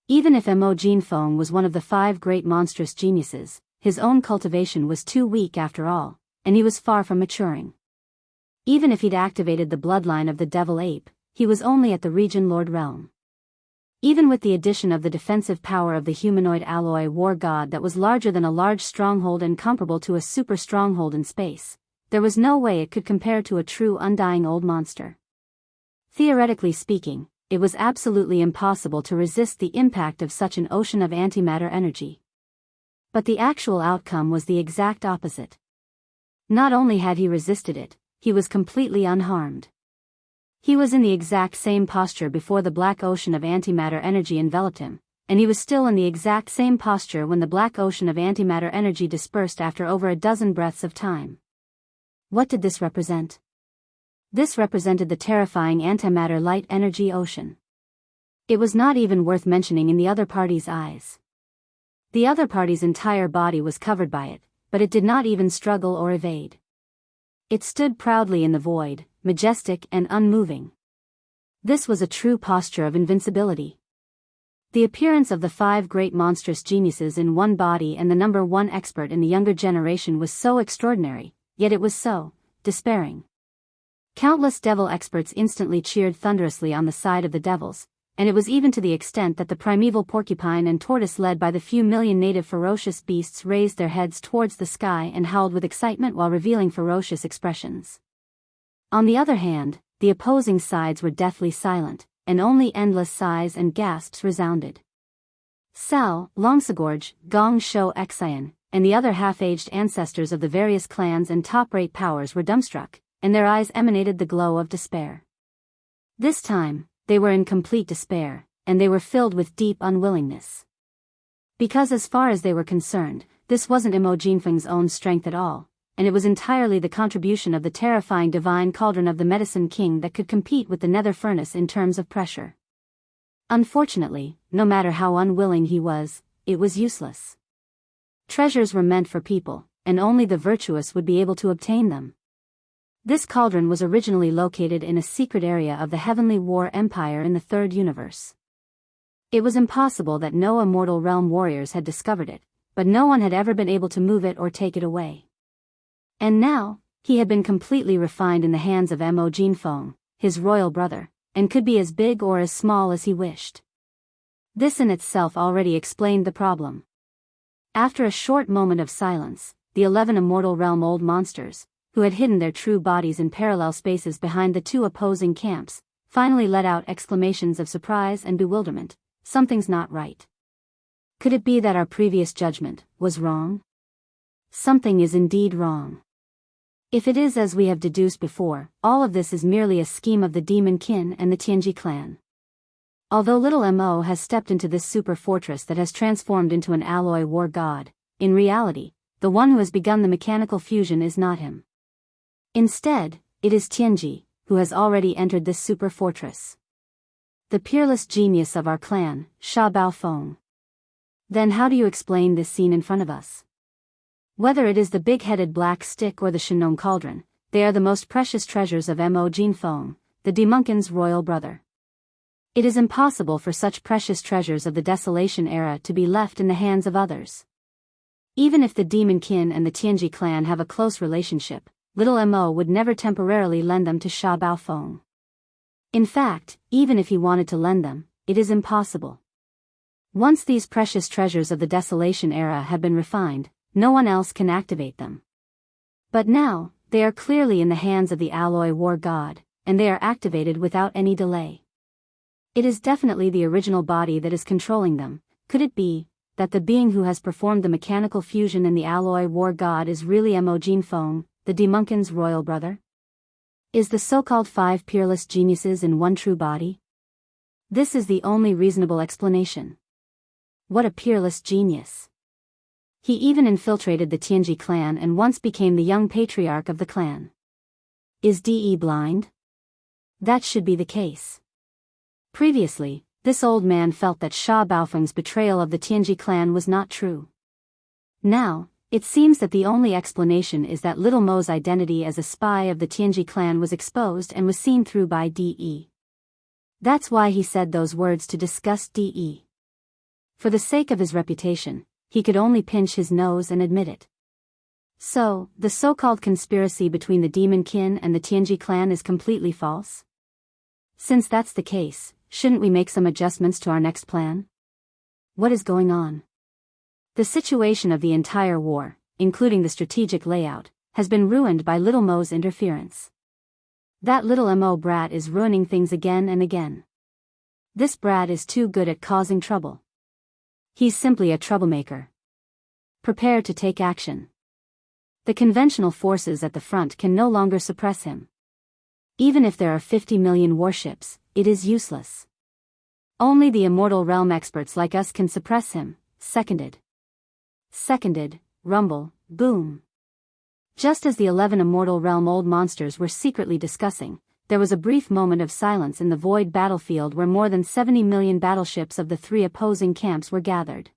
Even if Mo Jinfeng was one of the 5 great monstrous geniuses, his own cultivation was too weak after all, and he was far from maturing. Even if he'd activated the bloodline of the devil ape, he was only at the region lord realm. Even with the addition of the defensive power of the humanoid alloy war god that was larger than a large stronghold and comparable to a super stronghold in space, there was no way it could compare to a true undying old monster. Theoretically speaking, it was absolutely impossible to resist the impact of such an ocean of antimatter energy. But the actual outcome was the exact opposite. Not only had he resisted it, he was completely unharmed. He was in the exact same posture before the black ocean of antimatter energy enveloped him, and he was still in the exact same posture when the black ocean of antimatter energy dispersed after over a dozen breaths of time. What did this represent? This represented the terrifying antimatter light energy ocean. It was not even worth mentioning in the other party's eyes. The other party's entire body was covered by it, but it did not even struggle or evade. It stood proudly in the void, majestic and unmoving. This was a true posture of invincibility. The appearance of the 5 great monstrous geniuses in one body and the number 1 expert in the younger generation was so extraordinary, yet it was so despairing. Countless devil experts instantly cheered thunderously on the side of the devils, and it was even to the extent that the primeval porcupine and tortoise led by the few million native ferocious beasts raised their heads towards the sky and howled with excitement while revealing ferocious expressions. On the other hand, the opposing sides were deathly silent, and only endless sighs and gasps resounded. Sao, Longsagorge, Gong Shou Xian, and the other half-aged ancestors of the various clans and top-rate powers were dumbstruck, and their eyes emanated the glow of despair. This time, they were in complete despair, and they were filled with deep unwillingness. Because as far as they were concerned, this wasn't Mo Jinfeng's own strength at all, and it was entirely the contribution of the terrifying divine cauldron of the Medicine King that could compete with the nether furnace in terms of pressure. Unfortunately, no matter how unwilling he was, it was useless. Treasures were meant for people, and only the virtuous would be able to obtain them. This cauldron was originally located in a secret area of the Heavenly War Empire in the Third Universe. It was impossible that no immortal realm warriors had discovered it, but no one had ever been able to move it or take it away. And now, he had been completely refined in the hands of Mo Jinfeng, his royal brother, and could be as big or as small as he wished. This in itself already explained the problem. After a short moment of silence, the 11 immortal realm old monsters, who had hidden their true bodies in parallel spaces behind the 2 opposing camps, finally let out exclamations of surprise and bewilderment. Something's not right. Could it be that our previous judgment was wrong? Something is indeed wrong. If it is as we have deduced before, all of this is merely a scheme of the Demon Kin and the Tianji clan. Although little Mo has stepped into this super fortress that has transformed into an alloy war god, in reality, the one who has begun the mechanical fusion is not him. Instead, it is Tianji, who has already entered this super fortress. The peerless genius of our clan, Sha Baofeng. Then how do you explain this scene in front of us? Whether it is the big-headed black stick or the Shinong cauldron, they are the most precious treasures of Mo Jinfeng, the Demonkin's royal brother. It is impossible for such precious treasures of the Desolation era to be left in the hands of others. Even if the Demon Kin and the Tianji clan have a close relationship, little Mo would never temporarily lend them to Sha Baofeng. In fact, even if he wanted to lend them, it is impossible. Once these precious treasures of the Desolation era have been refined, no one else can activate them. But now, they are clearly in the hands of the Alloy War God, and they are activated without any delay. It is definitely the original body that is controlling them. Could it be that the being who has performed the mechanical fusion in the Alloy War God is really Mo Jinfeng, the Demonkin's royal brother? Is the so-called 5 peerless geniuses in one true body? This is the only reasonable explanation. What a peerless genius! He even infiltrated the Tianji clan and once became the young patriarch of the clan. Is De blind? That should be the case. Previously, this old man felt that Sha Baofeng's betrayal of the Tianji clan was not true. Now, it seems that the only explanation is that little Mo's identity as a spy of the Tianji clan was exposed and was seen through by De. That's why he said those words to disgust De. For the sake of his reputation, he could only pinch his nose and admit it. So, the so-called conspiracy between the Demon Kin and the Tianji clan is completely false? Since that's the case, shouldn't we make some adjustments to our next plan? What is going on? The situation of the entire war, including the strategic layout, has been ruined by little Mo's interference. That little Mo brat is ruining things again and again. This brat is too good at causing trouble. He's simply a troublemaker. Prepare to take action. The conventional forces at the front can no longer suppress him. Even if there are 50 million warships, it is useless. Only the immortal realm experts like us can suppress him. Seconded. Rumble, boom. Just as the 11 immortal realm old monsters were secretly discussing, there was a brief moment of silence in the void battlefield where more than 70 million battleships of the 3 opposing camps were gathered.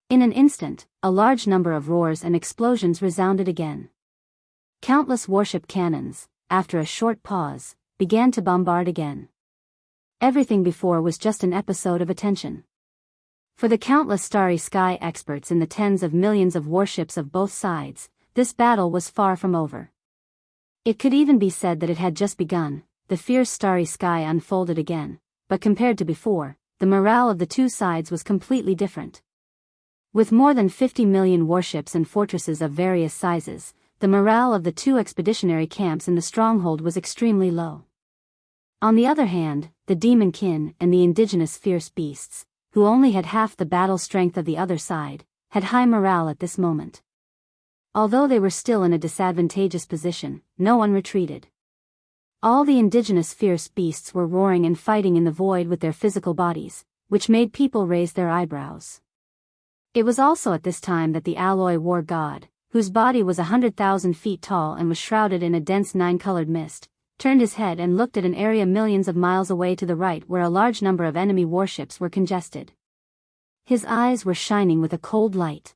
In an instant, a large number of roars and explosions resounded again. Countless warship cannons, after a short pause, began to bombard again. Everything before was just an episode of attention. For the countless starry sky experts in the tens of millions of warships of both sides, this battle was far from over. It could even be said that it had just begun. The fierce starry sky unfolded again, but compared to before, the morale of the two sides was completely different. With more than 50 million warships and fortresses of various sizes, the morale of the two expeditionary camps in the stronghold was extremely low. On the other hand, the Demon Kin and the indigenous fierce beasts, who only had half the battle strength of the other side, had high morale at this moment. Although they were still in a disadvantageous position, no one retreated. All the indigenous fierce beasts were roaring and fighting in the void with their physical bodies, which made people raise their eyebrows. It was also at this time that the Alloy War God, whose body was 100,000 feet tall and was shrouded in a dense 9-colored mist, turned his head and looked at an area millions of miles away to the right where a large number of enemy warships were congested. His eyes were shining with a cold light.